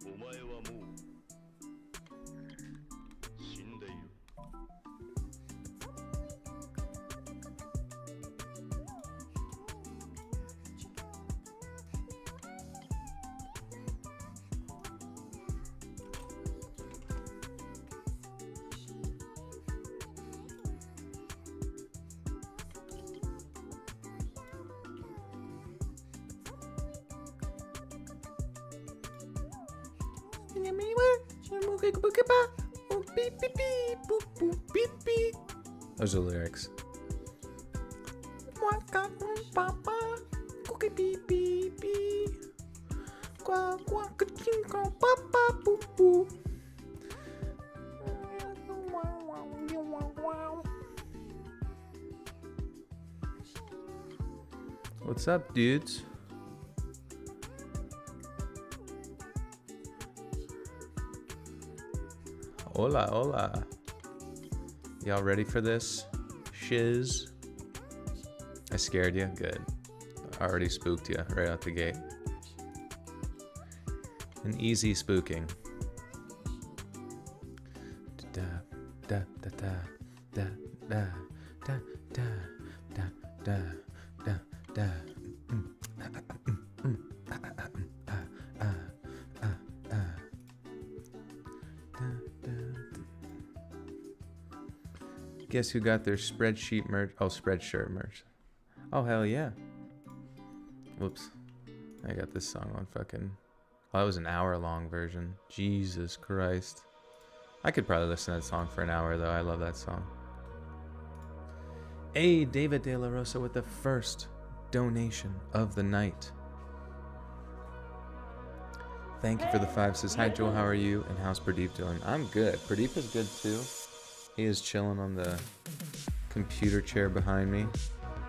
お前はもう死んでいる。Those are the lyrics. What's up, dudes? Hola, hola. Y'all ready for this shiz? I scared you? Good. I already spooked you right out the gate. An easy spooking. Da da da da da da da da da da da da. Guess who got their spreadsheet merch? Oh, Spreadshirt merch. Oh, hell yeah. Whoops. I got this song on fucking... Oh, that was an hour-long version. Jesus Christ. I could probably listen to that song for an hour, though. I love that song. Hey, David De La Rosa with the first donation of the night. Thank you for the 5. Says, hi, Joel. How are you? And how's Pradeep doing? I'm good. Pradeep is good, too. He is chilling on the computer chair behind me,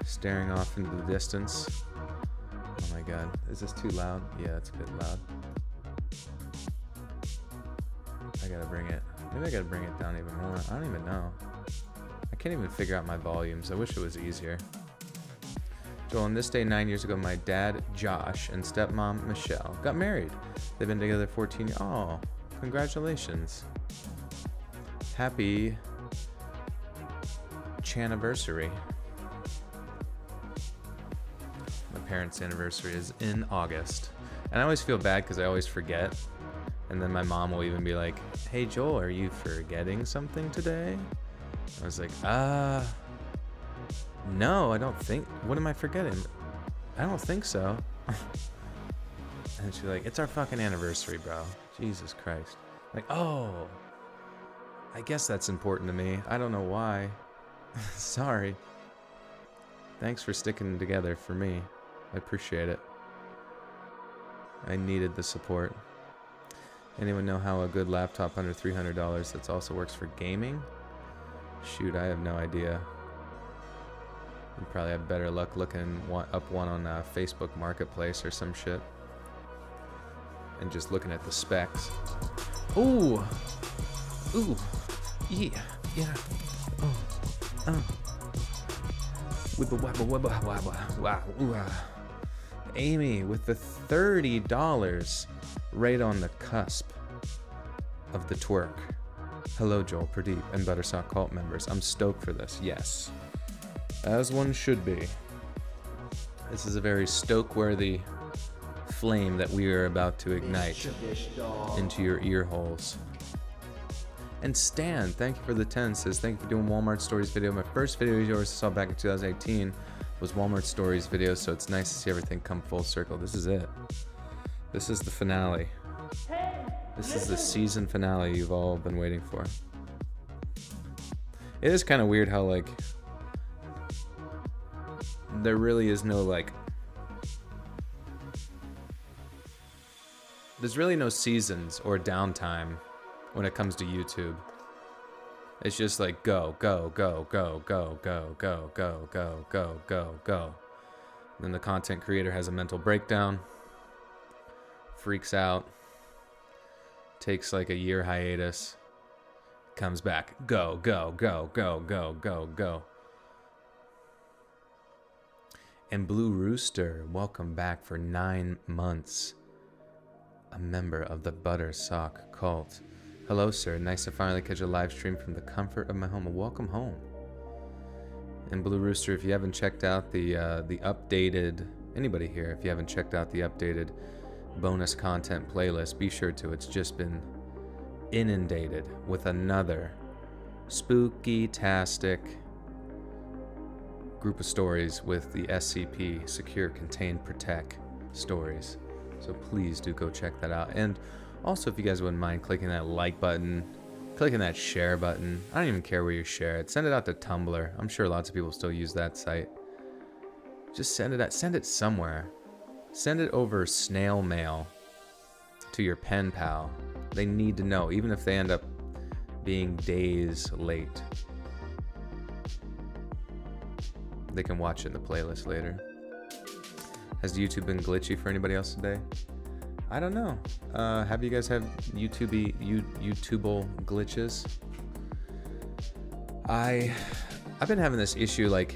staring off into the distance. Oh my god, is this too loud? Yeah, it's a bit loud. I gotta bring it, maybe I gotta bring it down even more. I don't even know. I can't even figure out my volumes. I wish it was easier. Joel, on this day 9 years ago, my dad, Josh, and stepmom, Michelle, got married. They've been together 14 years. Oh, congratulations. Happy Chaniversary. My parents' anniversary is in August. And I always feel bad because I always forget. And then my mom will even be like, hey Joel, are you forgetting something today? I was like, no, I don't think, what am I forgetting? I don't think so. And she's like, it's our fucking anniversary, bro. Jesus Christ. Like, oh, I guess that's important to me. I don't know why. Sorry. Thanks for sticking together for me. I appreciate it. I needed the support. Anyone know how a good laptop under $300 that also works for gaming? Shoot, I have no idea. You probably have better luck looking up one on Facebook Marketplace or some shit. And just looking at the specs. Ooh! Ooh! Yeah! Yeah! Oh! Wibba wabba wabba wabba wow! Ooh, Amy with the $30 right on the cusp of the twerk. Hello, Joel, Pradeep, and Buttersock Cult members. I'm stoked for this. Yes. As one should be. This is a very stoke-worthy flame that we are about to ignite into your ear holes. And Stan, thank you for the 10. Says, thank you for doing Walmart Stories video. My first video of yours I saw back in 2018 was Walmart Stories video, so it's nice to see everything come full circle. This is it. This is the finale. This is the season finale you've all been waiting for. It is kind of weird how, like, there really is no, like, there's really no seasons or downtime when it comes to YouTube. It's just like go, go, go, go, go, go, go, go, go, go, go, go. Then the content creator has a mental breakdown, freaks out, takes like a year hiatus, comes back, go, go, go, go, go, go, go. And Blue Rooster, welcome back for 9 months. a member of the Butter Sock cult. Hello, sir. Nice to finally catch a live stream from the comfort of my home. Welcome home. And Blue Rooster, if you haven't checked out the updated, anybody here, if you haven't checked out the updated bonus content playlist, be sure to. It's just been inundated with another spooky-tastic group of stories with the SCP, Secure, Contain, Protect stories. So please do go check that out. And also, if you guys wouldn't mind clicking that like button, clicking that share button. I don't even care where you share it. Send it out to Tumblr. I'm sure lots of people still use that site. Just send it out. Send it somewhere. Send it over snail mail to your pen pal. They need to know, even if they end up being days late. They can watch it in the playlist later. Has YouTube been glitchy for anybody else today? I don't know. Have you guys had YouTubeable glitches? I've been having this issue, like,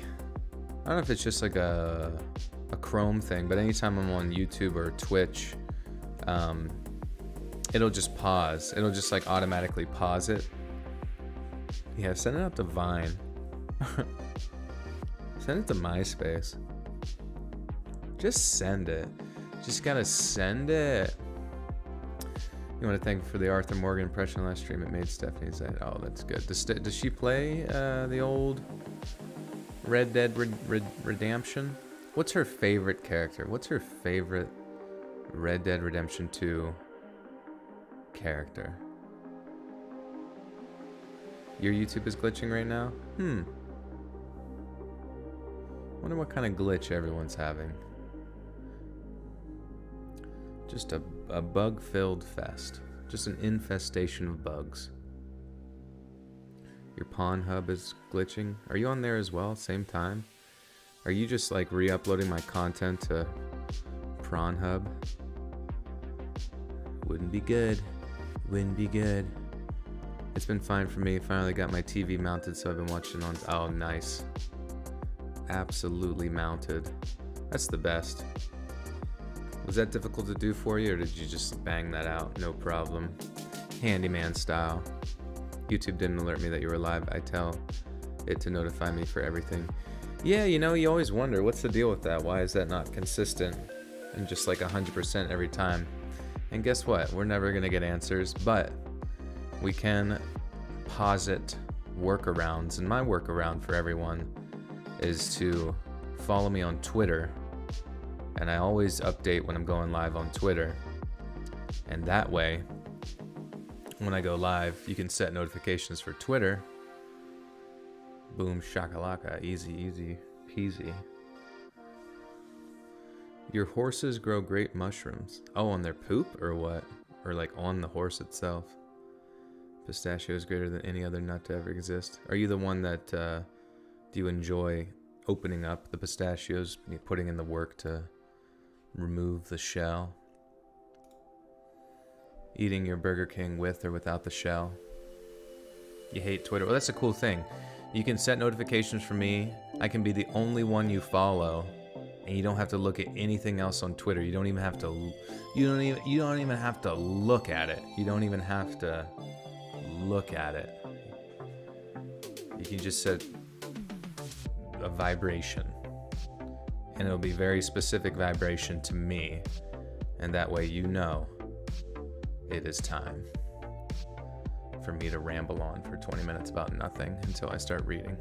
I don't know if it's just like a Chrome thing, but anytime I'm on YouTube or Twitch, it'll just pause. It'll just like automatically pause it. Yeah, send it out to Vine. Send it to MySpace. Just send it. Just gotta send it. You want to thank for the Arthur Morgan impression last stream. It made Stephanie say, "Oh, that's good." Does she play the old Red Dead Redemption? What's her favorite character? What's her favorite Red Dead Redemption 2 character? Your YouTube is glitching right now? Wonder what kind of glitch everyone's having. Just a bug-filled fest. Just an infestation of bugs. Your Pornhub is glitching. Are you on there as well, same time? Are you just like re-uploading my content to Pornhub? Wouldn't be good. Wouldn't be good. It's been fine for me. Finally got my TV mounted, so I've been watching on... Oh, nice. Absolutely mounted. That's the best. Was that difficult to do for you, or did you just bang that out? No problem. Handyman style. YouTube didn't alert me that you were live. I tell it to notify me for everything. Yeah, you know, you always wonder, what's the deal with that? Why is that not consistent and just like 100% every time? And guess what? We're never going to get answers, but we can posit workarounds. And my workaround for everyone is to follow me on Twitter. And I always update when I'm going live on Twitter. And that way, when I go live, you can set notifications for Twitter. Boom shakalaka, easy, easy peasy. Your horses grow great mushrooms. Oh, on their poop or what? Or like on the horse itself? Pistachio is greater than any other nut to ever exist. Are you the one that, do you enjoy opening up the pistachios, putting in the work to remove the shell? Eating your Burger King with or without the shell? You hate Twitter. Well, that's a cool thing. You can set notifications for me. I can be the only one you follow, and you don't have to look at anything else on Twitter. You don't even have to. You don't even have to look at it. You don't even have to look at it. You can just set a vibration, and it'll be very specific vibration to me, and that way you know it is time for me to ramble on for 20 minutes about nothing until I start reading.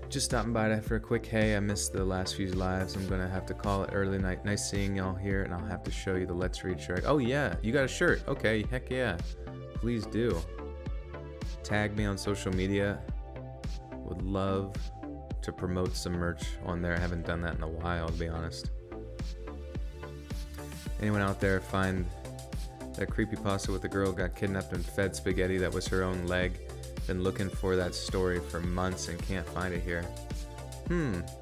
Just stopping by for a quick hey. I missed the last few lives. I'm gonna have to call it early night. Nice seeing y'all here, and I'll have to show you the Let's Read shirt. Oh yeah, you got a shirt. Okay, heck yeah. Please do. Tag me on social media. Would love to promote some merch on there. I haven't done that in a while, to be honest. Anyone out there find that creepypasta with the girl got kidnapped and fed spaghetti that was her own leg? Been looking for that story for months and can't find it here.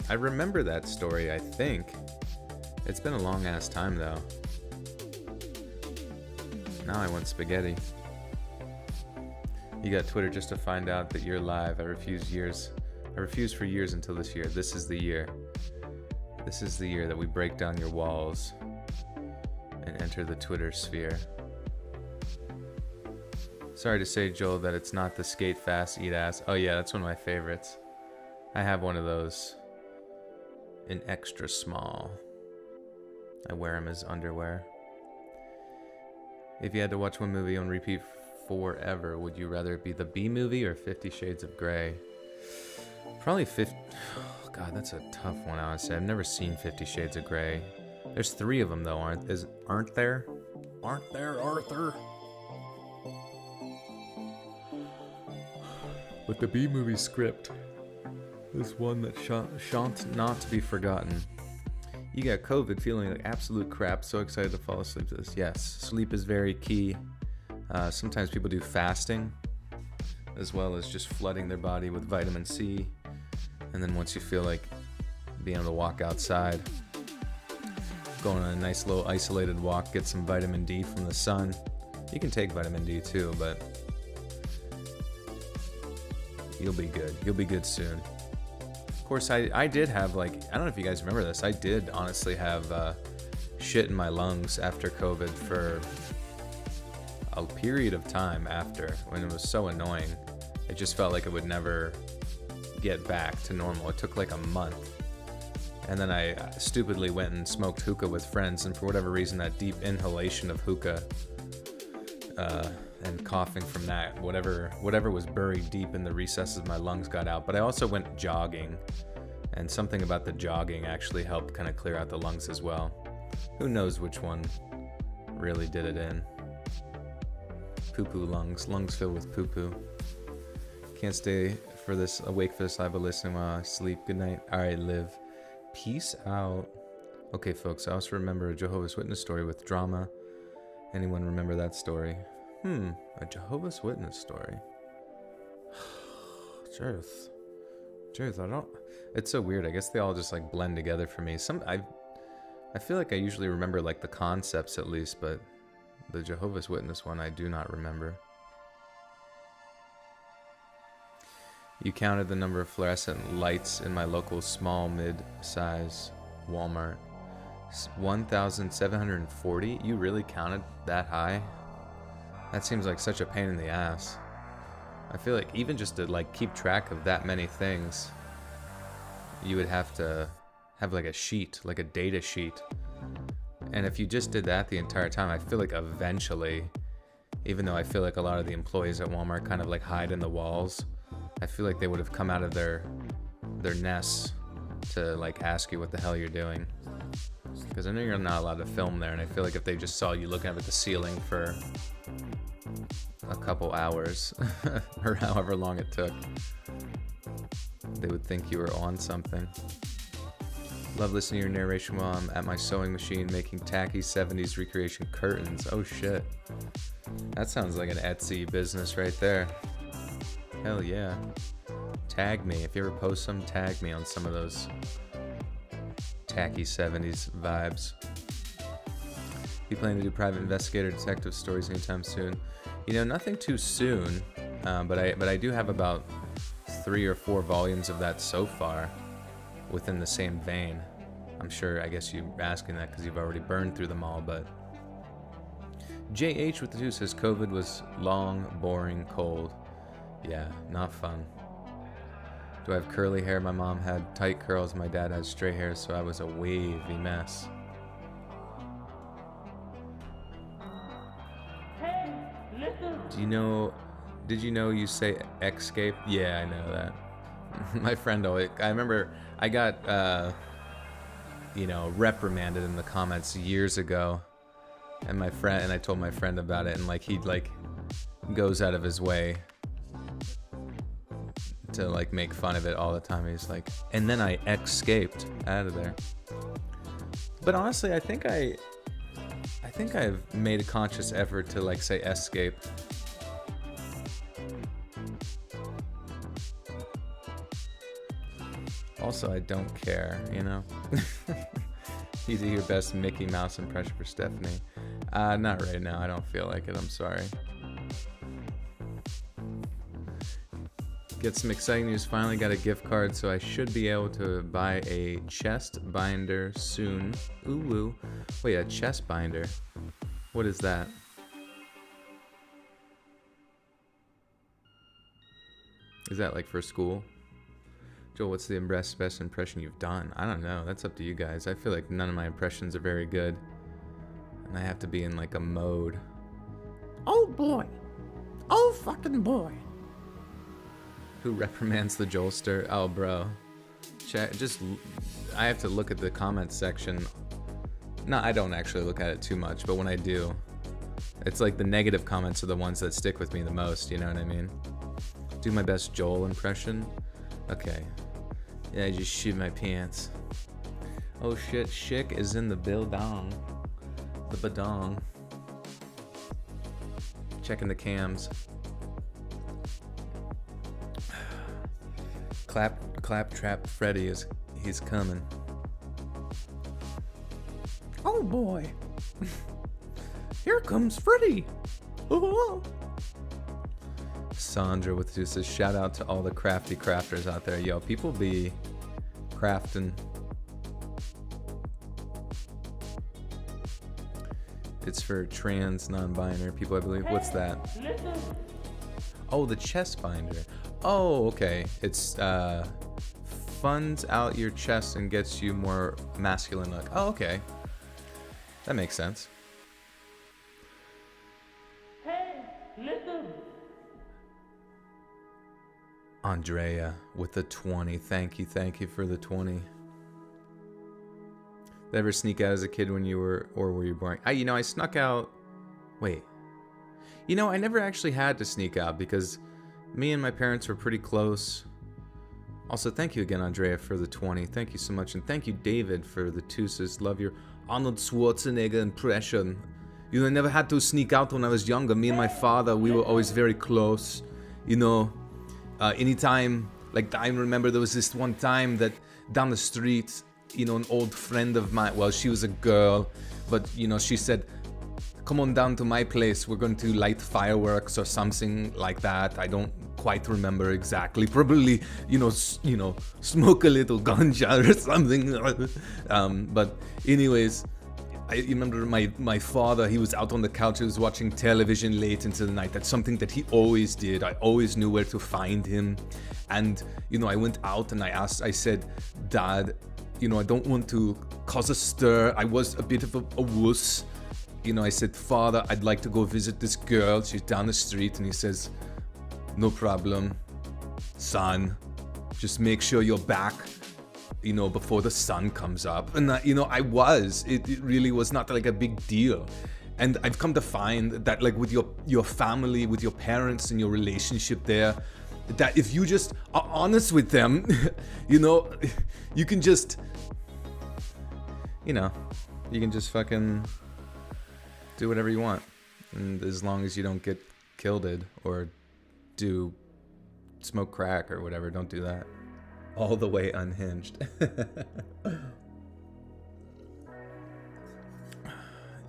I remember that story, I think. It's been a long ass time though. Now I want spaghetti. You got Twitter just to find out that you're live. I refused for years until this year. This is the year. This is the year that we break down your walls and enter the Twitter sphere. Sorry to say, Joel, that it's not the skate fast, eat ass. Oh yeah, that's one of my favorites. I have one of those in extra small. I wear them as underwear. If you had to watch one movie on repeat forever, would you rather it be the B movie or 50 Shades of Grey? Probably 50. Oh, God, that's a tough one, honestly. I've never seen 50 Shades of Grey. There's 3 of them, though, aren't there? Aren't there, Arthur? But the B movie script is one that shan't not to be forgotten. You got COVID, feeling like absolute crap, so excited to fall asleep to this. Yes, sleep is very key. Sometimes people do fasting, as well as just flooding their body with vitamin C. And then once you feel like being able to walk outside, going on a nice little isolated walk, get some vitamin D from the sun. You can take vitamin D too, but you'll be good. You'll be good soon. Of course, I did have, like, I don't know if you guys remember this, I did honestly have shit in my lungs after COVID for a period of time after, when it was so annoying. It just felt like it would never get back to normal. It took like a month. And then I stupidly went and smoked hookah with friends, and for whatever reason, that deep inhalation of hookah and coughing from that, whatever was buried deep in the recesses of my lungs got out. But I also went jogging, and something about the jogging actually helped kind of clear out the lungs as well. Who knows which one really did it in. Poo-poo lungs filled with poo-poo. Can't stay awake for this live, but listening while I sleep. Good night. All right, live. Peace out. Okay, folks, I also remember a Jehovah's Witness story with drama. Anyone remember that story? A Jehovah's Witness story. Truth, I don't... It's so weird. I guess they all just, like, blend together for me. I feel like I usually remember, like, the concepts at least, but the Jehovah's Witness one I do not remember. You counted the number of fluorescent lights in my local small mid-size Walmart. 1,740? You really counted that high? That seems like such a pain in the ass. I feel like even just to like keep track of that many things, you would have to have like a sheet, like a data sheet. And if you just did that the entire time, I feel like eventually, even though I feel like a lot of the employees at Walmart kind of like hide in the walls, I feel like they would have come out of their nests to like ask you what the hell you're doing. Because I know you're not allowed to film there, and I feel like if they just saw you looking up at the ceiling for a couple hours, or however long it took, they would think you were on something. Love listening to your narration while I'm at my sewing machine making tacky 70s recreation curtains. Oh shit. That sounds like an Etsy business right there. Hell yeah. Tag me. If you ever post some, tag me on some of those tacky 70s vibes. You planning to do private investigator detective stories anytime soon? You know, nothing too soon, but I do have about 3 or 4 volumes of that so far within the same vein. I'm sure, I guess you're asking that because you've already burned through them all, but JH with the 2 says COVID was long, boring, cold. Yeah, not fun. Do I have curly hair? My mom had tight curls. My dad had straight hair, so I was a wavy mess. Hey, listen. Did you know you say escape? Yeah, I know that. My friend always, I remember I got, reprimanded in the comments years ago. And I told my friend about it, and like, he like goes out of his way to like make fun of it all the time. He's like, and then I escaped out of there. But honestly, I think I've made a conscious effort to like say escape. Also, I don't care, you know. You do your best Mickey Mouse impression for Stephanie. Not right now. I don't feel like it. I'm sorry. Get some exciting news. Finally got a gift card, so I should be able to buy a chest binder soon. Ooh woo. Wait, a chest binder. What is that? Is that like for school? Joel, what's the best impression you've done? I don't know. That's up to you guys. I feel like none of my impressions are very good. And I have to be in like a mode. Oh boy. Oh fucking boy. Who reprimands the Joelster? Oh, bro. I have to look at the comments section. No, I don't actually look at it too much, but when I do, it's like the negative comments are the ones that stick with me the most, you know what I mean? Do my best Joel impression. Okay. Yeah, I just shit my pants. Oh shit, Schick is in the bildong. The badong. Checking the cams. Claptrap Freddy he's coming. Oh boy. Here comes Freddy. Oh. Sandra with just a shout out to all the crafty crafters out there. Yo, people be crafting. It's for trans non-binary people, I believe. What's that? Listen. Oh, the chest binder. Oh, okay. It's funds out your chest and gets you more masculine look. Oh, okay. That makes sense. Hey, listen. Andrea with the 20. Thank you for the 20. Did you ever sneak out as a kid when you were, or were you born? I snuck out. Wait. I never actually had to sneak out because me and my parents were pretty close. Also, thank you again, Andrea, for the 20. Thank you so much. And thank you, David, for the 2 sis. Love your Arnold Schwarzenegger impression. I never had to sneak out when I was younger. Me and my father, we were always very close. Anytime, like I remember there was this one time that down the street, an old friend of mine, well, she was a girl, but she said, come on down to my place, we're going to light fireworks or something like that. I don't quite remember exactly. Probably, smoke a little ganja or something. But anyways, I remember my father, he was out on the couch, he was watching television late into the night. That's something that he always did. I always knew where to find him. And, I went out and I said, Dad, I don't want to cause a stir. I was a bit of a wuss. I said, Father, I'd like to go visit this girl. She's down the street. And he says, no problem, son. Just make sure you're back, before the sun comes up. And, I was. It really was not like a big deal. And I've come to find that, like, with your family, with your parents and your relationship there, that if you just are honest with them, you can just, you can just fucking do whatever you want. And as long as you don't get killed or do smoke crack or whatever, don't do that. All the way unhinged.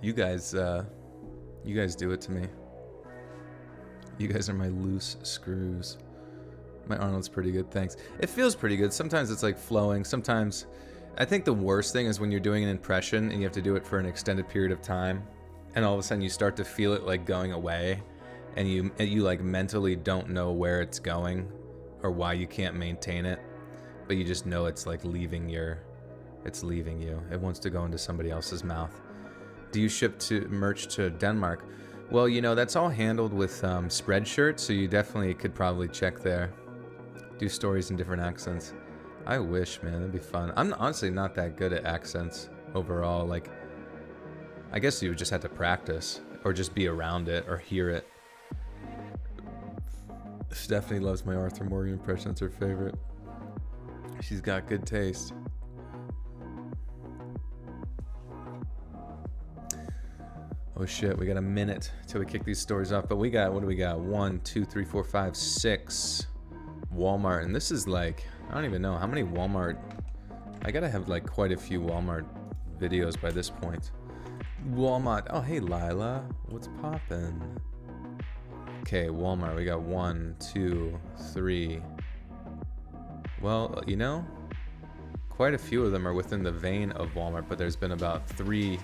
You guys do it to me. You guys are my loose screws. My Arnold's pretty good, thanks. It feels pretty good. Sometimes it's like flowing. Sometimes, I think the worst thing is when you're doing an impression and you have to do it for an extended period of time, and all of a sudden you start to feel it like going away, and you like mentally don't know where it's going or why you can't maintain it, but you just know it's like leaving you. It wants to go into somebody else's mouth. Do you ship merch to Denmark? Well, that's all handled with Spreadshirt, so you definitely could probably check there. Do stories in different accents. I wish, man, that'd be fun. I'm honestly not that good at accents overall. Like, I guess you would just have to practice or just be around it or hear it. Stephanie loves my Arthur Morgan impression. It's her favorite. She's got good taste. Oh shit, we got a minute till we kick these stories off. But what do we got? 1, 2, 3, 4, 5, 6. Walmart. And this is like, I don't even know how many Walmart. I gotta have like quite a few Walmart videos by this point. Walmart. Oh, hey, Lila. What's poppin'? Okay, Walmart. We got 1, 2, 3. Well, quite a few of them are within the vein of Walmart, but there's been about 3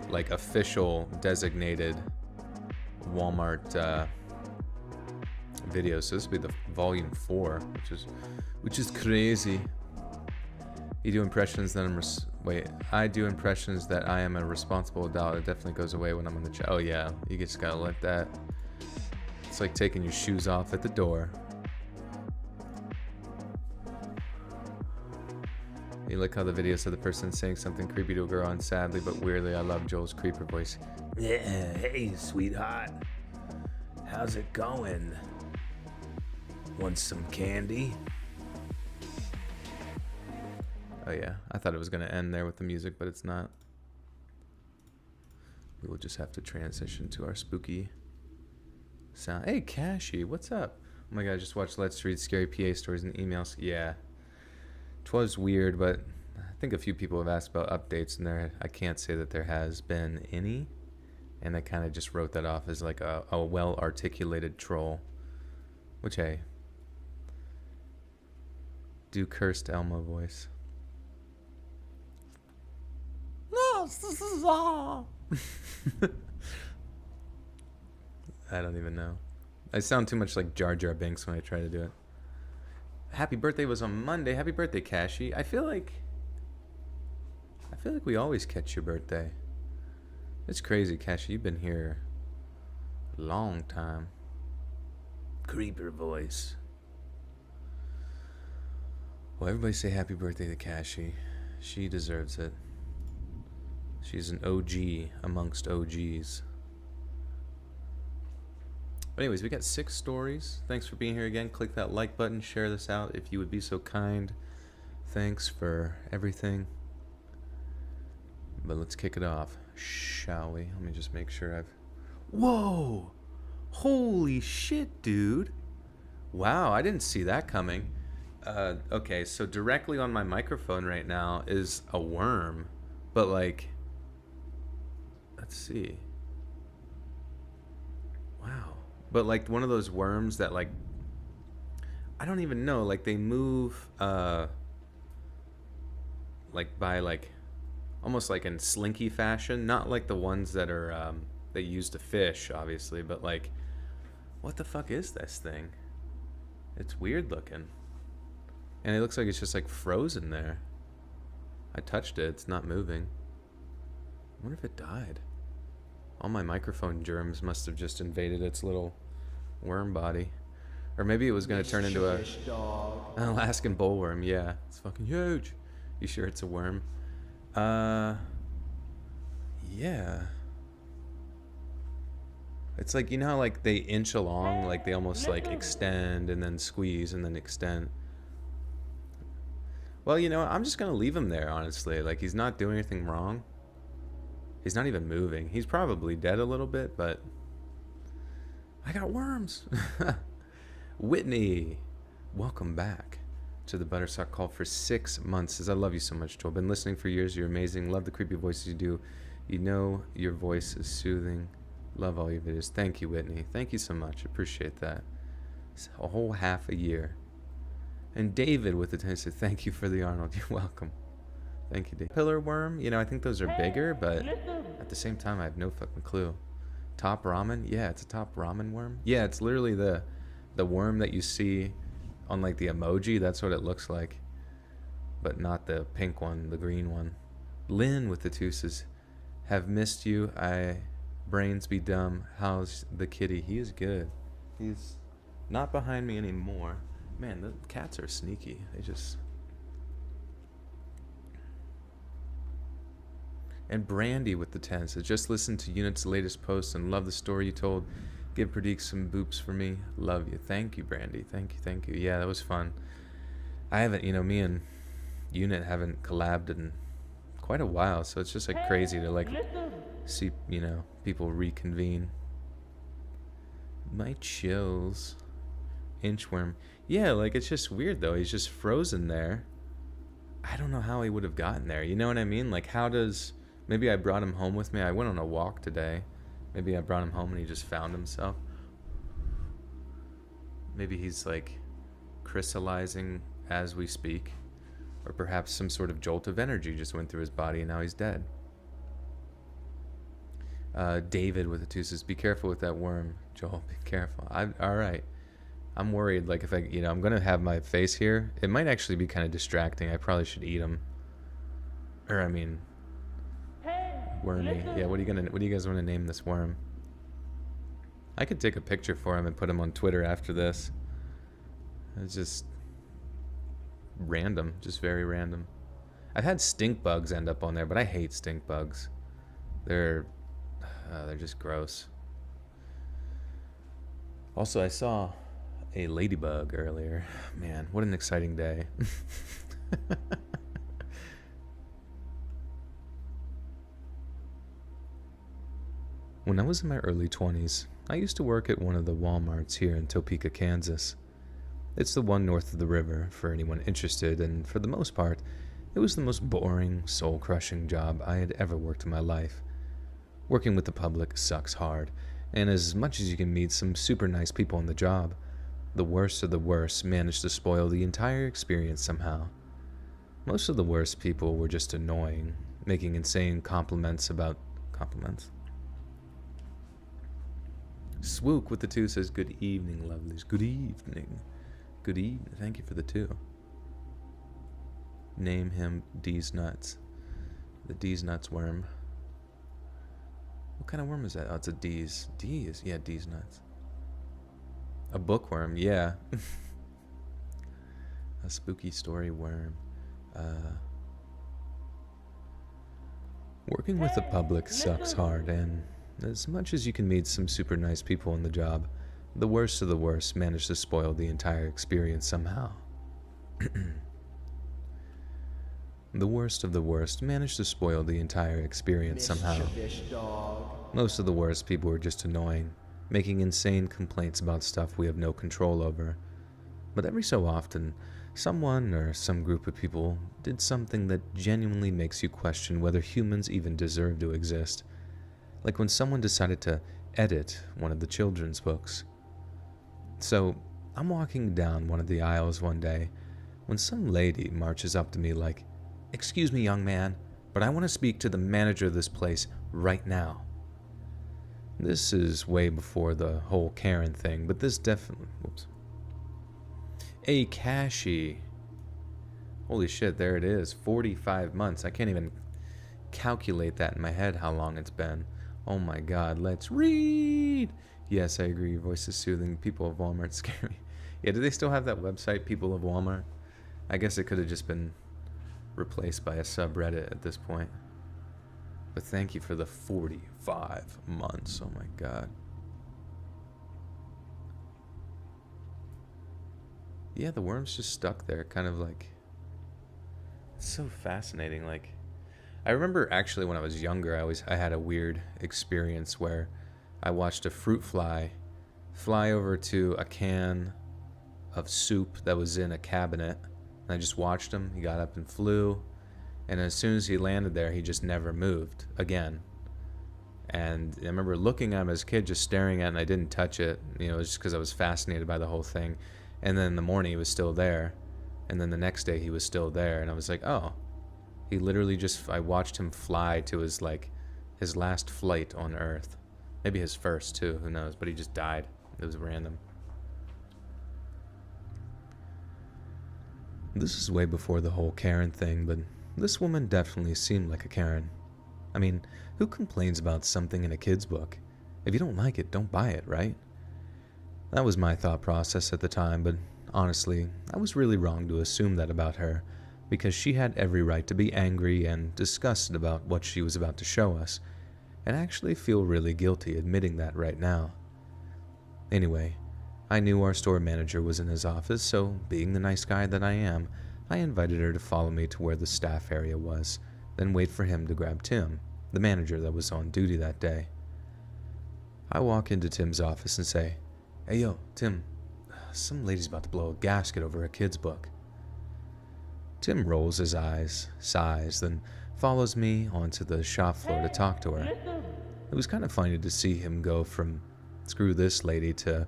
like official designated Walmart video. So this will be the volume 4, which is crazy. You do impressions that I do impressions that I am a responsible adult. It definitely goes away when I'm on the chat. Oh yeah, you just gotta let that. It's like taking your shoes off at the door. You like how the video said the person saying something creepy to a girl, and sadly but weirdly, I love Joel's creeper voice. Yeah, hey sweetheart, how's it going? Want some candy? Oh yeah, I thought it was gonna end there with the music, but it's not. We will just have to transition to our spooky sound. Hey Cashy, what's up? Oh my god, I just watched Let's Read Scary PA Stories and Emails. Yeah. 'Twas weird, but I think a few people have asked about updates, and I can't say that there has been any. And I kind of just wrote that off as like a well-articulated troll. Which, hey. Do cursed Elmo voice. I don't even know. I sound too much like Jar Jar Binks when I try to do it. Happy birthday was on Monday. Happy birthday, Cashy. I feel like we always catch your birthday. It's crazy, Cashy. You've been here a long time. Creeper voice. Well, everybody say happy birthday to Cashy. She deserves it. She's an OG amongst OGs. But anyways, we got 6 stories. Thanks for being here again. Click that like button. Share this out if you would be so kind. Thanks for everything. But let's kick it off, shall we? Let me just make sure I've... Whoa! Holy shit, dude. Wow, I didn't see that coming. Okay, so directly on my microphone right now is a worm. But like... Let's see. Wow. But like one of those worms that like... I don't even know. Like they move... like by like... almost like in slinky fashion. Not like the ones that are... they use to fish, obviously. But like... What the fuck is this thing? It's weird looking. And it looks like it's just like frozen there. I touched it. It's not moving. I wonder if it died. All my microphone germs must have just invaded its little worm body. Or maybe it was going to turn into an Alaskan bullworm. Yeah, it's fucking huge. You sure it's a worm? Yeah. It's like, you know how like they inch along, like they almost like extend and then squeeze and then extend. Well, you know, I'm just going to leave him there, honestly. Like, he's not doing anything wrong. He's not even moving. He's probably dead a little bit, but... I got worms! Whitney! Welcome back to the Buttersock Call for 6 months. Says, I love you so much, Joel. Been listening for years. You're amazing. Love the creepy voices you do. You know your voice is soothing. Love all your videos. Thank you, Whitney. Thank you so much. Appreciate that. It's a whole half a year. And David with the 10 said, thank you for the Arnold. You're welcome. Thank you, David. Pillar worm, you know, I think those are bigger, but at the same time, I have no fucking clue. Top ramen? Yeah, it's a top ramen worm. Yeah, it's literally the worm that you see on like the emoji. That's what it looks like. But not the pink one, the green one. Lynn with the 2 says, have missed you. Brains be dumb. How's the kitty? He is good. He's not behind me anymore. Man, the cats are sneaky. They just... And Brandy with the 10 says, just listen to Unit's latest post and love the story you told. Give Pradeek some boops for me. Love you. Thank you, Brandy. Thank you, thank you. Yeah, that was fun. I haven't, you know, me and Unit haven't collabed in quite a while, so it's just like crazy to like see, you know, people reconvene. My chills. Inchworm. Yeah, like it's just weird though. He's just frozen there. I don't know how he would have gotten there. You know what I mean? Like how does... Maybe I brought him home with me. I went on a walk today. Maybe I brought him home and he just found himself. Maybe he's like crystallizing as we speak. Or perhaps some sort of jolt of energy just went through his body and now he's dead. David with the two says, be careful with that worm. Joel, be careful. All right. I'm worried, like, if I'm going to have my face here, it might actually be kind of distracting. I probably should eat them. Or, I mean, wormy. Yeah, what do you guys want to name this worm? I could take a picture for him and put him on Twitter after this. It's just random, just very random. I've had stink bugs end up on there, but I hate stink bugs. They're just gross. Also, I saw a ladybug earlier. Man, what an exciting day. When I was in my early 20s, I used to work at one of the Walmarts here in Topeka, Kansas. It's the one north of the river, for anyone interested, and for the most part, it was the most boring, soul-crushing job I had ever worked in my life. Working with the public sucks hard, and as much as you can meet some super nice people on the job, the worst of the worst managed to spoil the entire experience somehow. Most of the worst people were just annoying, making insane compliments about compliments. Swook with the 2 says, good evening, lovelies. Good evening. Good evening. Thank you for the 2. Name him D's Nuts. The D's Nuts worm. What kind of worm is that? Oh, it's a D's. D's? Yeah, D's Nuts. A bookworm, yeah. A spooky story worm. Working with the public sucks hard, and as much as you can meet some super nice people on the job, the worst of the worst manage to spoil the entire experience somehow. The worst of the worst managed to spoil the entire experience somehow. Most of the worst people were just annoying, making insane complaints about stuff we have no control over. But every so often, someone or some group of people did something that genuinely makes you question whether humans even deserve to exist. Like when someone decided to edit one of the children's books. So, I'm walking down one of the aisles one day when some lady marches up to me like, "Excuse me, young man, but I want to speak to the manager of this place right now." This is way before the whole Karen thing, but this definitely... Whoops. A cashy. Holy shit, there it is. 45 months. I can't even calculate that in my head how long it's been. Oh my god, let's read! Yes, I agree. Your voice is soothing. People of Walmart scare me. Yeah, do they still have that website, People of Walmart? I guess it could have just been replaced by a subreddit at this point. But thank you for the 45 months. Oh my god. Yeah, the worm's just stuck there, kind of like... It's so fascinating, like... I remember actually when I was younger, I had a weird experience where I watched a fruit fly over to a can of soup that was in a cabinet. And I just watched him. He got up and flew. And as soon as he landed there, he just never moved again. And I remember looking at him as a kid, just staring at it, and I didn't touch it. You know, just because I was fascinated by the whole thing. And then in the morning, he was still there. And then the next day, he was still there. And I was like, oh. He literally just, I watched him fly to his last flight on Earth. Maybe his first, too. Who knows? But he just died. It was random. This is way before the whole Karen thing, but this woman definitely seemed like a Karen. I mean, who complains about something in a kid's book? If you don't like it, don't buy it, right? That was my thought process at the time, but honestly, I was really wrong to assume that about her, because she had every right to be angry and disgusted about what she was about to show us, and actually feel really guilty admitting that right now. Anyway, I knew our store manager was in his office, so being the nice guy that I am, I invited her to follow me to where the staff area was, then wait for him to grab Tim, the manager that was on duty that day. I walk into Tim's office and say, "Hey yo, Tim, some lady's about to blow a gasket over a kid's book." Tim rolls his eyes, sighs, then follows me onto the shop floor to talk to her. It was kind of funny to see him go from "screw this lady" to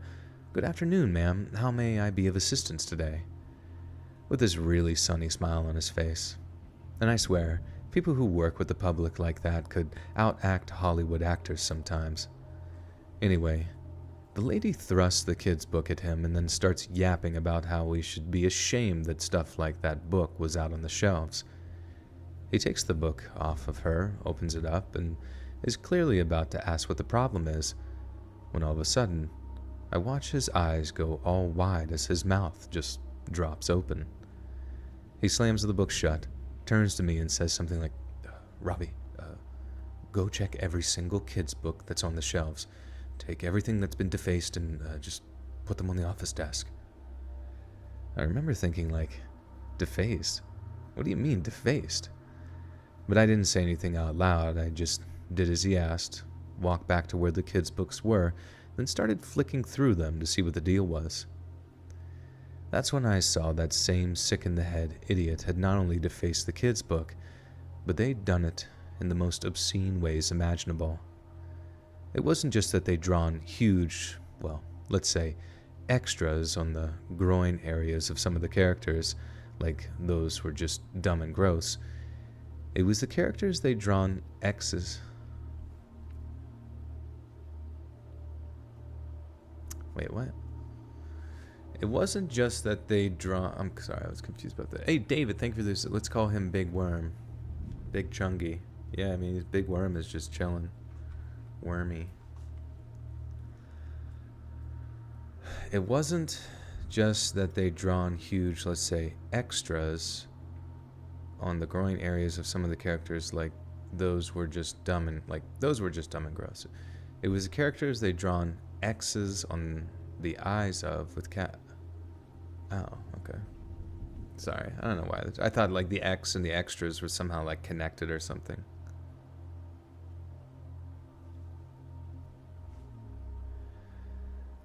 "good afternoon, ma'am, how may I be of assistance today?" with this really sunny smile on his face. And I swear, if People who work with the public like that could outact Hollywood actors sometimes. Anyway, the lady thrusts the kid's book at him and then starts yapping about how we should be ashamed that stuff like that book was out on the shelves. He takes the book off of her, opens it up, and is clearly about to ask what the problem is, when all of a sudden, I watch his eyes go all wide as his mouth just drops open. He slams the book shut, turns to me and says something like, Robbie, go check every single kid's book that's on the shelves. Take everything that's been defaced and just put them on the office desk. I remember thinking, like, defaced? What do you mean, defaced? But I didn't say anything out loud. I just did as he asked, walked back to where the kids' books were, then started flicking through them to see what the deal was. That's when I saw that same sick-in-the-head idiot had not only defaced the kids' book, but they'd done it in the most obscene ways imaginable. It wasn't just that they'd drawn huge, well, let's say, extras on the groin areas of some of the characters, like those were just dumb and gross. It was the characters they'd drawn X's. Wait, what? It wasn't just that they draw. I'm sorry, I was confused about that. Hey, David, thank you for this. Let's call him Big Worm. Big Chungy. Yeah, I mean, his Big Worm is just chilling. Wormy. It wasn't just that they'd drawn huge, let's say, extras on the groin areas of some of the characters, like those were just dumb and gross. It was the characters they'd drawn X's on the eyes of with cat. Oh, okay. Sorry, I don't know why. I thought like the X and the extras were somehow like connected or something.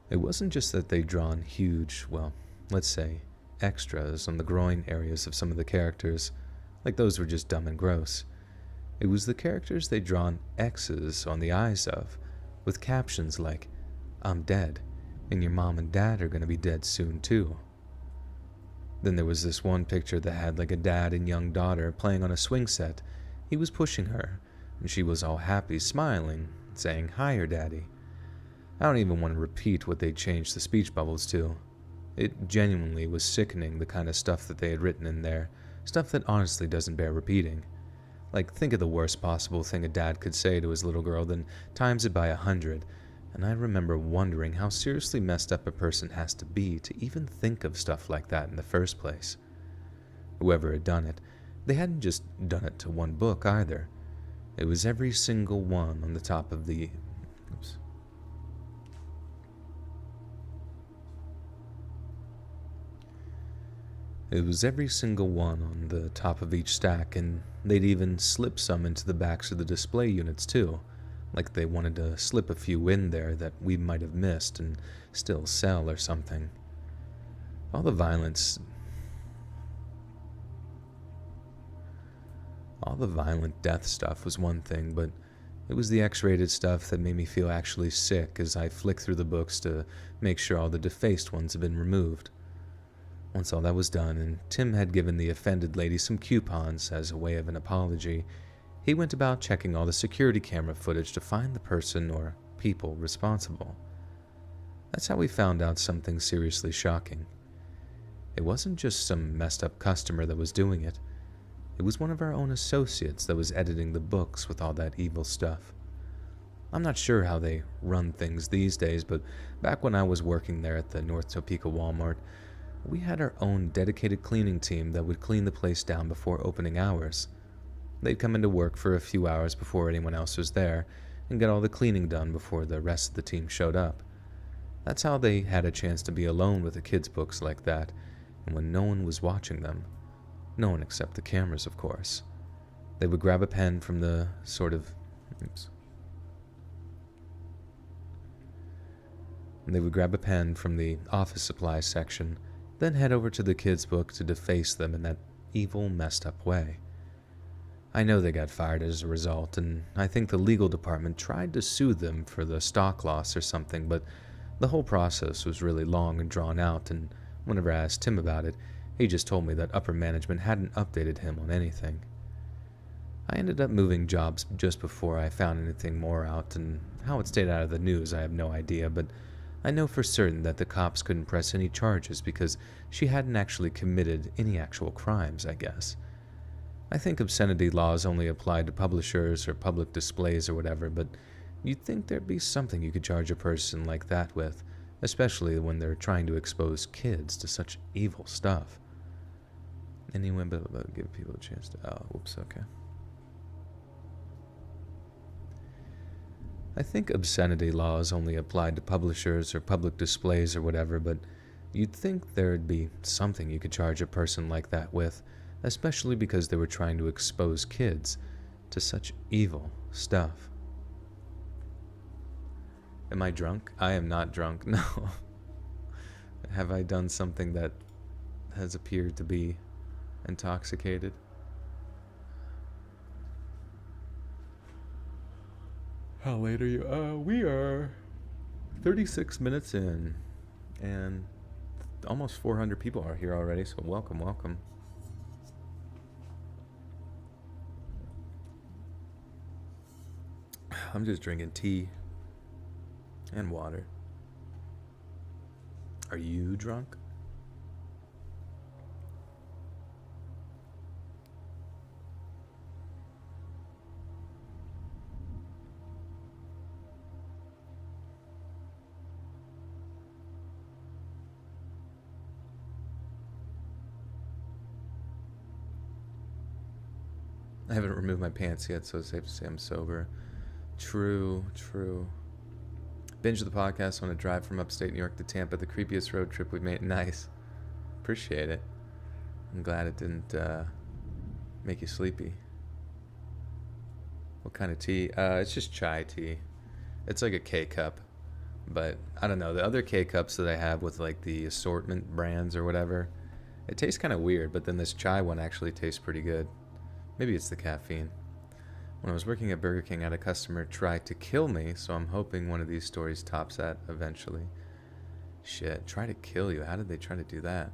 It wasn't just that they'd drawn huge, well, let's say, extras on the groin areas of some of the characters, like those were just dumb and gross. It was the characters they'd drawn X's on the eyes of, with captions like, I'm dead, and your mom and dad are gonna be dead soon too. Then there was this one picture that had like a dad and young daughter playing on a swing set. He was pushing her, and she was all happy, smiling, saying, "Hiya, Daddy." I don't even want to repeat what they changed the speech bubbles to. It genuinely was sickening, the kind of stuff that they had written in there, stuff that honestly doesn't bear repeating. Like, think of the worst possible thing a dad could say to his little girl, then times it by 100, and I remember wondering how seriously messed up a person has to be to even think of stuff like that in the first place. Whoever had done it, they hadn't just done it to one book either. It was every single one on the top of the... Oops. It was every single one on the top of each stack, and they'd even slip some into the backs of the display units too. Like they wanted to slip a few in there that we might have missed and still sell or something. All the violent death stuff was one thing, but it was the X-rated stuff that made me feel actually sick as I flicked through the books to make sure all the defaced ones had been removed. Once all that was done, and Tim had given the offended lady some coupons as a way of an apology, he went about checking all the security camera footage to find the person or people responsible. That's how we found out something seriously shocking. It wasn't just some messed up customer that was doing it. It was one of our own associates that was editing the books with all that evil stuff. I'm not sure how they run things these days, but back when I was working there at the North Topeka Walmart, we had our own dedicated cleaning team that would clean the place down before opening hours. They'd come into work for a few hours before anyone else was there and get all the cleaning done before the rest of the team showed up. That's how they had a chance to be alone with the kids' books like that, and when no one was watching them. No one except the cameras, of course. They would grab a pen from the They would grab a pen from the office supplies section, then head over to the kids' book to deface them in that evil, messed up way. I know they got fired as a result, and I think the legal department tried to sue them for the stock loss or something, but the whole process was really long and drawn out, and whenever I asked Tim about it, he just told me that upper management hadn't updated him on anything. I ended up moving jobs just before I found anything more out, and how it stayed out of the news I have no idea, but I know for certain that the cops couldn't press any charges because she hadn't actually committed any actual crimes, I guess. I think obscenity laws only apply to publishers or public displays or whatever, but you'd think there'd be something you could charge a person like that with, especially when they're trying to expose kids to such evil stuff. Anyway, but give people a chance to... Oh, whoops, okay. I think obscenity laws only applied to publishers or public displays or whatever, but you'd think there'd be something you could charge a person like that with, especially because they were trying to expose kids to such evil stuff. Am I drunk? I am not drunk, no. Have I done something that has appeared to be intoxicated? How late are you? We are 36 minutes in, and almost 400 people are here already, so welcome, welcome. I'm just drinking tea and water. Are you drunk? I haven't removed my pants yet, so it's safe to say I'm sober. True, true. Binge the podcast on a drive from upstate New York to Tampa, the creepiest road trip we've made. Nice. Appreciate it. I'm glad it didn't make you sleepy. What kind of tea? It's just chai tea. It's like a K-cup. But, I don't know, the other K-cups that I have with like the assortment brands or whatever, it tastes kind of weird, but then this chai one actually tastes pretty good. Maybe it's the caffeine. When I was working at Burger King, I had a customer try to kill me, so I'm hoping one of these stories tops that eventually. Shit, try to kill you. How did they try to do that?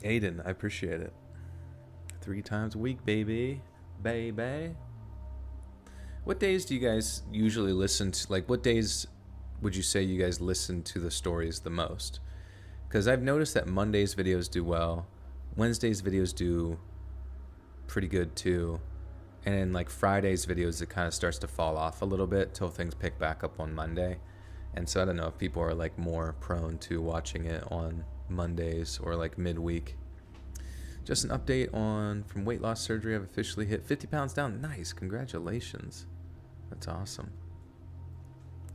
Aiden, I appreciate it. 3 times a week, baby. Baby. What days do you guys usually listen to? Like, what days would you say you guys listen to the stories the most? Because I've noticed that Monday's videos do well. Wednesday's videos do pretty good too. And then like Friday's videos, it kind of starts to fall off a little bit till things pick back up on Monday. And so I don't know if people are like more prone to watching it on Mondays or like midweek. Just an update on from weight loss surgery. I've officially hit 50 pounds down. Nice. Congratulations. That's awesome.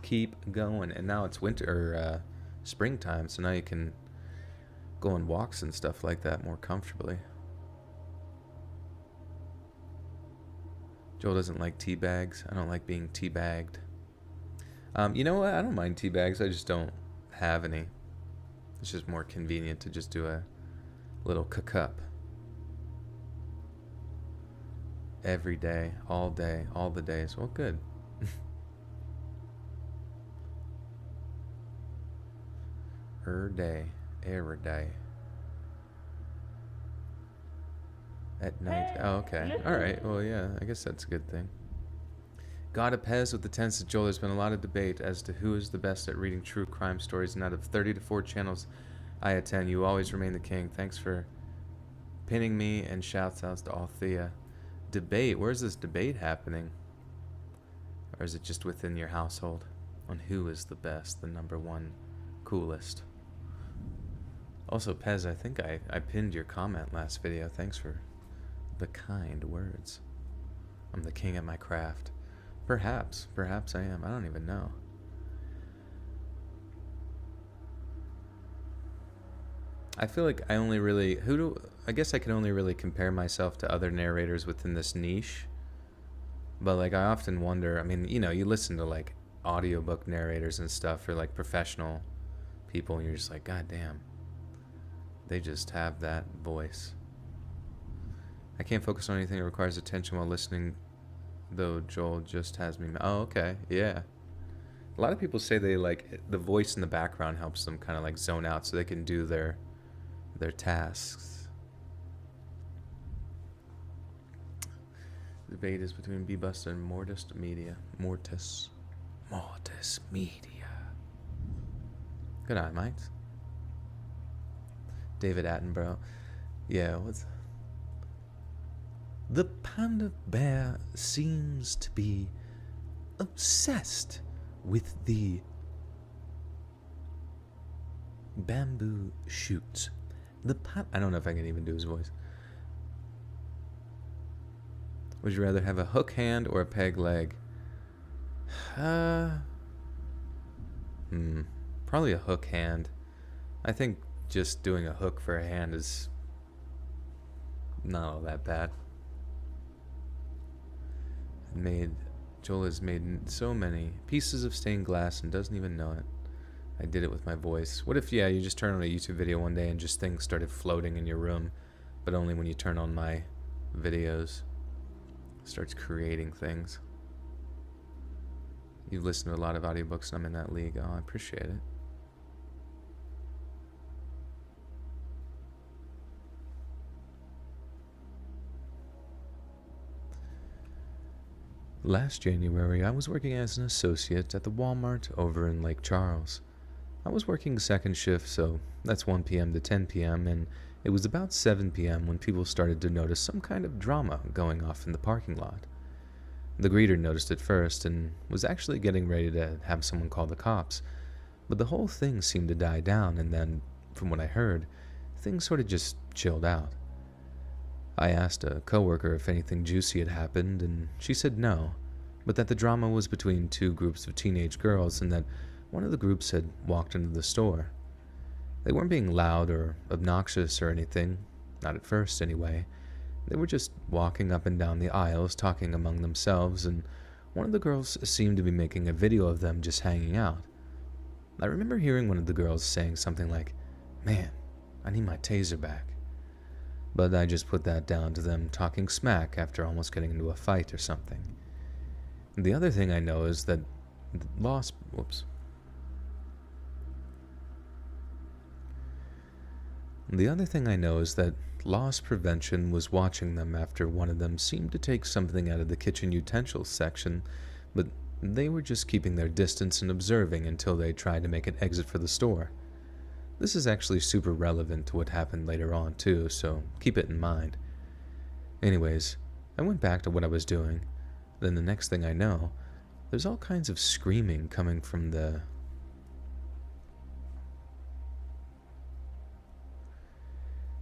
Keep going. And now it's winter or springtime, so now you can go on walks and stuff like that more comfortably. Joel doesn't like tea bags. I don't like being tea bagged. You know what? I don't mind tea bags. I just don't have any. It's just more convenient to just do a little cup. Every day, all the days. Well, good. Every day. At night. Oh, okay. Alright, well, yeah, I guess that's a good thing. God of Pez with the 10 cents. Joel, there's been a lot of debate as to who is the best at reading true crime stories, and out of 30 to 4 channels I attend, you always remain the king. Thanks for pinning me, and shouts outs to Althea. Debate? Where's this debate happening? Or is it just within your household on who is the best, the number one coolest? Also, Pez, I think I pinned your comment last video. Thanks for the kind words. I'm the king at my craft. Perhaps I am. I don't even know. I feel like I only really, I guess I can only really compare myself to other narrators within this niche. But like, I often wonder, I mean, you know, you listen to like audiobook narrators and stuff, or like professional people, and you're just like, God damn. They just have that voice. I can't focus on anything that requires attention while listening, though Joel just has me. Oh, okay. Yeah. A lot of people say they like the voice in the background helps them kind of like zone out so they can do their tasks. The debate is between B-Buster and Mortis Media. Mortis Media. Good eye, mates. David Attenborough. Yeah, what's... The panda bear seems to be obsessed with the bamboo shoots. I don't know if I can even do his voice. Would you rather have a hook hand or a peg leg? Probably a hook hand. I think just doing a hook for a hand is not all that bad. Joel has made so many pieces of stained glass and doesn't even know it. I did it with my voice. What if, you just turn on a YouTube video one day and just things started floating in your room, but only when you turn on my videos. Starts creating things. You've listened to a lot of audiobooks and I'm in that league. Oh, I appreciate it. Last January, I was working as an associate at the Walmart over in Lake Charles. I was working second shift, so that's 1 p.m. to 10 p.m., and it was about 7 p.m. when people started to notice some kind of drama going off in the parking lot. The greeter noticed it first and was actually getting ready to have someone call the cops, but the whole thing seemed to die down, and then, from what I heard, things sort of just chilled out. I asked a coworker if anything juicy had happened, and she said no, but that the drama was between two groups of teenage girls and that one of the groups had walked into the store. They weren't being loud or obnoxious or anything, not at first anyway. They were just walking up and down the aisles talking among themselves, and one of the girls seemed to be making a video of them just hanging out. I remember hearing one of the girls saying something like, "Man, I need my taser back." But I just put that down to them talking smack after almost getting into a fight or something. The other thing I know is that loss prevention was watching them after one of them seemed to take something out of the kitchen utensils section, but they were just keeping their distance and observing until they tried to make an exit for the store. This is actually super relevant to what happened later on too, so keep it in mind. Anyways, I went back to what I was doing. Then the next thing I know, there's all kinds of screaming coming from the...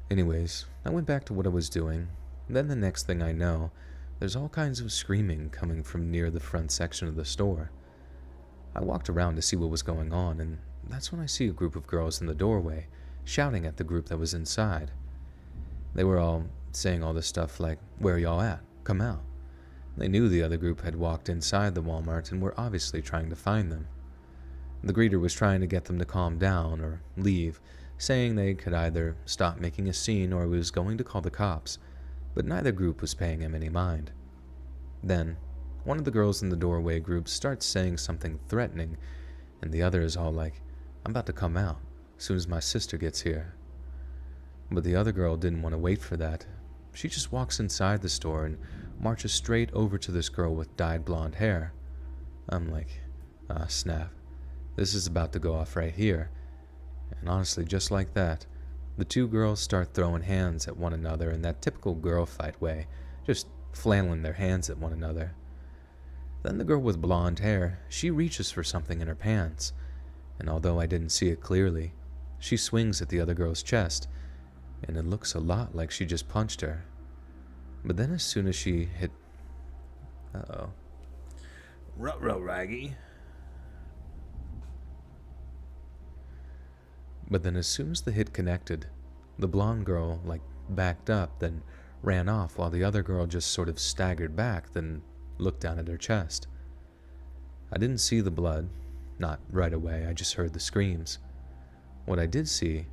Anyways, I went back to what I was doing. Then the next thing I know, there's all kinds of screaming coming from near the front section of the store. I walked around to see what was going on, and that's when I see a group of girls in the doorway, shouting at the group that was inside. They were all saying all this stuff like, "Where y'all at? Come out." They knew the other group had walked inside the Walmart and were obviously trying to find them. The greeter was trying to get them to calm down or leave, saying they could either stop making a scene or was going to call the cops, but neither group was paying him any mind. Then, one of the girls in the doorway group starts saying something threatening, and the other is all like, "I'm about to come out as soon as my sister gets here." But the other girl didn't want to wait for that. She just walks inside the store and marches straight over to this girl with dyed blonde hair. I'm like, snap. This is about to go off right here. And honestly, just like that, the two girls start throwing hands at one another in that typical girl fight way, just flailing their hands at one another. Then the girl with blonde hair, she reaches for something in her pants, and although I didn't see it clearly, she swings at the other girl's chest, and it looks a lot like she just punched her. But then as soon as she hit... Ruh-roh, Raggy. But then as soon as the hit connected, the blonde girl, backed up, then ran off while the other girl just sort of staggered back, then looked down at her chest. I didn't see the blood, not right away, I just heard the screams. What I did see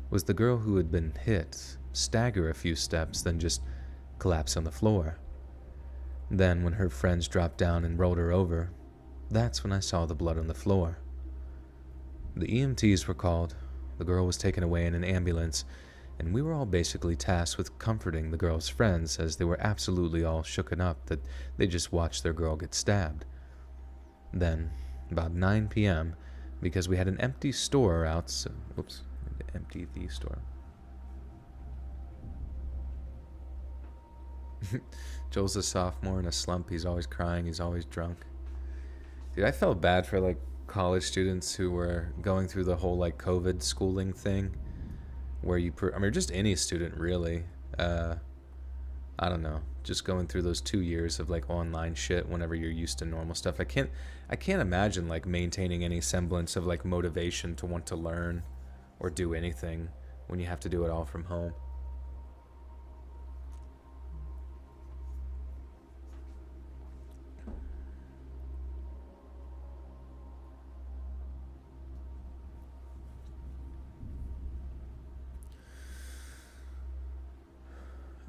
was the girl who had been hit stagger a few steps, then just collapse on the floor. Then when her friends dropped down and rolled her over, that's when I saw the blood on the floor. The EMTs were called, the girl was taken away in an ambulance, and we were all basically tasked with comforting the girl's friends as they were absolutely all shooken up that they just watched their girl get stabbed. Then, about 9 p.m., because we had an empty store out, so, oops, empty the store. Joel's a sophomore in a slump. He's always crying. He's always drunk. Dude, I felt bad for like college students who were going through the whole like COVID schooling thing, where I mean, just any student really. I don't know, just going through those 2 years of like online shit whenever you're used to normal stuff. I can't imagine like maintaining any semblance of like motivation to want to learn or do anything when you have to do it all from home.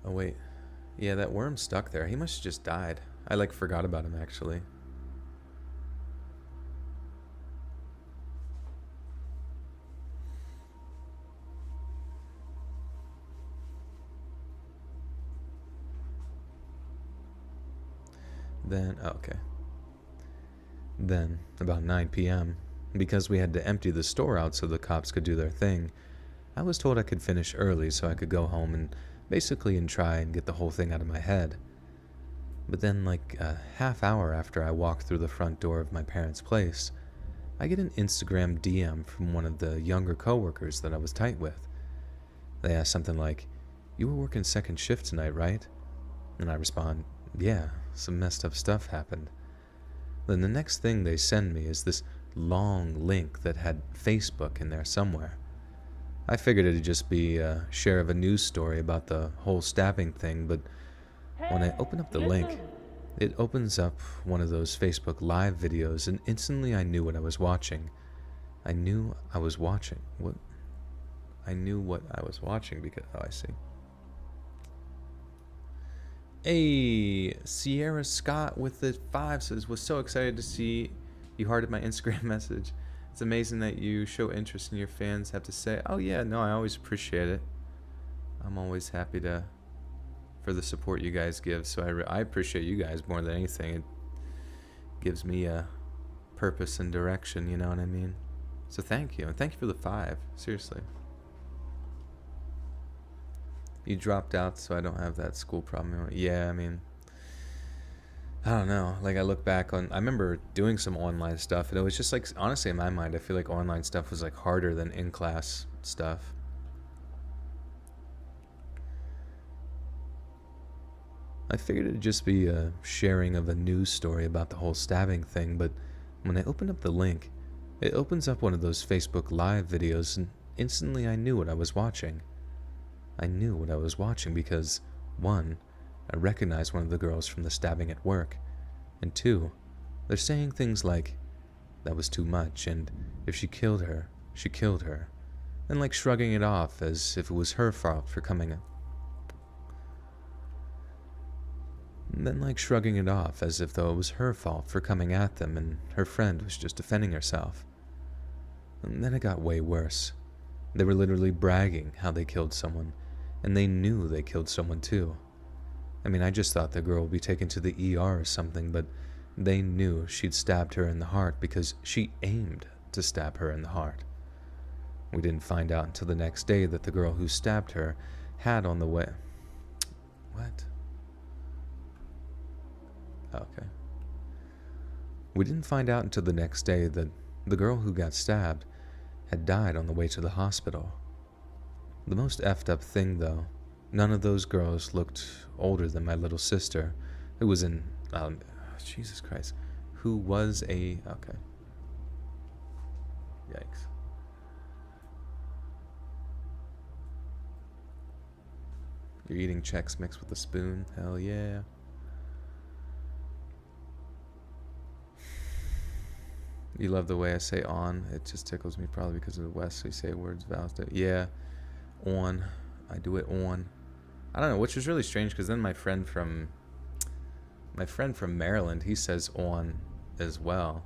Oh wait, yeah, that worm stuck there. He must have just died. I like forgot about him actually. Then, oh, okay. Then, about 9 p.m., because we had to empty the store out so the cops could do their thing, I was told I could finish early so I could go home and try and get the whole thing out of my head. But then, like a half hour after I walked through the front door of my parents' place, I get an Instagram DM from one of the younger coworkers that I was tight with. They asked something like, "You were working second shift tonight, right?" And I respond, "Yeah, some messed up stuff happened." Then the next thing they send me is this long link that had Facebook in there somewhere. I figured it'd just be a share of a news story about the whole stabbing thing, but when I open up the link, it opens up one of those Facebook Live videos, and instantly I knew what I was watching. I knew I was watching. What? I knew what I was watching because... Oh, I see. Hey, Sierra Scott with the 5 says, "Was so excited to see you hearted my Instagram message. It's amazing that you show interest in your fans have to say." Oh yeah, no, I always appreciate it. I'm always happy for the support you guys give. So I appreciate you guys more than anything. It gives me a purpose and direction, you know what I mean? So thank you, and thank you for the 5. Seriously. You dropped out, so I don't have that school problem. Yeah, I mean, I don't know. Like, I look back on, I remember doing some online stuff, and it was just like, honestly, in my mind, I feel like online stuff was like harder than in-class stuff. I figured it'd just be a sharing of a news story about the whole stabbing thing, but when I opened up the link, it opens up one of those Facebook Live videos, and instantly I knew what I was watching. I knew what I was watching because, 1, I recognized one of the girls from the stabbing at work, and 2, they're saying things like, "That was too much," and "If she killed her, she killed her," and like shrugging it off as if it was her fault for coming up. And then like shrugging it off as if though it was her fault for coming at them and her friend was just defending herself. And then it got way worse. They were literally bragging how they killed someone, and they knew they killed someone too. I mean, I just thought the girl would be taken to the ER or something, but they knew she'd stabbed her in the heart because she aimed to stab her in the heart. We didn't find out until the next day that the girl who stabbed her had on the way... What? Okay. We didn't find out until the next day that the girl who got stabbed had died on the way to the hospital. The most effed up thing, though, none of those girls looked older than my little sister, who was in... Jesus Christ. Who was a... Okay. Yikes. You're eating Chex Mix with a spoon? Hell yeah. You love the way I say on. It just tickles me probably because of the West. So you say words, vowels. Yeah. On. I do it on. I don't know, which is really strange because then my friend from Maryland, he says on as well.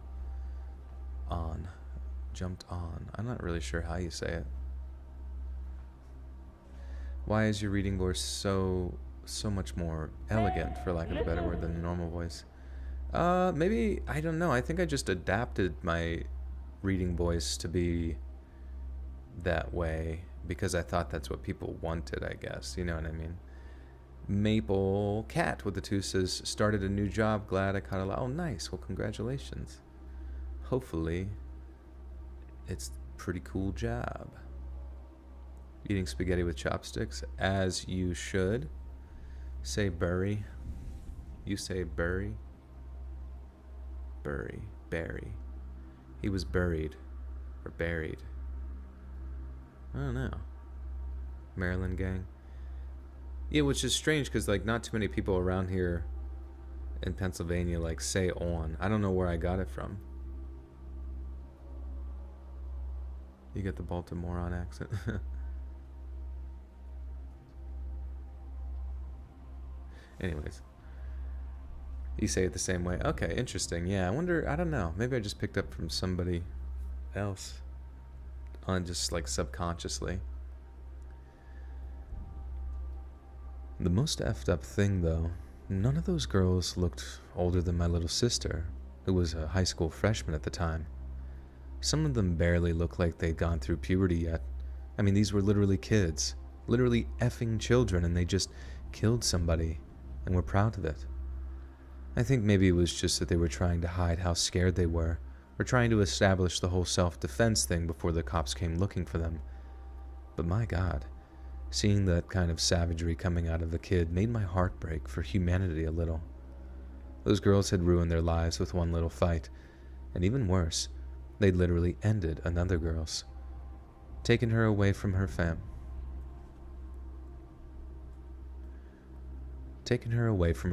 On. Jumped on. I'm not really sure how you say it. Why is your reading voice so much more elegant, for lack of a better word, than a normal voice? Maybe, I don't know. I think I just adapted my reading voice to be that way because I thought that's what people wanted, I guess. You know what I mean? Maple Cat with the 2 says, started a new job. Glad I caught a lot. Oh, nice. Well, congratulations. Hopefully, it's a pretty cool job. Eating spaghetti with chopsticks, as you should. Say bury. You say bury. Bury. He was buried. Or buried. I don't know. Maryland gang. Yeah, which is strange because, like, not too many people around here in Pennsylvania, like, say on. I don't know where I got it from. You get the Baltimorean accent. Anyways. You say it the same way. Okay, interesting. Yeah, I wonder, I don't know. Maybe I just picked up from somebody else. On just, like, subconsciously. The most effed up thing, though, none of those girls looked older than my little sister, who was a high school freshman at the time. Some of them barely looked like they'd gone through puberty yet. I mean, these were literally kids. Literally effing children, and they just killed somebody, and were proud of it. I think maybe it was just that they were trying to hide how scared they were, or trying to establish the whole self-defense thing before the cops came looking for them. But my God, seeing that kind of savagery coming out of the kid made my heart break for humanity a little. Those girls had ruined their lives with one little fight, and even worse, they'd literally ended another girl's, taken her away from her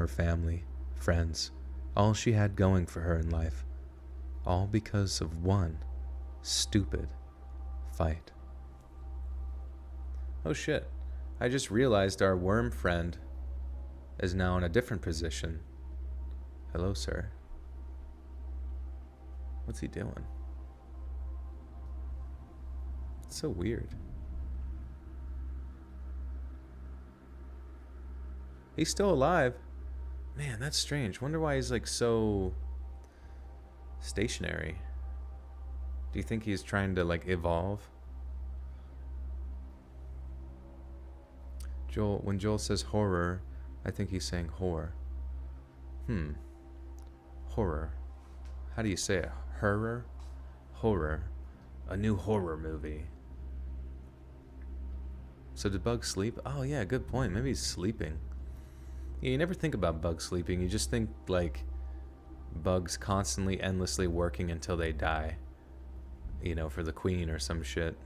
family, friends, all she had going for her in life, all because of one stupid fight. Oh shit, I just realized our worm friend is now in a different position. Hello, sir. What's he doing? It's so weird. He's still alive. Man, that's strange. Wonder why he's like so stationary. Do you think he's trying to like evolve? When Joel says horror, I think he's saying whore. Horror. How do you say it? Horror? Horror. A new horror movie. So did Bug sleep? Oh yeah, good point. Maybe he's sleeping. Yeah, you never think about Bug sleeping. You just think like Bugs constantly, endlessly working until they die. You know, for the queen or some shit.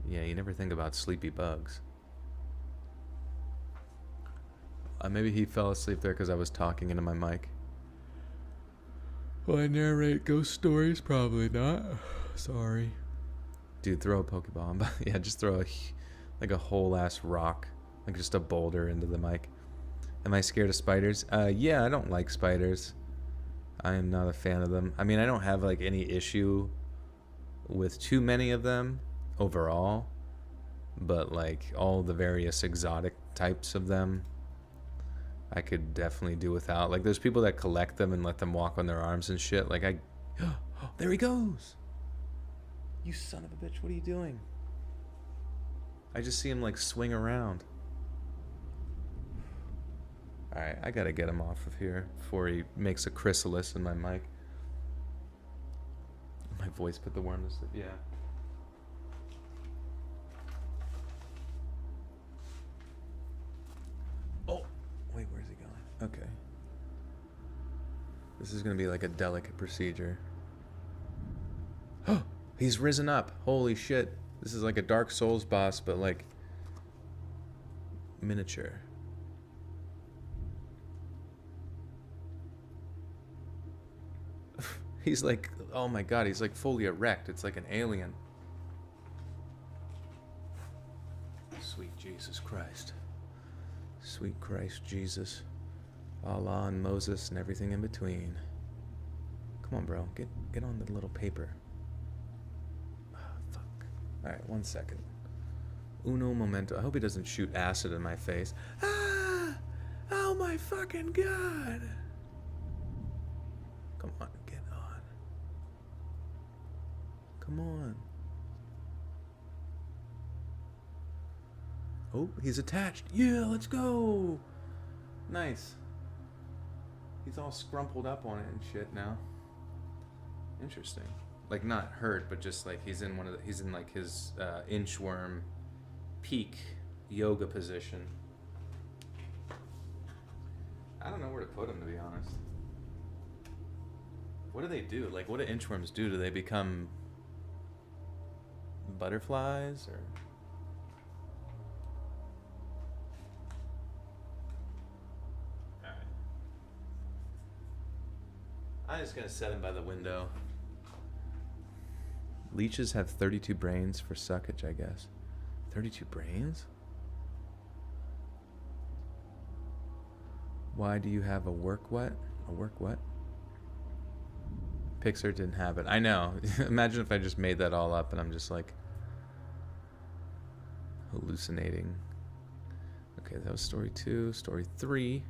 Yeah, you never think about sleepy Bugs. Maybe he fell asleep there because I was talking into my mic. Will I narrate ghost stories? Probably not. Sorry. Dude, throw a Pokeball. Yeah, just throw a whole ass rock. Like just a boulder into the mic. Am I scared of spiders? Yeah, I don't like spiders. I am not a fan of them. I mean, I don't have like any issue with too many of them overall. But like all the various exotic types of them, I could definitely do without. Like those people that collect them and let them walk on their arms and shit. Like there he goes. You son of a bitch, what are you doing? I just see him like swing around. Alright, I gotta get him off of here before he makes a chrysalis in my mic. My voice put the worm to sleep, yeah. Oh, wait, where's he going? Okay. This is gonna be like a delicate procedure. Oh, he's risen up. Holy shit. This is like a Dark Souls boss, but like miniature. He's like, oh my god, he's like fully erect. It's like an alien. Sweet Jesus Christ. Sweet Christ Jesus. Allah and Moses and everything in between. Come on, bro. Get on the little paper. Oh, fuck. Alright, 1 second. Uno momento. I hope he doesn't shoot acid in my face. Ah! Oh my fucking god! Come on, get on. Come on. Oh, he's attached. Yeah, let's go. Nice. He's all scrumpled up on it and shit now. Interesting. Like not hurt, but just like he's in like his inchworm peak yoga position. I don't know where to put him, to be honest. What do they do? Like, what do inchworms do? Do they become butterflies or? Alright. I'm just gonna set him by the window. Leeches have 32 brains for suckage, I guess. 32 brains? Why do you have a work what? A work what? Pixar didn't have it. I know. Imagine if I just made that all up and I'm just like hallucinating. Okay, that was story 2. Story 3.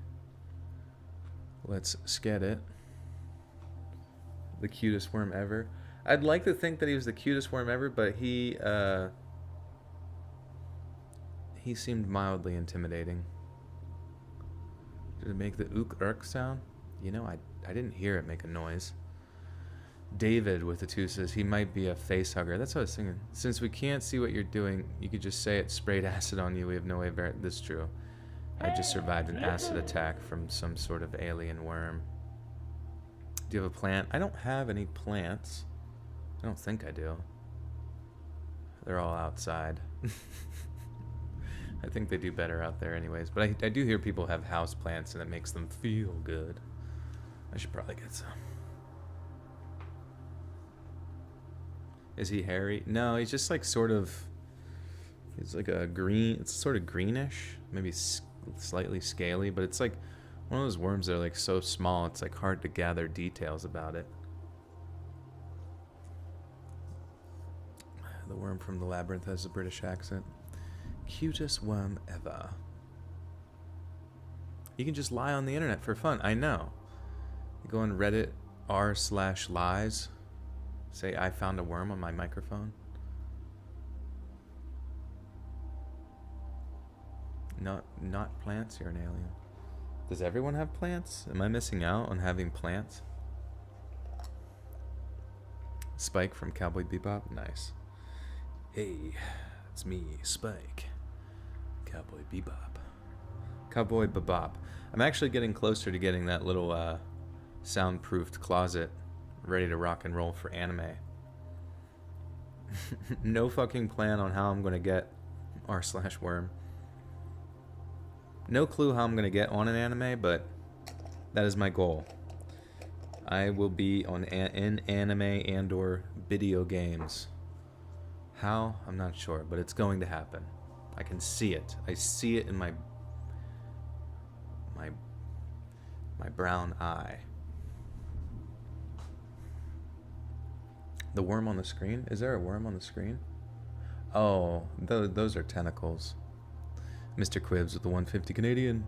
Let's sked it. The cutest worm ever. I'd like to think that he was the cutest worm ever, but he seemed mildly intimidating. Did it make the ook sound? You know, I didn't hear it make a noise. David with the 2 says he might be a face hugger. That's what I was thinking. Since we can't see what you're doing, you could just say it sprayed acid on you. We have no way of verifying. This is true. I just survived an acid attack from some sort of alien worm. Do you have a plant? I don't have any plants. I don't think I do. They're all outside. I think they do better out there anyways. But I do hear people have house plants and it makes them feel good. I should probably get some. Is he hairy? No, he's just like sort of... He's like a green... It's sort of greenish. Maybe slightly scaly. But it's like one of those worms that are like so small it's like hard to gather details about it. The worm from the labyrinth has a British accent. Cutest worm ever. You can just lie on the internet for fun. I know. You go on Reddit r/lies. Say I found a worm on my microphone. Not plants. You're an alien. Does everyone have plants? Am I missing out on having plants? Spike from Cowboy Bebop. Nice. Hey, it's me, Spike. Cowboy Bebop. Cowboy Bebop. I'm actually getting closer to getting that little soundproofed closet ready to rock and roll for anime. No fucking plan on how I'm going to get r/worm. No clue how I'm going to get on an anime, but that is my goal. I will be in anime and or video games. How? I'm not sure, but it's going to happen. I can see it. I see it in my brown eye. The worm on the screen? Is there a worm on the screen? Oh, those are tentacles. Mr. Quibbs with the 150 Canadian.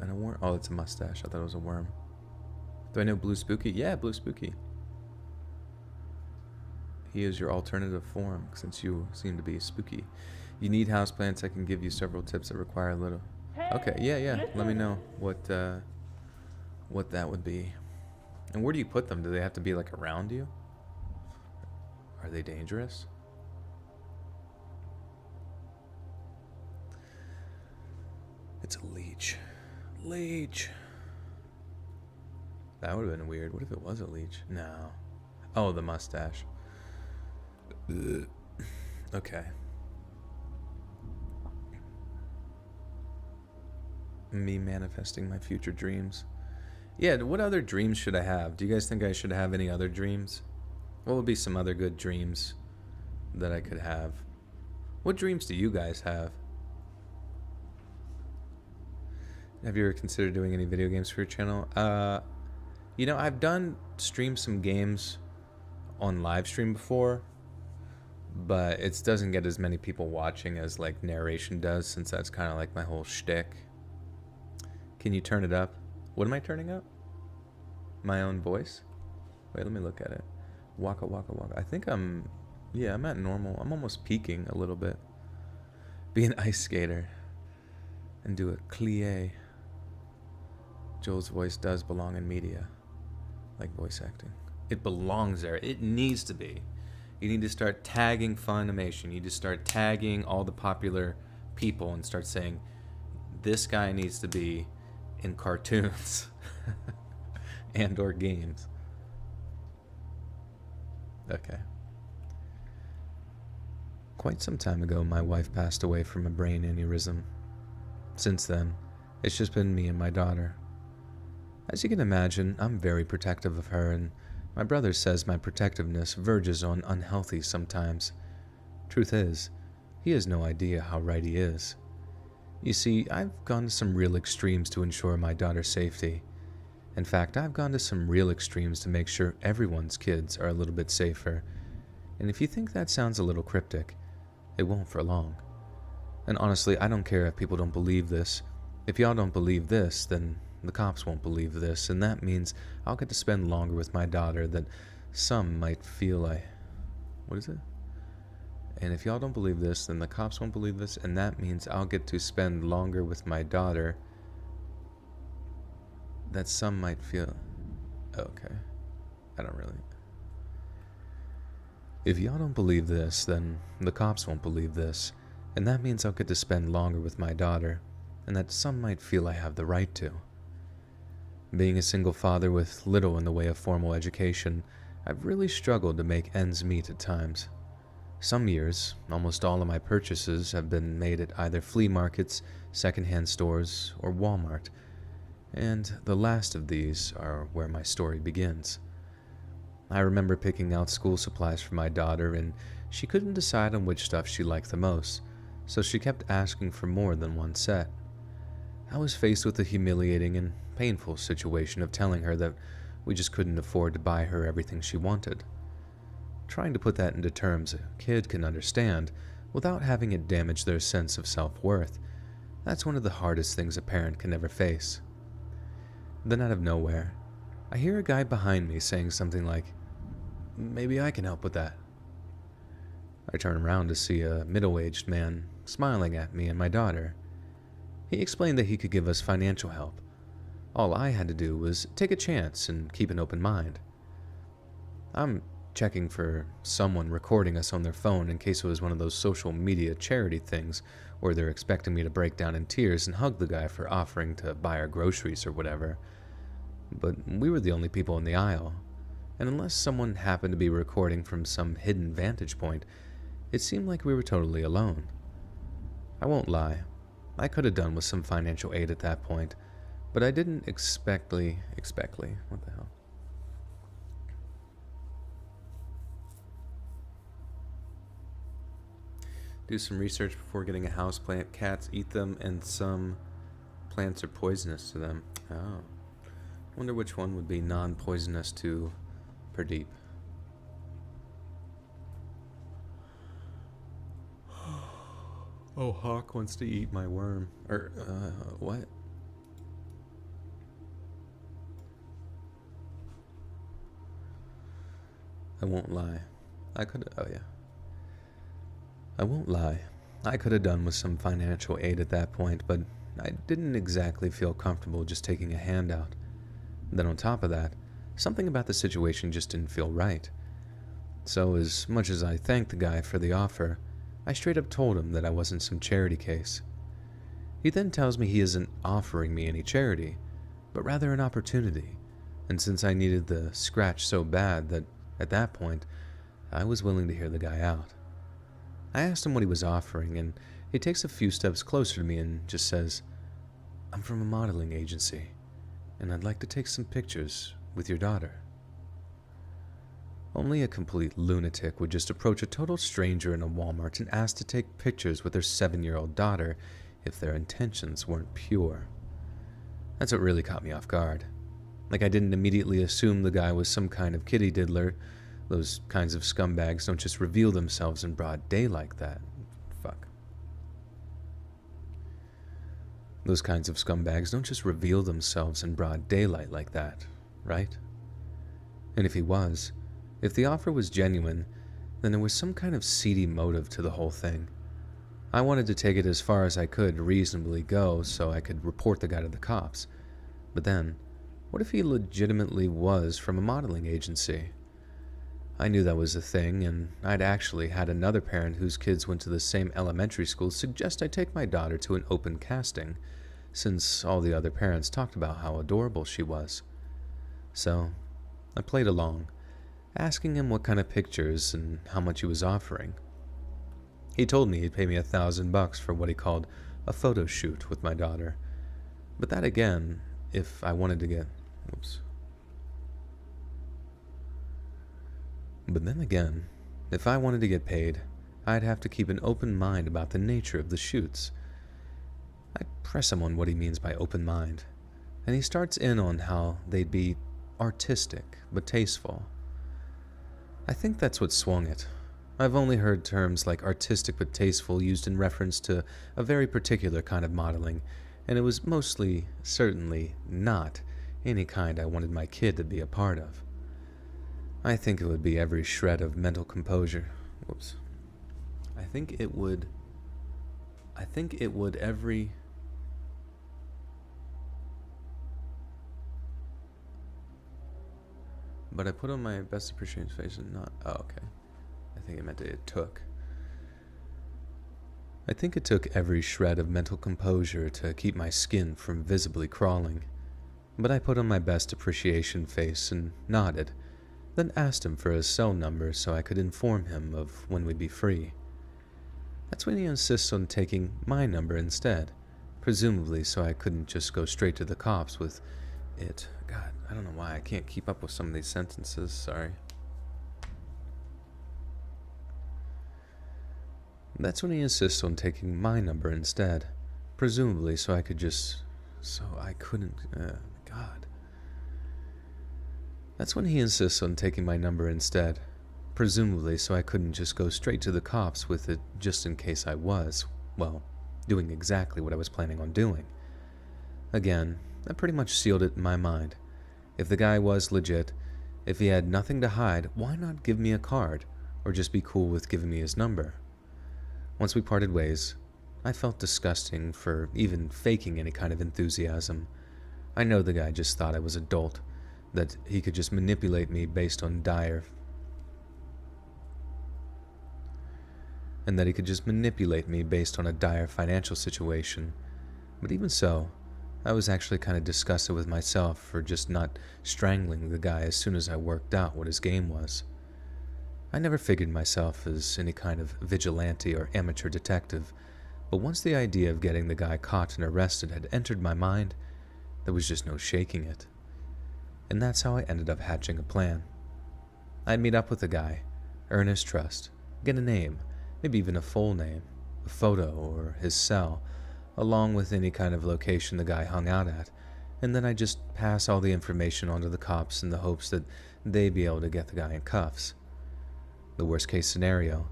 And a worm. Oh, it's a mustache. I thought it was a worm. Do I know Blue Spooky? Yeah, Blue Spooky. He is your alternative form, since you seem to be spooky. You need houseplants. I can give you several tips that require a little... Okay, yeah. Let me know what that would be. And where do you put them? Do they have to be, like, around you? Are they dangerous? It's a leech. Leech. That would have been weird. What if it was a leech? No. Oh, the mustache. Ugh. Okay. Me manifesting my future dreams. Yeah, what other dreams should I have? Do you guys think I should have any other dreams? What would be some other good dreams that I could have? What dreams do you guys have? Have you ever considered doing any video games for your channel? You know, I've streamed some games on live stream before, but it doesn't get as many people watching as like narration does, since that's kind of like my whole shtick. Can you turn it up? What am I turning up? My own voice? Wait, let me look at it. Waka waka waka. I think I'm at normal. I'm almost peaking a little bit. Be an ice skater and do a plie. Joel's voice does belong in media, like voice acting. It belongs there. It needs to be. You need to start tagging Funimation. You need to start tagging all the popular people and start saying, this guy needs to be in cartoons and or games. Okay. Quite some time ago, my wife passed away from a brain aneurysm. Since then, it's just been me and my daughter. As you can imagine, I'm very protective of her, and my brother says my protectiveness verges on unhealthy sometimes. Truth is, he has no idea how right he is. You see, I've gone to some real extremes to ensure my daughter's safety. In fact, I've gone to some real extremes to make sure everyone's kids are a little bit safer. And if you think that sounds a little cryptic, it won't for long. And honestly, I don't care if people don't believe this. If y'all don't believe this, then the cops won't believe this, and that means I'll get to spend longer with my daughter than some might feel like. What is it? And if y'all don't believe this, then the cops won't believe this, and that means I'll get to spend longer with my daughter that some might feel. Okay. I don't really. If y'all don't believe this, then the cops won't believe this, and that means I'll get to spend longer with my daughter, and that some might feel I have the right to. Being a single father with little in the way of formal education, I've really struggled to make ends meet at times. Some years, almost all of my purchases have been made at either flea markets, secondhand stores, or Walmart, and the last of these are where my story begins. I remember picking out school supplies for my daughter, and she couldn't decide on which stuff she liked the most, so she kept asking for more than one set. I was faced with the humiliating and painful situation of telling her that we just couldn't afford to buy her everything she wanted. Trying to put that into terms a kid can understand without having it damage their sense of self-worth, that's one of the hardest things a parent can ever face. Then out of nowhere, I hear a guy behind me saying something like, "Maybe I can help with that." I turn around to see a middle-aged man smiling at me and my daughter. He explained that he could give us financial help. All I had to do was take a chance and keep an open mind. I'm checking for someone recording us on their phone in case it was one of those social media charity things where they're expecting me to break down in tears and hug the guy for offering to buy our groceries or whatever. But we were the only people in the aisle, and unless someone happened to be recording from some hidden vantage point, it seemed like we were totally alone. I won't lie, I could have done with some financial aid at that point, but I didn't expectly, what the hell? Do some research before getting a house plant. Cats eat them, and some plants are poisonous to them. Oh. Wonder which one would be non-poisonous to Pradeep. Oh, Hawk wants to eat my worm. What? I won't lie. I could have done with some financial aid at that point, but I didn't exactly feel comfortable just taking a handout. Then on top of that, something about the situation just didn't feel right. So as much as I thanked the guy for the offer, I straight up told him that I wasn't some charity case. He then tells me he isn't offering me any charity, but rather an opportunity, and since I needed the scratch so bad that, at that point, I was willing to hear the guy out. I asked him what he was offering, and he takes a few steps closer to me and just says, "I'm from a modeling agency, and I'd like to take some pictures with your daughter." Only a complete lunatic would just approach a total stranger in a Walmart and ask to take pictures with their 7-year-old daughter if their intentions weren't pure. That's what really caught me off guard. Like, I didn't immediately assume the guy was some kind of kitty diddler, Those kinds of scumbags don't just reveal themselves in broad day like that. Fuck. Those kinds of scumbags don't just reveal themselves in broad daylight like that, right? And if the offer was genuine, then there was some kind of seedy motive to the whole thing. I wanted to take it as far as I could reasonably go so I could report the guy to the cops. But then, what if he legitimately was from a modeling agency? I knew that was a thing, and I'd actually had another parent whose kids went to the same elementary school suggest I take my daughter to an open casting, since all the other parents talked about how adorable she was. So, I played along, asking him what kind of pictures and how much he was offering. He told me he'd pay me $1,000 for what he called a photo shoot with my daughter. But that again, if I wanted to get... But then again, if I wanted to get paid, I'd have to keep an open mind about the nature of the shoots. I press him on what he means by open mind, and he starts in on how they'd be artistic but tasteful. I think that's what swung it. I've only heard terms like artistic but tasteful used in reference to a very particular kind of modeling, and it was mostly, certainly, not any kind I wanted my kid to be a part of. I think it would be every shred of mental composure. I think it would every... But I put on my best appreciation face and not... Oh, okay. I think it meant it took. I think it took every shred of mental composure to keep my skin from visibly crawling. But I put on my best appreciation face and nodded, then asked him for his cell number so I could inform him of when we'd be free. That's when he insists on taking my number instead, presumably so I couldn't just go straight to the cops with it. God, I don't know why I can't keep up with some of these sentences, sorry. That's when he insists on taking my number instead, presumably so I couldn't, God. That's when he insists on taking my number instead, presumably so I couldn't just go straight to the cops with it just in case I was, well, doing exactly what I was planning on doing. Again, that pretty much sealed it in my mind. If the guy was legit, if he had nothing to hide, why not give me a card, or just be cool with giving me his number? Once we parted ways, I felt disgusting for even faking any kind of enthusiasm. I know the guy just thought I was a dolt, that he could just manipulate me based on dire financial situation. But even so, I was actually kind of disgusted with myself for just not strangling the guy as soon as I worked out what his game was. I never figured myself as any kind of vigilante or amateur detective, but once the idea of getting the guy caught and arrested had entered my mind, there was just no shaking it. And that's how I ended up hatching a plan. I'd meet up with the guy, earn his trust, get a name, maybe even a full name, a photo or his cell, along with any kind of location the guy hung out at, and then I'd just pass all the information on to the cops in the hopes that they'd be able to get the guy in cuffs. The worst case scenario,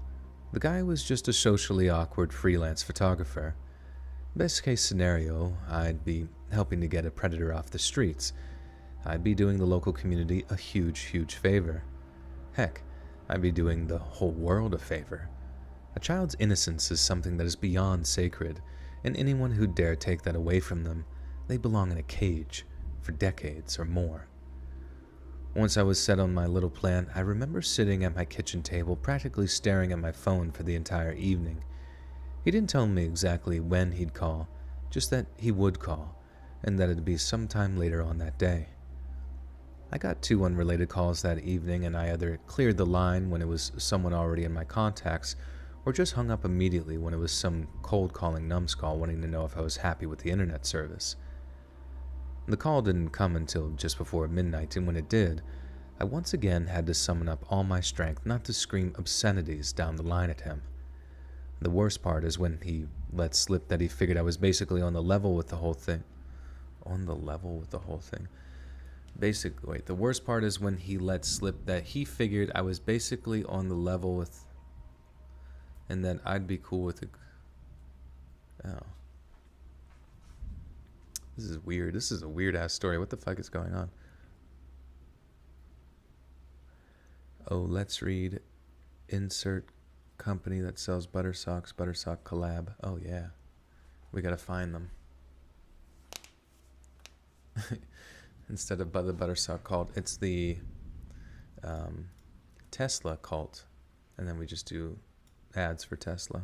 the guy was just a socially awkward freelance photographer. Best case scenario, I'd be helping to get a predator off the streets. I'd be doing the local community a huge, huge favor. Heck, I'd be doing the whole world a favor. A child's innocence is something that is beyond sacred, and anyone who dare take that away from them, they belong in a cage for decades or more. Once I was set on my little plan, I remember sitting at my kitchen table practically staring at my phone for the entire evening. He didn't tell me exactly when he'd call, just that he would call, and that it'd be sometime later on that day. I got 2 unrelated calls that evening, and I either cleared the line when it was someone already in my contacts, or just hung up immediately when it was some cold-calling numbskull wanting to know if I was happy with the internet service. The call didn't come until just before midnight, and when it did, I once again had to summon up all my strength not to scream obscenities down the line at him. The worst part is when he let slip that he figured I was basically on the level with the whole thing. Basically, wait, the worst part is when he let slip that he figured I was basically on the level with, and that I'd be cool with it. Oh. This is weird. This is a weird ass story. What the fuck is going on? Oh, let's read. Insert company that sells butter socks, butter sock collab. Oh yeah. We gotta find them. Instead of the butter sock cult, it's the Tesla cult. And then we just do ads for Tesla.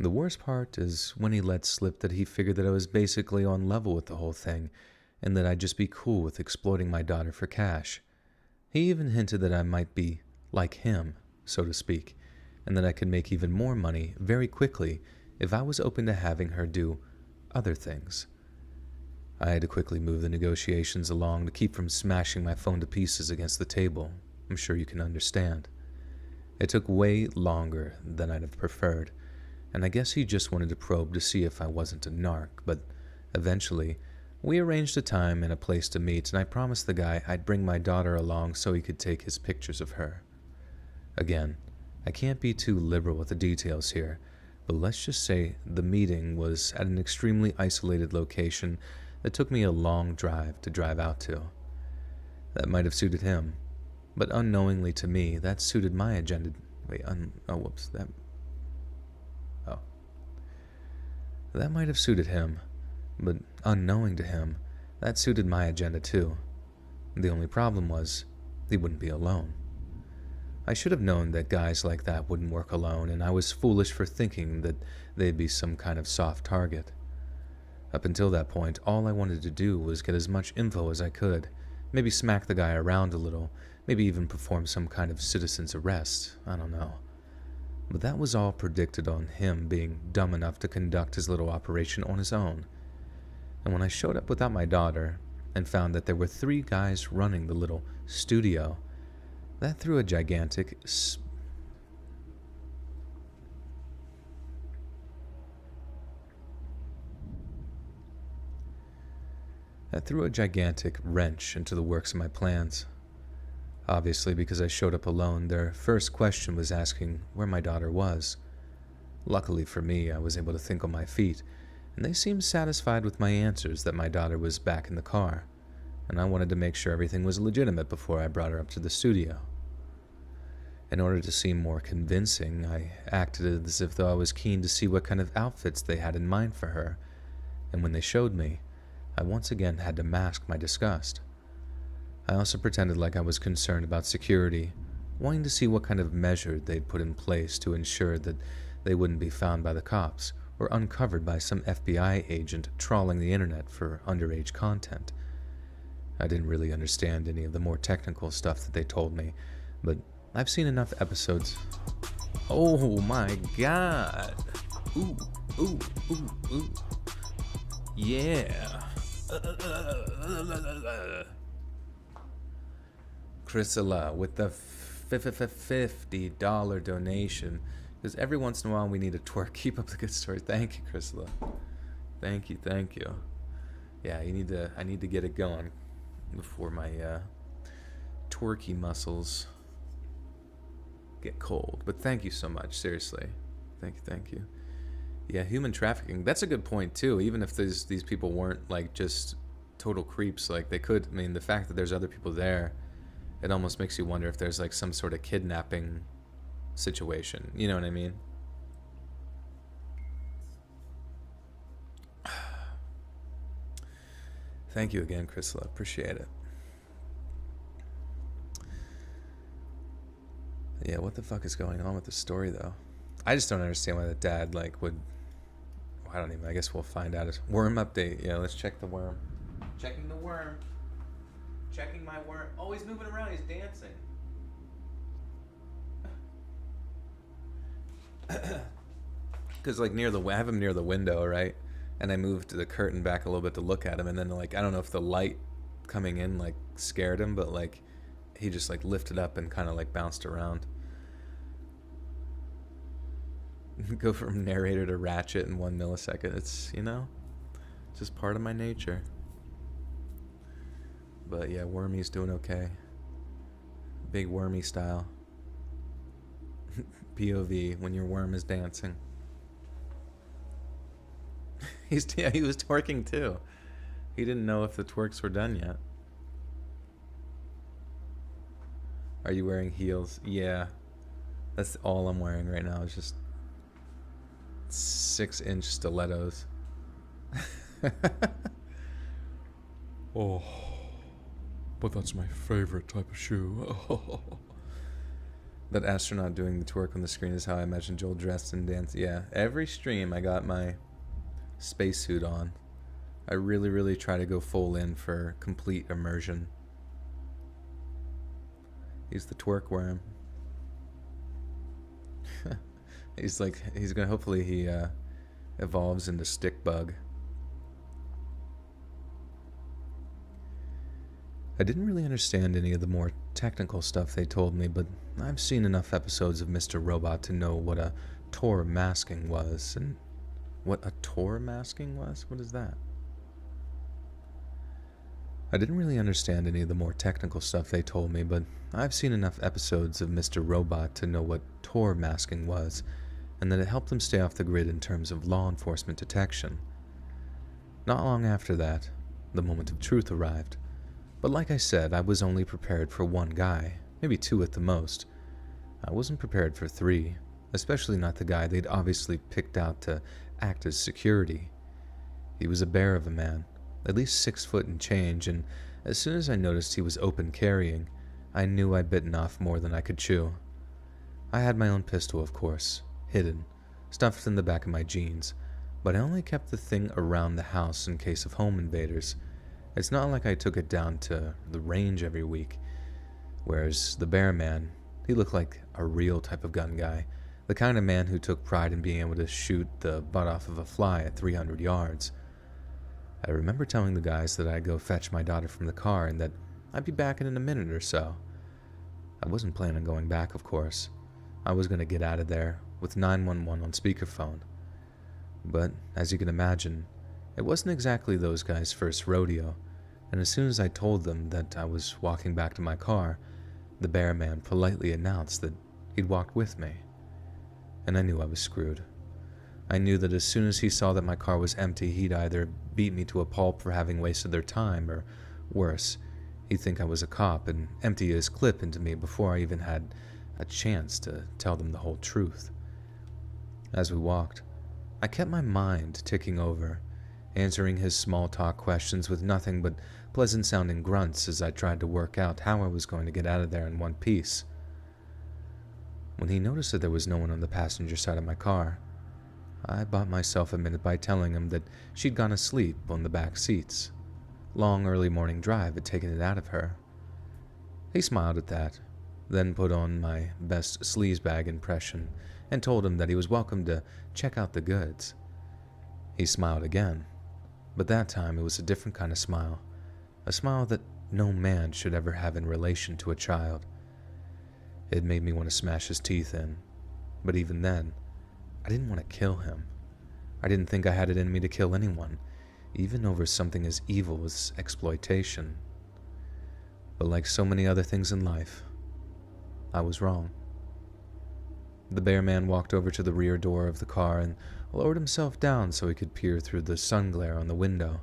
The worst part is when he let slip that he figured that I was basically on level with the whole thing, and that I'd just be cool with exploiting my daughter for cash. He even hinted that I might be like him, so to speak, and that I could make even more money very quickly if I was open to having her do other things. I had to quickly move the negotiations along to keep from smashing my phone to pieces against the table. I'm sure you can understand. It took way longer than I'd have preferred, and I guess he just wanted to probe to see if I wasn't a narc, but eventually, we arranged a time and a place to meet, and I promised the guy I'd bring my daughter along so he could take his pictures of her. Again, I can't be too liberal with the details here, but let's just say the meeting was at an extremely isolated location that took me a long drive to drive out to. That might have suited him, but unknowingly to me, that suited my agenda. That might have suited him, but unknowing to him, that suited my agenda too. The only problem was, he wouldn't be alone. I should have known that guys like that wouldn't work alone, and I was foolish for thinking that they'd be some kind of soft target. Up until that point, all I wanted to do was get as much info as I could, maybe smack the guy around a little, maybe even perform some kind of citizen's arrest, I don't know. But that was all predicted on him being dumb enough to conduct his little operation on his own. And when I showed up without my daughter and found that there were 3 guys running the little studio, that threw a gigantic wrench into the works of my plans. Obviously, because I showed up alone, their first question was asking where my daughter was. Luckily for me, I was able to think on my feet, and they seemed satisfied with my answers that my daughter was back in the car, and I wanted to make sure everything was legitimate before I brought her up to the studio. In order to seem more convincing, I acted as if though I was keen to see what kind of outfits they had in mind for her, and when they showed me, I once again had to mask my disgust. I also pretended like I was concerned about security, wanting to see what kind of measure they'd put in place to ensure that they wouldn't be found by the cops or uncovered by some FBI agent trawling the internet for underage content. I didn't really understand any of the more technical stuff that they told me, but I've seen enough episodes. Oh my god! Ooh, ooh, ooh, ooh. Yeah. Chrysilla with the $50 donation. Because every once in a while we need a twerk. Keep up the good story. Thank you, Chrysilla. Thank you, thank you. Yeah, I need to get it going before my twerky muscles get cold. But thank you so much, seriously. Thank you. Yeah, human trafficking. That's a good point too. Even if these people weren't like just total creeps, like they could. I mean, the fact that there's other people there, it almost makes you wonder if there's like some sort of kidnapping situation. You know what I mean? Thank you again, Chrysilla. Appreciate it. Yeah, what the fuck is going on with the story though? I just don't understand why the dad like would. I don't even. I guess we'll find out. Worm update. Yeah, let's check the worm. Checking the worm. Checking my worm. Oh, he's moving around. He's dancing. Because like I have him near the window, right? And I moved the curtain back a little bit to look at him, and then like I don't know if the light coming in like scared him, but like he just like lifted up and kind of like bounced around. Go from narrator to ratchet in 1 millisecond. It's, just part of my nature. But yeah, Wormy's doing okay. Big Wormy style. POV when your worm is dancing. He was twerking too. He didn't know if the twerks were done yet. Are you wearing heels? Yeah. That's all I'm wearing right now. It's just 6-inch stilettos. Oh, but that's my favorite type of shoe. That astronaut doing the twerk on the screen is how I imagine Joel dressed and dancing. Yeah, every stream I got my spacesuit on. I really, really try to go full in for complete immersion. He's the twerk worm. He's gonna, hopefully he evolves into stick bug. I didn't really understand any of the more technical stuff they told me, but I've seen enough episodes of Mr. Robot to know what a Tor masking was, and what a Tor masking was? What is that? I didn't really understand any of the more technical stuff they told me, but I've seen enough episodes of Mr. Robot to know what Tor masking was, and that it helped them stay off the grid in terms of law enforcement detection. Not long after that, the moment of truth arrived. But like I said, I was only prepared for one guy, maybe 2 at the most. I wasn't prepared for 3, especially not the guy they'd obviously picked out to act as security. He was a bear of a man, at least 6 foot and change, and as soon as I noticed he was open carrying, I knew I'd bitten off more than I could chew. I had my own pistol, of course, hidden, stuffed in the back of my jeans, but I only kept the thing around the house in case of home invaders. It's not like I took it down to the range every week, whereas the bear man, he looked like a real type of gun guy, the kind of man who took pride in being able to shoot the butt off of a fly at 300 yards. I remember telling the guys that I'd go fetch my daughter from the car and that I'd be back in a minute or so. I wasn't planning on going back, of course. I was going to get out of there with 911 on speakerphone. But, as you can imagine, it wasn't exactly those guys' first rodeo, and as soon as I told them that I was walking back to my car, the bear man politely announced that he'd walked with me. And I knew I was screwed. I knew that as soon as he saw that my car was empty, he'd either beat me to a pulp for having wasted their time, or worse, he'd think I was a cop and empty his clip into me before I even had a chance to tell them the whole truth. As we walked, I kept my mind ticking over, answering his small talk questions with nothing but pleasant-sounding grunts as I tried to work out how I was going to get out of there in one piece. When he noticed that there was no one on the passenger side of my car, I bought myself a minute by telling him that she'd gone asleep on the back seats. Long early morning drive had taken it out of her. He smiled at that, then put on my best sleazebag impression and told him that he was welcome to check out the goods. He smiled again, but that time it was a different kind of smile, a smile that no man should ever have in relation to a child. It made me want to smash his teeth in, but even then, I didn't want to kill him. I didn't think I had it in me to kill anyone, even over something as evil as exploitation. But like so many other things in life, I was wrong. The bear man walked over to the rear door of the car and lowered himself down so he could peer through the sun glare on the window.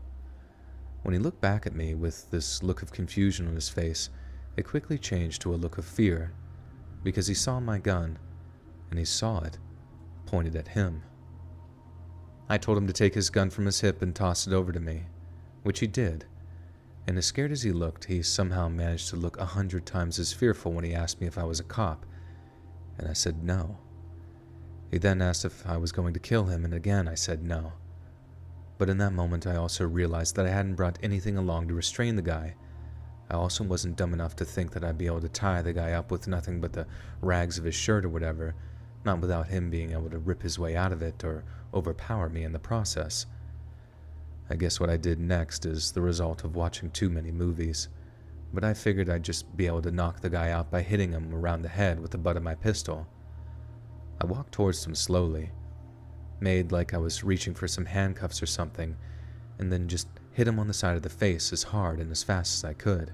When he looked back at me with this look of confusion on his face, it quickly changed to a look of fear, because he saw my gun, and he saw it pointed at him. I told him to take his gun from his hip and toss it over to me, which he did, and as scared as he looked, he somehow managed to look 100 times as fearful when he asked me if I was a cop, and I said no. He then asked if I was going to kill him, and again I said no. But in that moment I also realized that I hadn't brought anything along to restrain the guy. I also wasn't dumb enough to think that I'd be able to tie the guy up with nothing but the rags of his shirt or whatever, not without him being able to rip his way out of it or overpower me in the process. I guess what I did next is the result of watching too many movies, but I figured I'd just be able to knock the guy out by hitting him around the head with the butt of my pistol. I walked towards him slowly, made like I was reaching for some handcuffs or something, and then just hit him on the side of the face as hard and as fast as I could.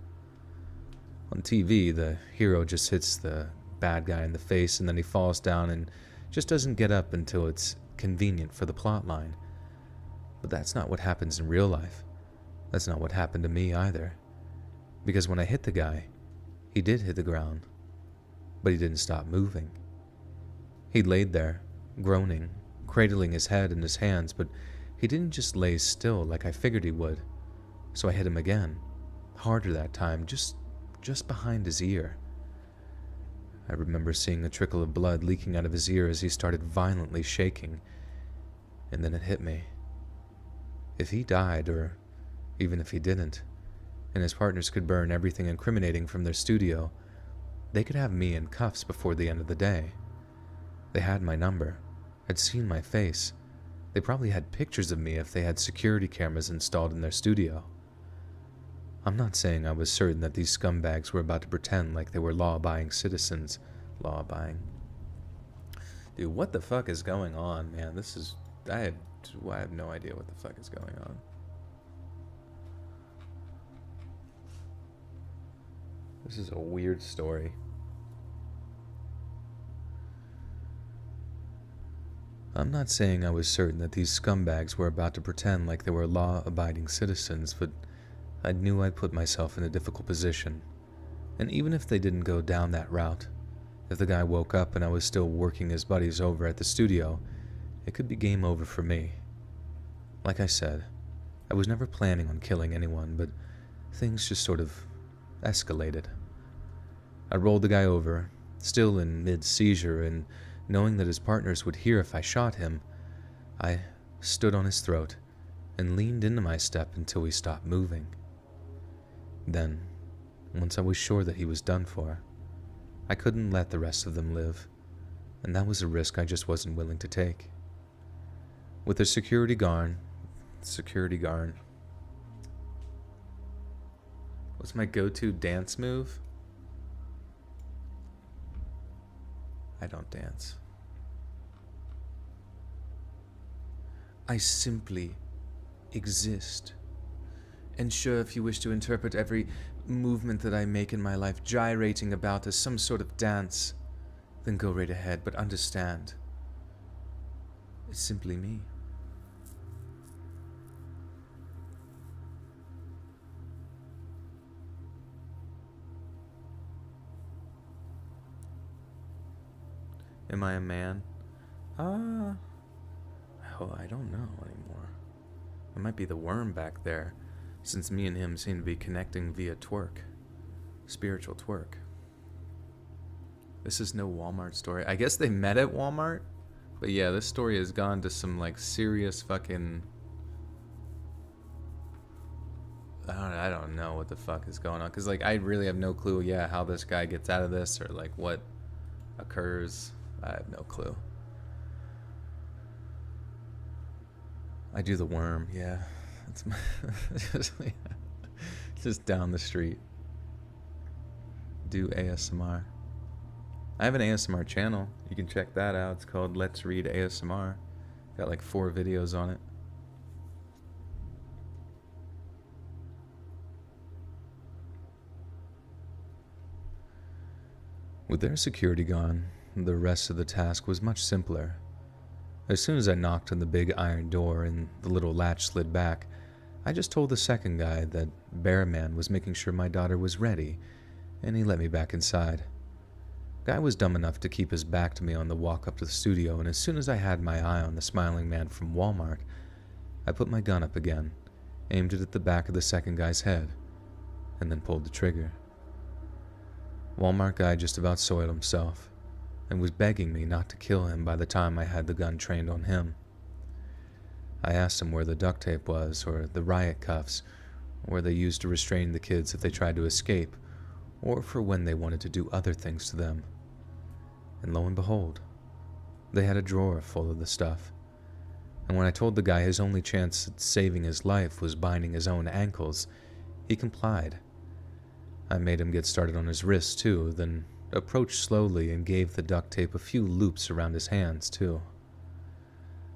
On TV, the hero just hits the bad guy in the face and then he falls down and just doesn't get up until it's convenient for the plot line. But that's not what happens in real life. That's not what happened to me either. Because when I hit the guy, he did hit the ground, but he didn't stop moving. He laid there, groaning, cradling his head in his hands, but he didn't just lay still like I figured he would. So I hit him again, harder that time, just behind his ear. I remember seeing a trickle of blood leaking out of his ear as he started violently shaking, and then it hit me. If he died, or even if he didn't, and his partners could burn everything incriminating from their studio, they could have me in cuffs before the end of the day. They had my number, had seen my face. They probably had pictures of me if they had security cameras installed in their studio. I'm not saying I was certain that these scumbags were about to pretend like they were law-abiding citizens. Law-abiding. Dude, what the fuck is going on, man? I have no idea what the fuck is going on. This is a weird story. I'm not saying I was certain that these scumbags were about to pretend like they were law-abiding citizens, but I knew I'd put myself in a difficult position. And even if they didn't go down that route, if the guy woke up and I was still working his buddies over at the studio, it could be game over for me. Like I said, I was never planning on killing anyone, but things just sort of escalated. I rolled the guy over, still in mid-seizure, and knowing that his partners would hear if I shot him, I stood on his throat and leaned into my step until he stopped moving. Then, once I was sure that he was done for, I couldn't let the rest of them live, and that was a risk I just wasn't willing to take. With a security guard, what's my go-to dance move? I don't dance. I simply exist. And sure, if you wish to interpret every movement that I make in my life gyrating about as some sort of dance, then go right ahead, but understand, it's simply me. Am I a man? Oh, I don't know anymore. It might be the worm back there, since me and him seem to be connecting via twerk. Spiritual twerk. This is no Walmart story. I guess they met at Walmart? But yeah, this story has gone to some, like, serious fucking... I don't know what the fuck is going on. Because, like, I really have no clue, how this guy gets out of this, or, like, what occurs. I have no clue. I do the worm, yeah. It's just down the street. Do ASMR. I have an ASMR channel. You can check that out. It's called Let's Read ASMR. Got like 4 videos on it. With their security gone, the rest of the task was much simpler. As soon as I knocked on the big iron door and the little latch slid back, I just told the second guy that Bear Man was making sure my daughter was ready, and he let me back inside. Guy was dumb enough to keep his back to me on the walk up to the studio, and as soon as I had my eye on the smiling man from Walmart, I put my gun up again, aimed it at the back of the second guy's head, and then pulled the trigger. Walmart guy just about soiled himself, and was begging me not to kill him by the time I had the gun trained on him. I asked him where the duct tape was, or the riot cuffs, or where they used to restrain the kids if they tried to escape, or for when they wanted to do other things to them. And lo and behold, they had a drawer full of the stuff. And when I told the guy his only chance at saving his life was binding his own ankles, he complied. I made him get started on his wrists too, then approached slowly and gave the duct tape a few loops around his hands too.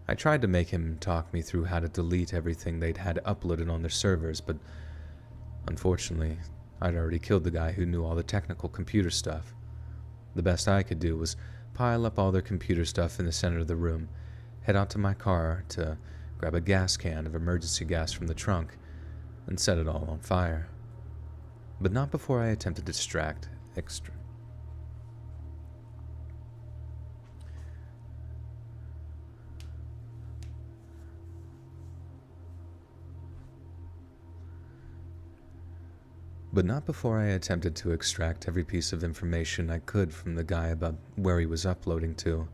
I tried to make him talk me through how to delete everything they'd had uploaded on their servers, but unfortunately, I'd already killed the guy who knew all the technical computer stuff. The best I could do was pile up all their computer stuff in the center of the room, head out to my car to grab a gas can of emergency gas from the trunk, and set it all on fire. But not before I attempted to extract every piece of information I could from the guy about where he was uploading to,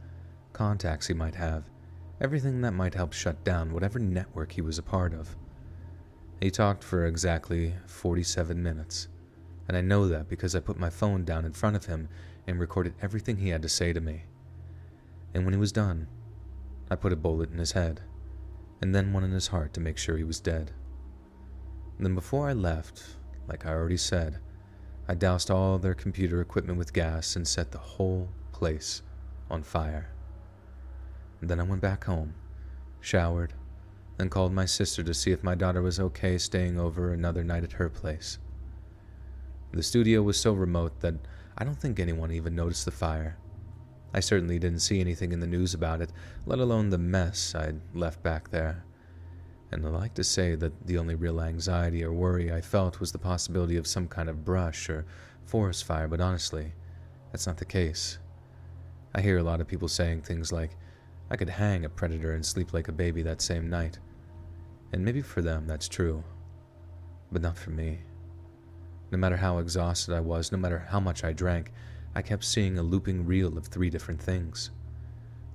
contacts he might have, everything that might help shut down whatever network he was a part of. He talked for exactly 47 minutes, and I know that because I put my phone down in front of him and recorded everything he had to say to me. And when he was done, I put a bullet in his head, and then one in his heart to make sure he was dead. And then before I left, like I already said, I doused all their computer equipment with gas and set the whole place on fire. And then I went back home, showered, then called my sister to see if my daughter was okay staying over another night at her place. The studio was so remote that I don't think anyone even noticed the fire. I certainly didn't see anything in the news about it, let alone the mess I'd left back there. And I like to say that the only real anxiety or worry I felt was the possibility of some kind of brush or forest fire, but honestly, that's not the case. I hear a lot of people saying things like, I could hang a predator and sleep like a baby that same night. And maybe for them that's true, but not for me. No matter how exhausted I was, no matter how much I drank, I kept seeing a looping reel of 3 different things.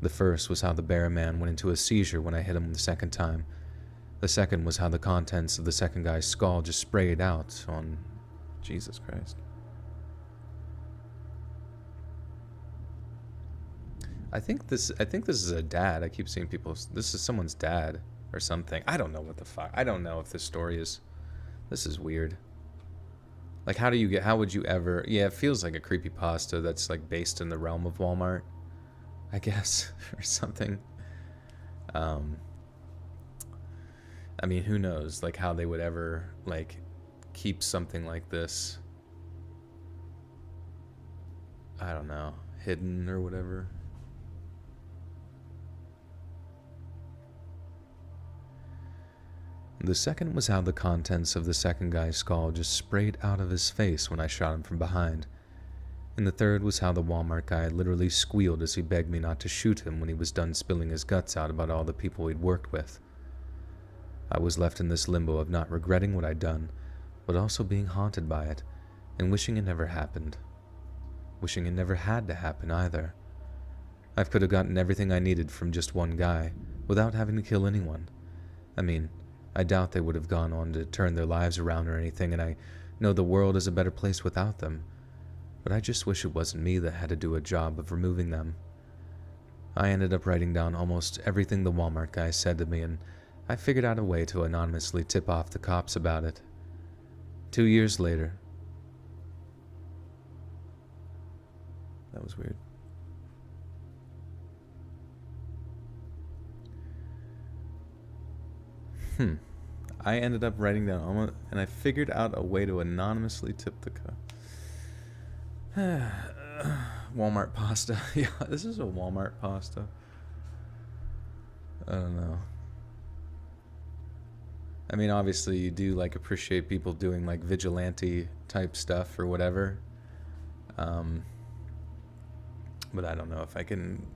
The first was how the bear man went into a seizure when I hit him the second time. The second was how the contents of the second guy's skull just sprayed out on... Jesus Christ. I think this is a dad. I keep seeing people... This is someone's dad or something. I don't know what the fuck. I don't know if this story is... This is weird. Like, how would you ever... Yeah, it feels like a creepypasta that's, like, based in the realm of Walmart, I guess, or something. I mean, who knows, like, how they would ever, like, keep something like this, I don't know, hidden or whatever. The second was how the contents of the second guy's skull just sprayed out of his face when I shot him from behind. And the third was how the Walmart guy literally squealed as he begged me not to shoot him when he was done spilling his guts out about all the people he'd worked with. I was left in this limbo of not regretting what I'd done, but also being haunted by it, and wishing it never happened. Wishing it never had to happen either. I could have gotten everything I needed from just one guy, without having to kill anyone. I mean, I doubt they would have gone on to turn their lives around or anything, and I know the world is a better place without them, but I just wish it wasn't me that had to do a job of removing them. I ended up writing down almost everything the Walmart guy said to me, and I figured out a way to anonymously tip off the cops about it. 2 years later... That was weird. I ended up writing down almost, and I figured out a way to anonymously tip the cops. Walmart pasta. Yeah, this is a Walmart pasta. I don't know. I mean, obviously you do, like, appreciate people doing, like, vigilante type stuff or whatever. But I don't know if I can,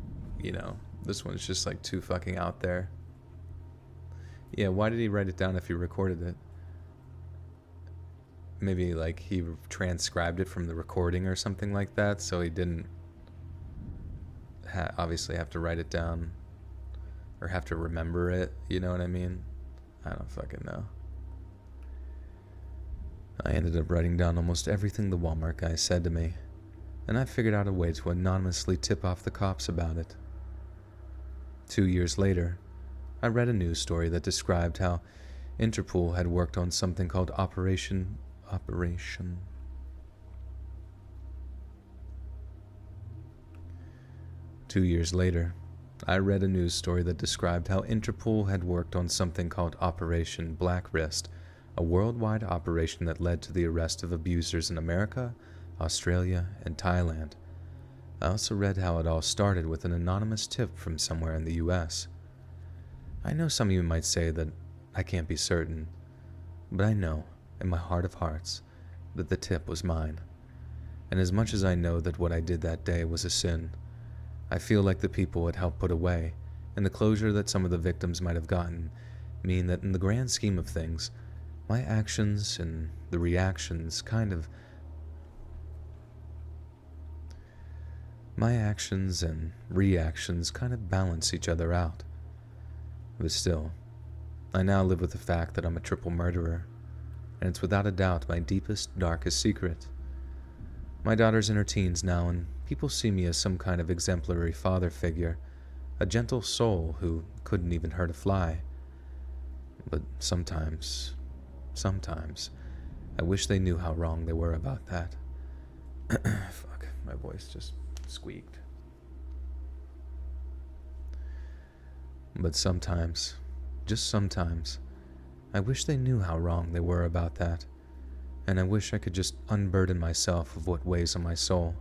you know, this one's just, like, too fucking out there. Yeah, why did he write it down if he recorded it? Maybe, like, he transcribed it from the recording or something like that, so he didn't obviously have to write it down or have to remember it, you know what I mean? I don't fucking know. I ended up writing down almost everything the Walmart guy said to me, and I figured out a way to anonymously tip off the cops about it. 2 years later, I read a news story that described how Interpol had worked on something called Operation. 2 years later, I read a news story that described how Interpol had worked on something called Operation Black Wrist, a worldwide operation that led to the arrest of abusers in America, Australia, and Thailand. I also read how it all started with an anonymous tip from somewhere in the US. I know some of you might say that I can't be certain, but I know, in my heart of hearts, that the tip was mine. And as much as I know that what I did that day was a sin, I feel like the people it helped put away, and the closure that some of the victims might have gotten, mean that in the grand scheme of things, my actions and the reactions kind of balance each other out. But still, I now live with the fact that I'm a triple murderer, and it's without a doubt my deepest, darkest secret. My daughter's in her teens now, and people see me as some kind of exemplary father figure, a gentle soul who couldn't even hurt a fly. But sometimes, I wish they knew how wrong they were about that. Fuck, my voice just squeaked. But sometimes, just sometimes, I wish they knew how wrong they were about that. And I wish I could just unburden myself of what weighs on my soul.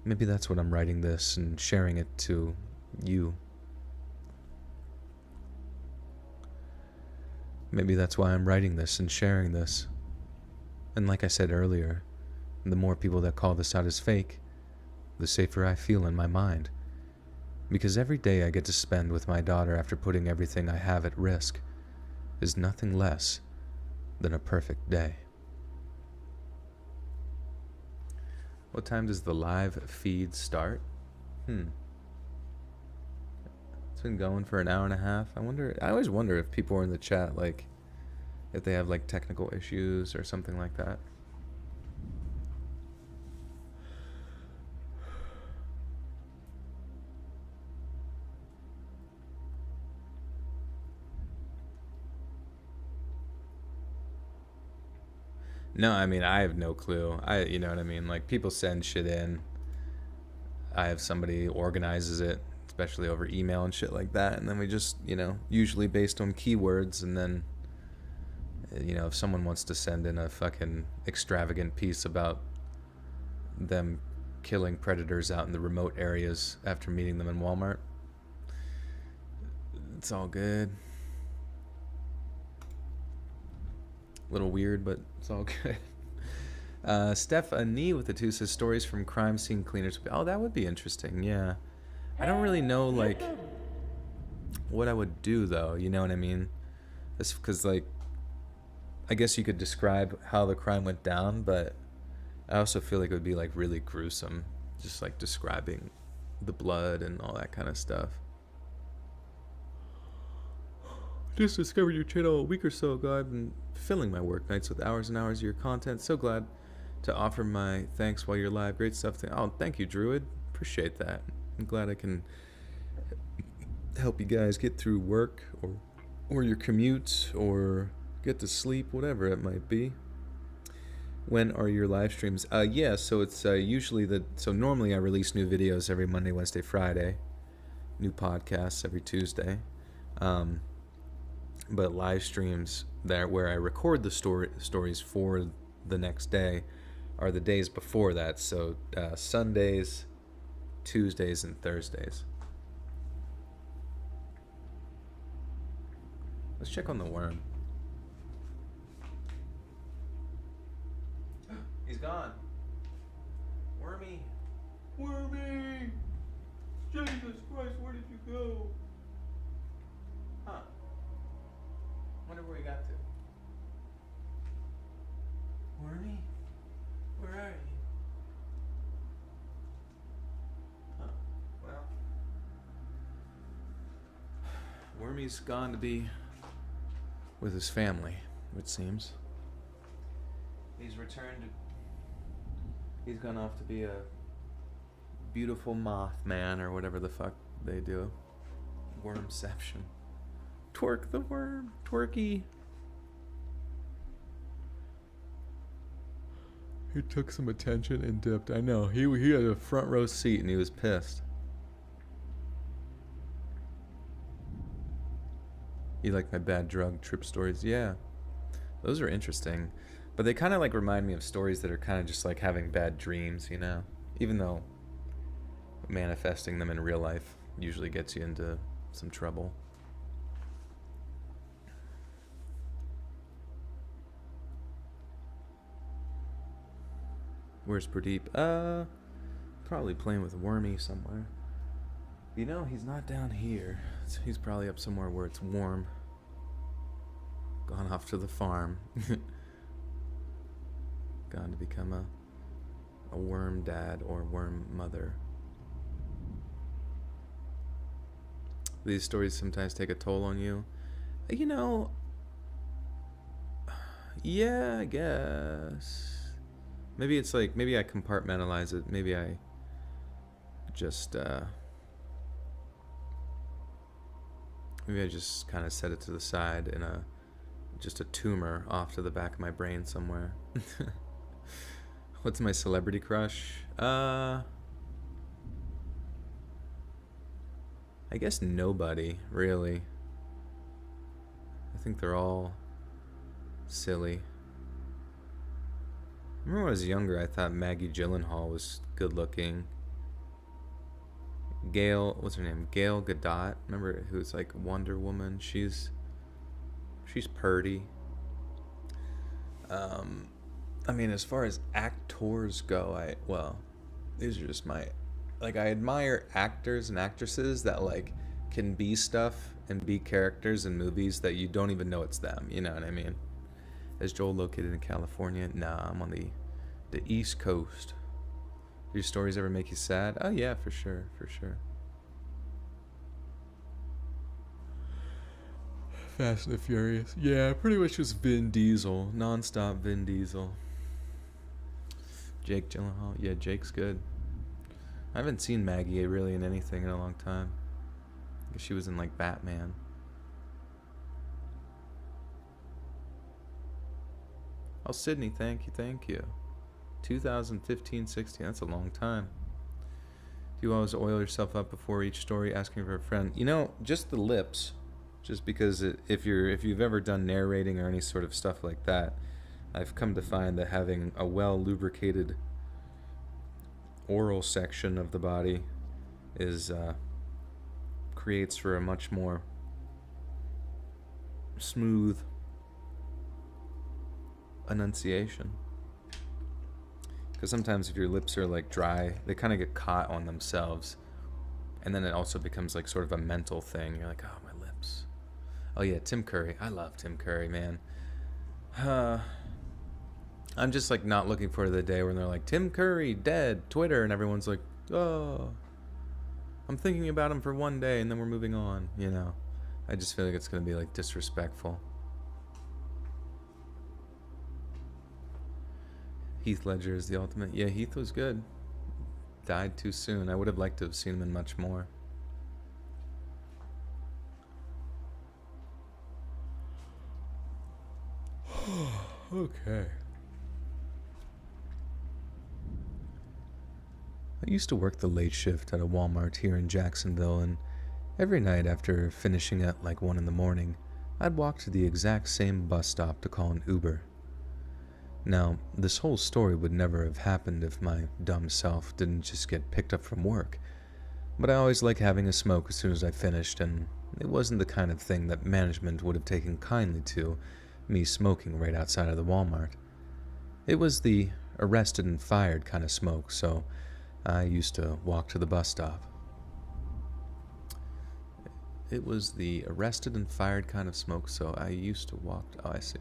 Maybe that's what I'm writing this and sharing it to you. Maybe that's why I'm writing this and sharing this. And like I said earlier, the more people that call this out as fake, the safer I feel in my mind. Because every day I get to spend with my daughter after putting everything I have at risk is nothing less than a perfect day. What time does the live feed start? It's been going for an hour and a half. I always wonder if people are in the chat, like, if they have, like, technical issues or something like that. No, I mean, I have no clue. You know what I mean? Like, people send shit in. I have somebody organizes it, especially over email and shit like that. And then we just, usually based on keywords. And then, if someone wants to send in a fucking extravagant piece about them killing predators out in the remote areas after meeting them in Walmart, it's all good. Little weird, but it's all good. Stephanie with the 2 says stories from crime scene cleaners. Oh, that would be interesting. Yeah, I don't really know like what I would do though. You know what I mean? It's because like I guess you could describe how the crime went down, but I also feel like it would be like really gruesome, just like describing the blood and all that kind of stuff. Just discovered your channel a week or so ago. I've been filling my work nights with hours and hours of your content. So glad to offer my thanks while you're live. Great stuff. Oh, thank you, Druid. Appreciate that. I'm glad I can help you guys get through work or your commute or get to sleep, whatever it might be. When are your live streams? Yeah, so it's usually so normally I release new videos every Monday, Wednesday, Friday. New podcasts every Tuesday. But live streams where I record the stories for the next day are the days before that. So Sundays, Tuesdays, and Thursdays. Let's check on the worm. He's gone. Wormy. Wormy! Jesus Christ, where did you go? Huh. Wonder where he got to. Wormy? Where are you? Huh. Well. Wormy's gone to be with his family, it seems. He's gone off to be a beautiful Mothman or whatever the fuck they do. Wormception. Twerk the worm. Twerky. He took some attention and dipped. I know. He had a front row seat and he was pissed. You like my bad drug trip stories? Yeah. Those are interesting. But they kind of like remind me of stories that are kind of just like having bad dreams, you know? Even though manifesting them in real life usually gets you into some trouble. Where's Pradeep? Probably playing with Wormy somewhere. You know, he's not down here. He's probably up somewhere where it's warm. Gone off to the farm. Gone to become a worm dad or worm mother. These stories sometimes take a toll on you. You know, yeah, I guess. Maybe it's like, maybe I compartmentalize it. Maybe I just, maybe I just kind of set it to the side in just a tumor off to the back of my brain somewhere. What's my celebrity crush? I guess nobody, really. I think they're all silly. I remember when I was younger, I thought Maggie Gyllenhaal was good looking. Gail, what's her name? Gail Gadot. Remember who's like Wonder Woman? She's purty. I mean, as far as actors go, these are just my, like, I admire actors and actresses that like can be stuff and be characters in movies that you don't even know it's them. You know what I mean? Is Joel located in California? Nah, I'm on the East Coast. Do your stories ever make you sad? Oh yeah, for sure, for sure. Fast and the Furious. Yeah, pretty much just Vin Diesel. Non-stop Vin Diesel. Jake Gyllenhaal. Yeah, Jake's good. I haven't seen Maggie really in anything in a long time. I guess she was in like Batman. Oh, Sydney, thank you. 2015-16, that's a long time. Do you always oil yourself up before each story asking for a friend? You know, just the lips. Just because if you've ever done narrating or any sort of stuff like that, I've come to find that having a well lubricated oral section of the body is creates for a much more smooth enunciation. Because sometimes if your lips are like dry, they kind of get caught on themselves, and then it also becomes like sort of a mental thing. You're like, oh, my lips. Oh yeah, Tim Curry. I love Tim Curry, man. I'm just like not looking forward to the day when they're like, Tim Curry dead, Twitter, and everyone's like, oh, I'm thinking about him for one day and then we're moving on, you know. I just feel like it's gonna be like disrespectful. Heath Ledger is the ultimate. Yeah, Heath was good. Died too soon. I would have liked to have seen him in much more. Okay. I used to work the late shift at a Walmart here in Jacksonville, and every night after finishing at like 1 in the morning, I'd walk to the exact same bus stop to call an Uber. Now, this whole story would never have happened if my dumb self didn't just get picked up from work, but I always like having a smoke as soon as I finished, and it wasn't the kind of thing that management would have taken kindly to, me smoking right outside of the Walmart. It was the arrested and fired kind of smoke, so I used to walk to the bus stop. It was the arrested and fired kind of smoke, so I used to walk. Oh, I see.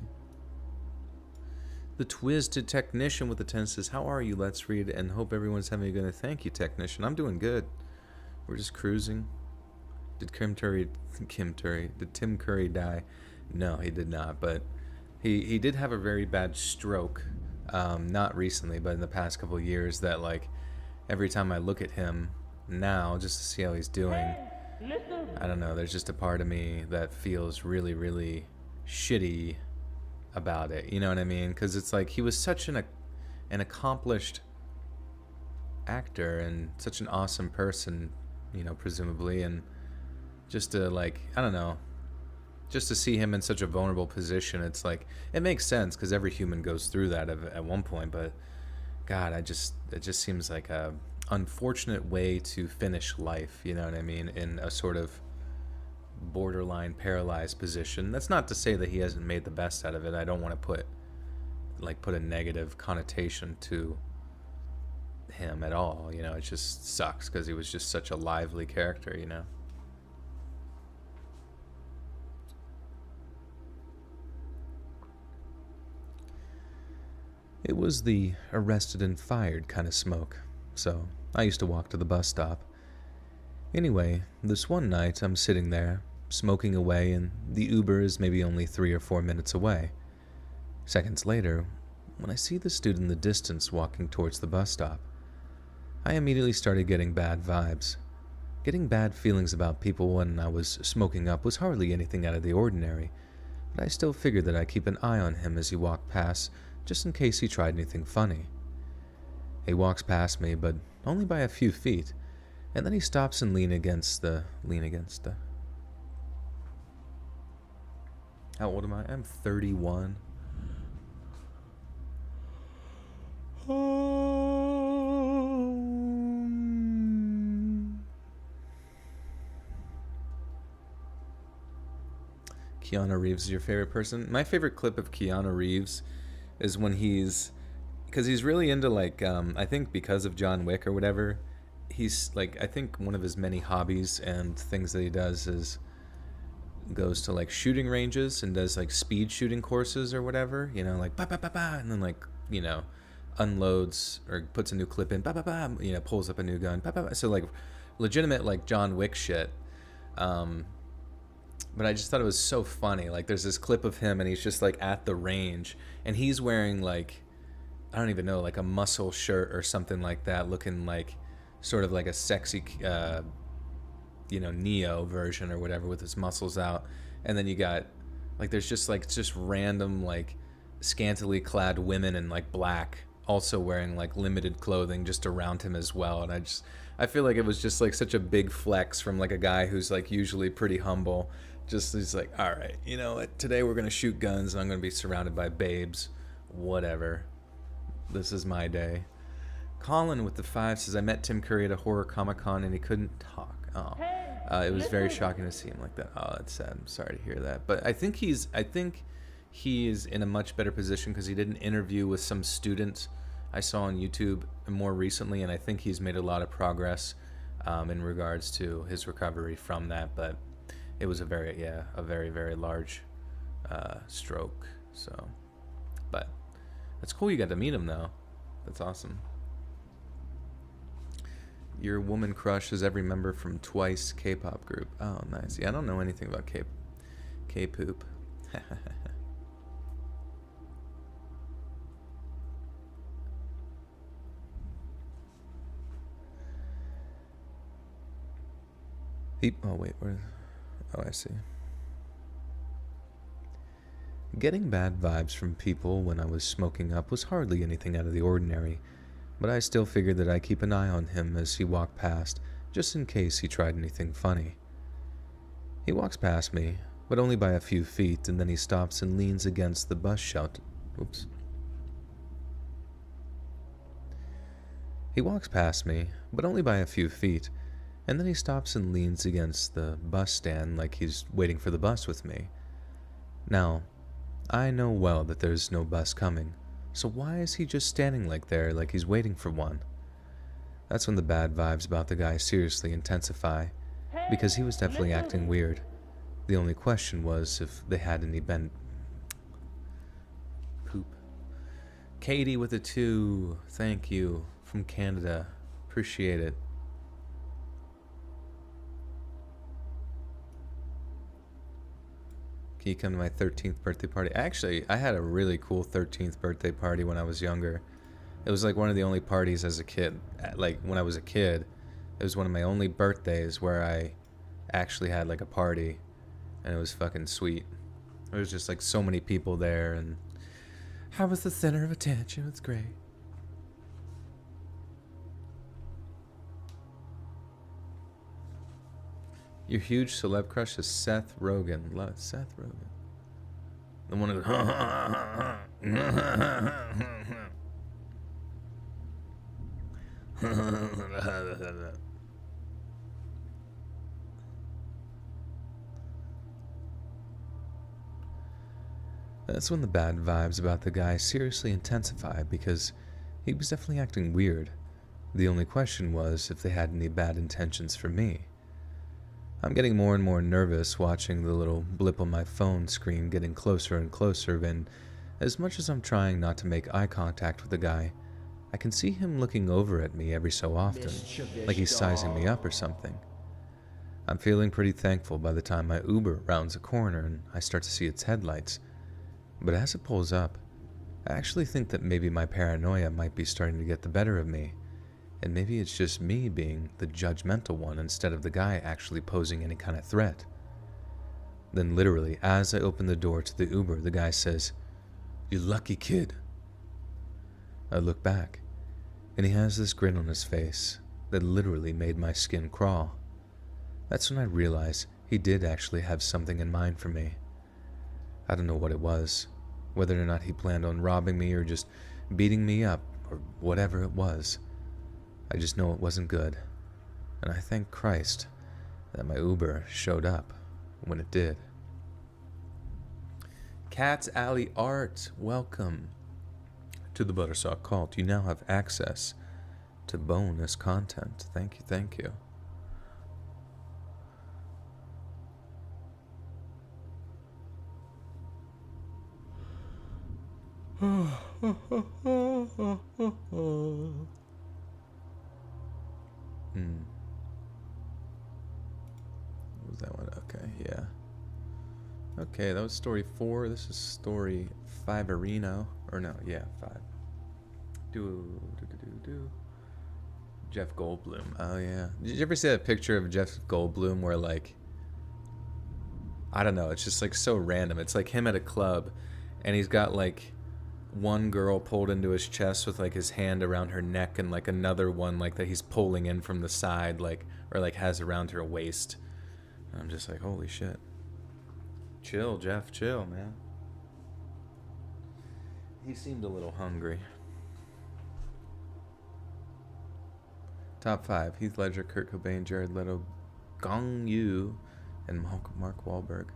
The Twisted Technician with the 10 says, how are you? Let's read, and hope everyone's having a good night. Thank you, Technician. I'm doing good. We're just cruising. Did Tim Curry die? No, he did not, but he did have a very bad stroke. Not recently, but in the past couple of years, that like every time I look at him now, just to see how he's doing, I don't know, there's just a part of me that feels really, really shitty about it. You know what I mean? Because it's like he was such an accomplished actor and such an awesome person, you know, presumably, and just to like, I don't know, just to see him in such a vulnerable position, it's like, it makes sense because every human goes through that at one point. But God, it just seems like a unfortunate way to finish life. You know what I mean? In a sort of borderline paralyzed position. That's not to say that he hasn't made the best out of it. I don't want to put a negative connotation to him at all. You know, it just sucks because he was just such a lively character. You know. It was the arrested and fired kind of smoke, so I used to walk to the bus stop. Anyway, this one night I'm sitting there, smoking away, and the Uber is maybe only 3 or 4 minutes away. Seconds later, when I see the student in the distance walking towards the bus stop, I immediately started getting bad vibes. Getting bad feelings about people when I was smoking up was hardly anything out of the ordinary, but I still figured that I'd keep an eye on him as he walked past, just in case he tried anything funny. He walks past me, but only by a few feet, and then he stops and leans against the... How old am I? I'm 31. Keanu Reeves is your favorite person? My favorite clip of Keanu Reeves is when because he's really into like, I think because of John Wick or whatever, he's like, I think one of his many hobbies and things that he does is goes to like shooting ranges and does like speed shooting courses or whatever, you know, like ba ba ba ba, and then like, you know, unloads or puts a new clip in, ba ba ba, you know, pulls up a new gun, ba ba ba. So like legitimate like John Wick shit. But I just thought it was so funny. Like there's this clip of him and he's just like at the range and he's wearing like, I don't even know, like a muscle shirt or something like that, looking like sort of like a sexy, you know, Neo version or whatever with his muscles out. And then you got like, there's just like just random like scantily clad women in like black also wearing like limited clothing just around him as well. And I feel like it was just like such a big flex from like a guy who's like usually pretty humble. Just he's like, all right, you know what? Today we're gonna shoot guns and I'm gonna be surrounded by babes. Whatever. This is my day. Colin with the 5 says, I met Tim Curry at a horror Comic-Con and he couldn't talk. Oh, it was very shocking to see him like that. Oh, that's sad. I'm sorry to hear that. But I think he is in a much better position because he did an interview with some student I saw on YouTube more recently, and I think he's made a lot of progress in regards to his recovery from that. But it was a very, very large stroke. So, but that's cool. You got to meet him though. That's awesome. Your woman crush is every member from Twice K-pop group. Oh, nice. Yeah, I don't know anything about K-poop. Oh, wait, where? Oh, I see. Getting bad vibes from people when I was smoking up was hardly anything out of the ordinary, but I still figured that I'd keep an eye on him as he walked past, just in case he tried anything funny. He walks past me, but only by a few feet, and then he stops and leans against the bus shelter. Oops. He walks past me, but only by a few feet, and then he stops and leans against the bus stand like he's waiting for the bus with me. Now, I know well that there's no bus coming, so why is he just standing like he's waiting for one? That's when the bad vibes about the guy seriously intensify, because he was definitely acting weird. The only question was if they had any poop. Katie with a 2, thank you, from Canada. Appreciate it. Can you come to my 13th birthday party? Actually, I had a really cool 13th birthday party when I was younger. It was like one of the only parties as a kid. Like when I was a kid, it was one of my only birthdays where I actually had like a party, and it was fucking sweet. There was just like so many people there, and I was the center of attention. It's great. Your huge celeb crush is Seth Rogen. Love it. Seth Rogen. The one who goes. That's when the bad vibes about the guy seriously intensified because he was definitely acting weird. The only question was if they had any bad intentions for me. I'm getting more and more nervous watching the little blip on my phone screen getting closer and closer, and as much as I'm trying not to make eye contact with the guy, I can see him looking over at me every so often, like he's sizing me up or something. I'm feeling pretty thankful by the time my Uber rounds a corner and I start to see its headlights. But as it pulls up, I actually think that maybe my paranoia might be starting to get the better of me, and maybe it's just me being the judgmental one instead of the guy actually posing any kind of threat. Then literally, as I open the door to the Uber, the guy says, "You lucky kid." I look back, and he has this grin on his face that literally made my skin crawl. That's when I realized he did actually have something in mind for me. I don't know what it was, whether or not he planned on robbing me or just beating me up or whatever it was. I just know it wasn't good, and I thank Christ that my Uber showed up when it did. Cat's Alley Art, welcome to the Buttersock Cult. You now have access to bonus content. Thank you, thank you. What was that one? Okay, yeah. Okay, that was story 4. This is story 5 Areno. Or no, yeah, 5. Jeff Goldblum. Oh, yeah. Did you ever see that picture of Jeff Goldblum where, like, I don't know, it's just, like, so random. It's like him at a club, and he's got, like, one girl pulled into his chest with, like, his hand around her neck, and, like, another one, like, that he's pulling in from the side, like, or, like, has around her waist. And I'm just like, holy shit. Chill, Jeff, chill, man. He seemed a little hungry. Top 5. Heath Ledger, Kurt Cobain, Jared Leto, Gong Yu, and Mark Wahlberg.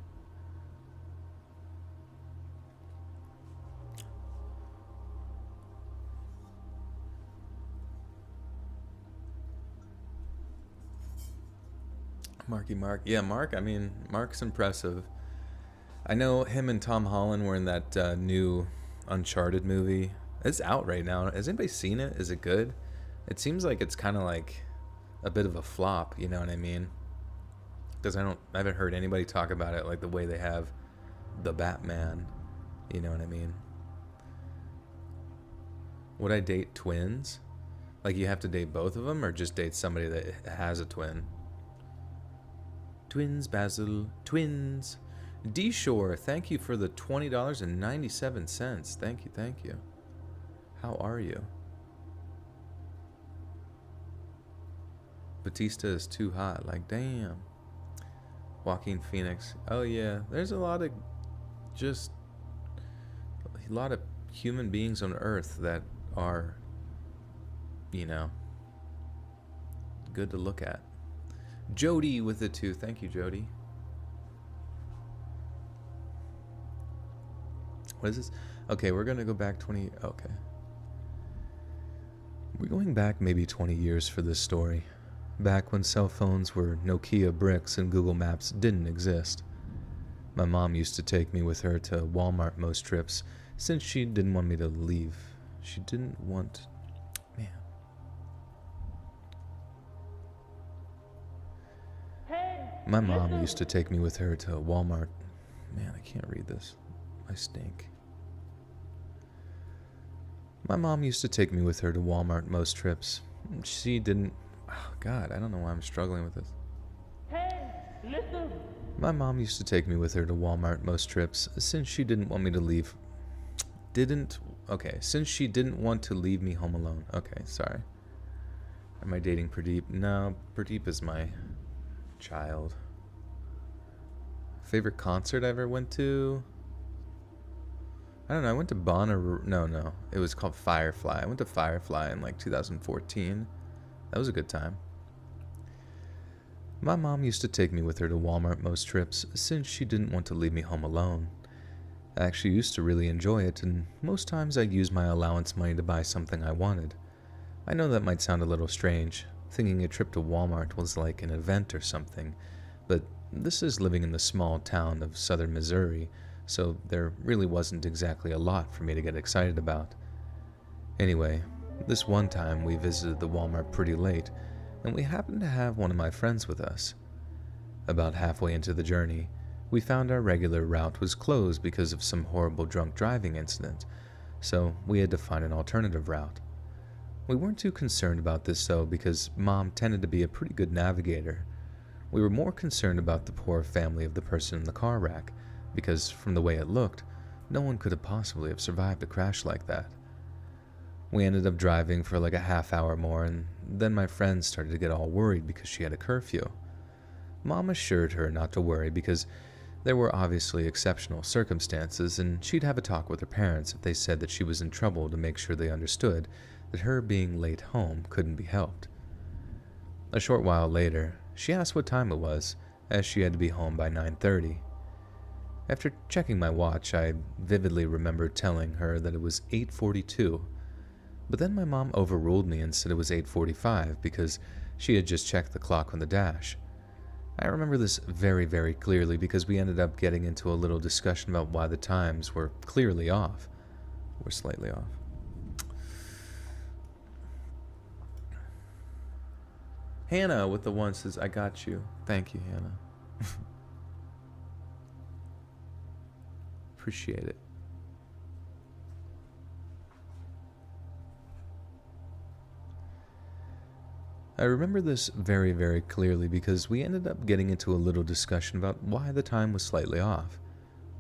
Marky Mark. Yeah, Mark, I mean, Mark's impressive. I know him and Tom Holland were in that new Uncharted movie. It's out right now. Has anybody seen it? Is it good? It seems like it's kind of like a bit of a flop, you know what I mean? Because I haven't heard anybody talk about it like the way they have the Batman, you know what I mean? Would I date twins? Like you have to date both of them or just date somebody that has a twin? Twins, Basil, twins. D-Shore, thank you for the $20.97. Thank you, thank you. How are you? Batista is too hot. Like, damn. Joaquin Phoenix. Oh, yeah. There's a lot of human beings on Earth that are, you know, good to look at. Jody with the 2. Thank you, Jody. What is this? Okay, we're going to go back 20... Okay. We're going back maybe 20 years for this story. Back when cell phones were Nokia bricks and Google Maps didn't exist. My mom used to take me with her to Walmart most trips since she didn't want me to leave. She didn't want... Man. My mom used to take me with her to Walmart. Man, I can't read this. I stink. My mom used to take me with her to Walmart most trips. She didn't... Oh, God, I don't know why I'm struggling with this. Hey, listen. My mom used to take me with her to Walmart most trips since she didn't want me to leave. Since she didn't want to leave me home alone. Okay, sorry. Am I dating Pradeep? No, Pradeep is my child. favorite concert I ever went to? I don't know. I went to Bonnaroo. No. It was called Firefly. I went to Firefly in like 2014. That was a good time. My mom used to take me with her to Walmart most trips since she didn't want to leave me home alone. I actually used to really enjoy it, and most times I'd use my allowance money to buy something I wanted. I know that might sound a little strange, thinking a trip to Walmart was like an event or something, but this is living in the small town of southern Missouri, so there really wasn't exactly a lot for me to get excited about. Anyway, this one time we visited the Walmart pretty late, and we happened to have one of my friends with us. About halfway into the journey, we found our regular route was closed because of some horrible drunk driving incident, so we had to find an alternative route. We weren't too concerned about this though, because Mom tended to be a pretty good navigator. We were more concerned about the poor family of the person in the car wreck, because from the way it looked, no one could have possibly have survived a crash like that. We ended up driving for like a half hour more, and then my friend started to get all worried because she had a curfew. Mom assured her not to worry because there were obviously exceptional circumstances, and she'd have a talk with her parents if they said that she was in trouble to make sure they understood that her being late home couldn't be helped. A short while later, she asked what time it was, as she had to be home by 9:30. After checking my watch, I vividly remember telling her that it was 8:42, but then my mom overruled me and said it was 8:45 because she had just checked the clock on the dash. I remember this very, very clearly because we ended up getting into a little discussion about why the times were clearly off. Or slightly off. Hannah with the one says, I got you. Thank you, Hannah. Appreciate it. I remember this very, very clearly because we ended up getting into a little discussion about why the time was slightly off.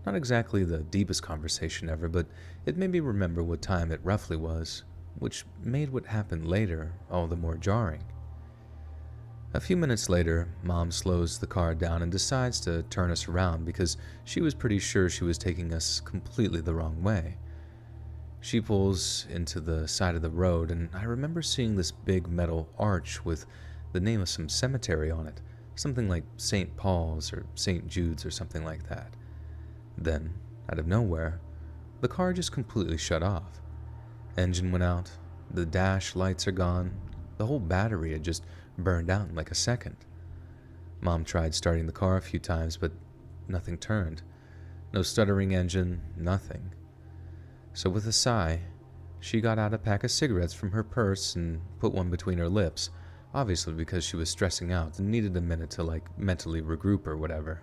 Not exactly the deepest conversation ever, but it made me remember what time it roughly was, which made what happened later all the more jarring. A few minutes later, Mom slows the car down and decides to turn us around because she was pretty sure she was taking us completely the wrong way. She pulls into the side of the road, and I remember seeing this big metal arch with the name of some cemetery on it, something like St. Paul's or St. Jude's or something like that. Then, out of nowhere, the car just completely shut off. Engine went out, the dash lights are gone, the whole battery had just burned out in like a second. Mom tried starting the car a few times, but nothing turned. No stuttering engine, nothing. So with a sigh, she got out a pack of cigarettes from her purse and put one between her lips, obviously because she was stressing out and needed a minute to like mentally regroup or whatever.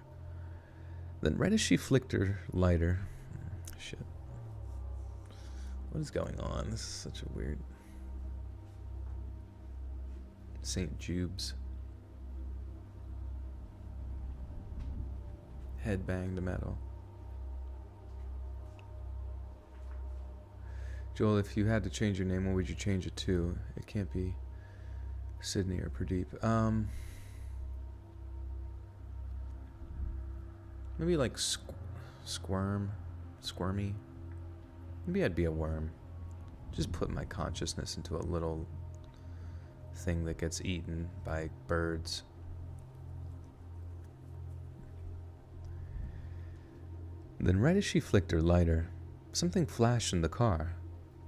Then right as she flicked her lighter... Shit. What is going on? This is such a weird... St. Jude's. Headbang to metal. Joel, if you had to change your name, what would you change it to? It can't be Sydney or Pradeep. Maybe like squirmy. Maybe I'd be a worm. Just put my consciousness into a little thing that gets eaten by birds. Then right as she flicked her lighter, something flashed in the car,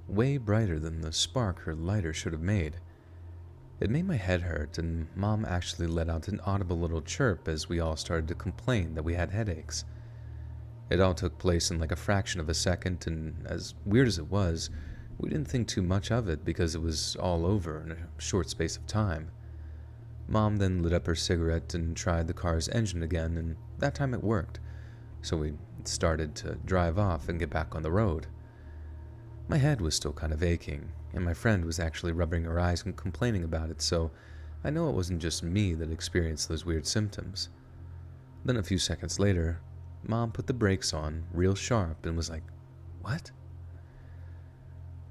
way brighter than the spark her lighter should have made. It made my head hurt, and Mom actually let out an audible little chirp as we all started to complain that we had headaches. It all took place in like a fraction of a second, and as weird as it was, we didn't think too much of it because it was all over in a short space of time. Mom then lit up her cigarette and tried the car's engine again, and that time it worked, so we started to drive off and get back on the road. My head was still kind of aching, and my friend was actually rubbing her eyes and complaining about it, so I know it wasn't just me that experienced those weird symptoms. Then a few seconds later, Mom put the brakes on real sharp and was like, "What?"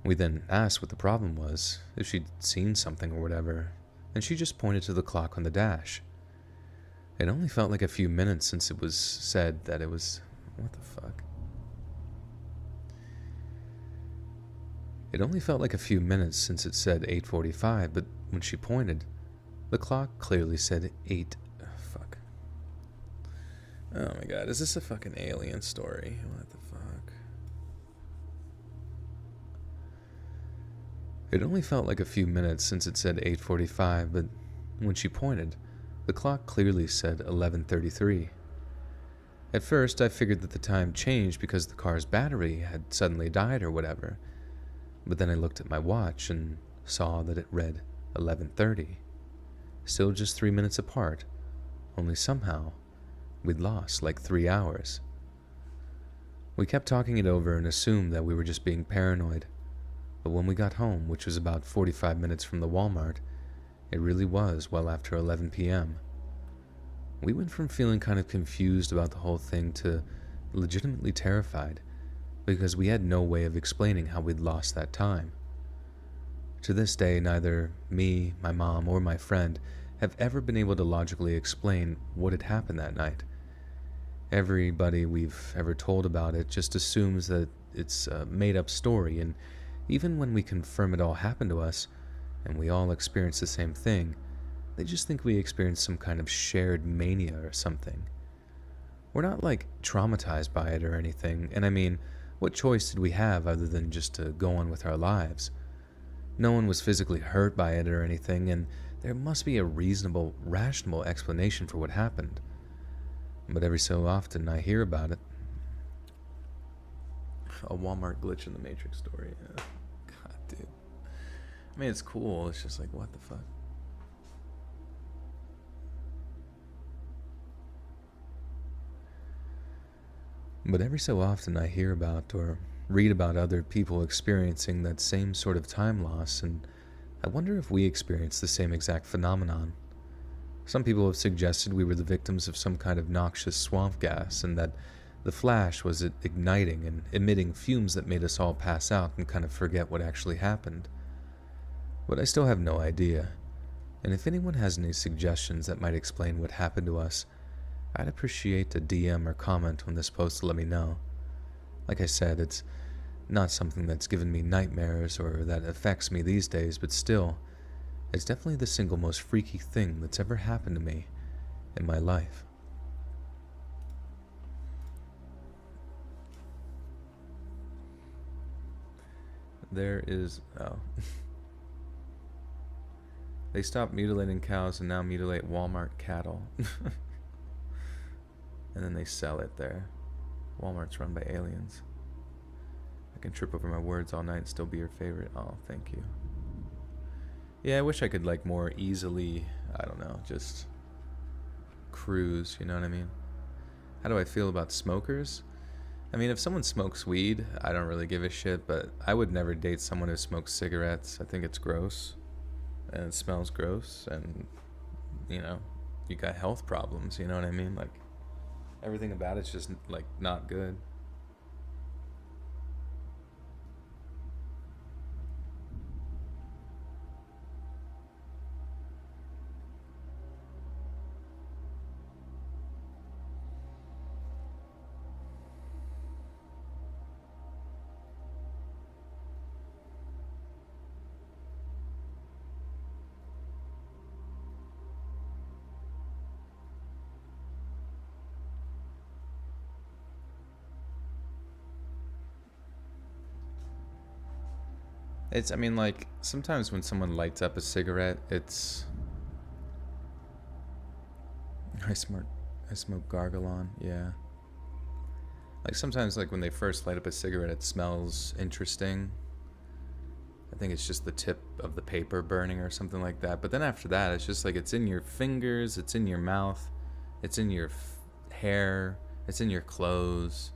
We then asked what the problem was, if she'd seen something or whatever, and she just pointed to the clock on the dash. It only felt like a few minutes since it was said that it was... What the fuck? It only felt like a few minutes since it said 8:45, but when she pointed, the clock clearly said 8... fuck. Oh my god, is this a fucking alien story? What the fuck? It only felt like a few minutes since it said 8:45, but when she pointed, the clock clearly said 11:33. At first, I figured that the time changed because the car's battery had suddenly died or whatever, but then I looked at my watch and saw that it read 11:30. Still just 3 minutes apart, only somehow we'd lost like 3 hours. We kept talking it over and assumed that we were just being paranoid, but when we got home, which was about 45 minutes from the Walmart, it really was well after 11 p.m. We went from feeling kind of confused about the whole thing to legitimately terrified, because we had no way of explaining how we'd lost that time. To this day, neither me, my mom, or my friend have ever been able to logically explain what had happened that night. Everybody we've ever told about it just assumes that it's a made-up story, and even when we confirm it all happened to us, and we all experience the same thing, they just think we experienced some kind of shared mania or something. We're not, like, traumatized by it or anything, and I mean, what choice did we have other than just to go on with our lives? No one was physically hurt by it or anything, and there must be a reasonable, rational explanation for what happened. But every so often I hear about it. A Walmart glitch in the Matrix story. Yeah. God, dude. I mean, it's cool. It's just like, what the fuck? But every so often I hear about or read about other people experiencing that same sort of time loss, and I wonder if we experience the same exact phenomenon. Some people have suggested we were the victims of some kind of noxious swamp gas, and that the flash was igniting and emitting fumes that made us all pass out and kind of forget what actually happened. But I still have no idea, and if anyone has any suggestions that might explain what happened to us, I'd appreciate a DM or comment on this post to let me know. Like I said, it's not something that's given me nightmares or that affects me these days, but still, it's definitely the single most freaky thing that's ever happened to me in my life. There is... oh. They stopped mutilating cows and now mutilate Walmart cattle. And then they sell it there. Walmart's run by aliens. I can trip over my words all night and still be your favorite. Oh, thank you. Yeah, I wish I could, like, more easily, I don't know, just cruise, you know what I mean? How do I feel about smokers? I mean, if someone smokes weed, I don't really give a shit, but I would never date someone who smokes cigarettes. I think it's gross, and it smells gross, and, you know, you got health problems, you know what I mean? Like, everything about it's just, like, not good. It's, I mean, like, sometimes when someone lights up a cigarette, it's... I smoke Gargalon, yeah. Like, sometimes, like, when they first light up a cigarette, it smells interesting. I think it's just the tip of the paper burning or something like that. But then after that, it's just like, it's in your fingers, it's in your mouth, it's in your hair, it's in your clothes.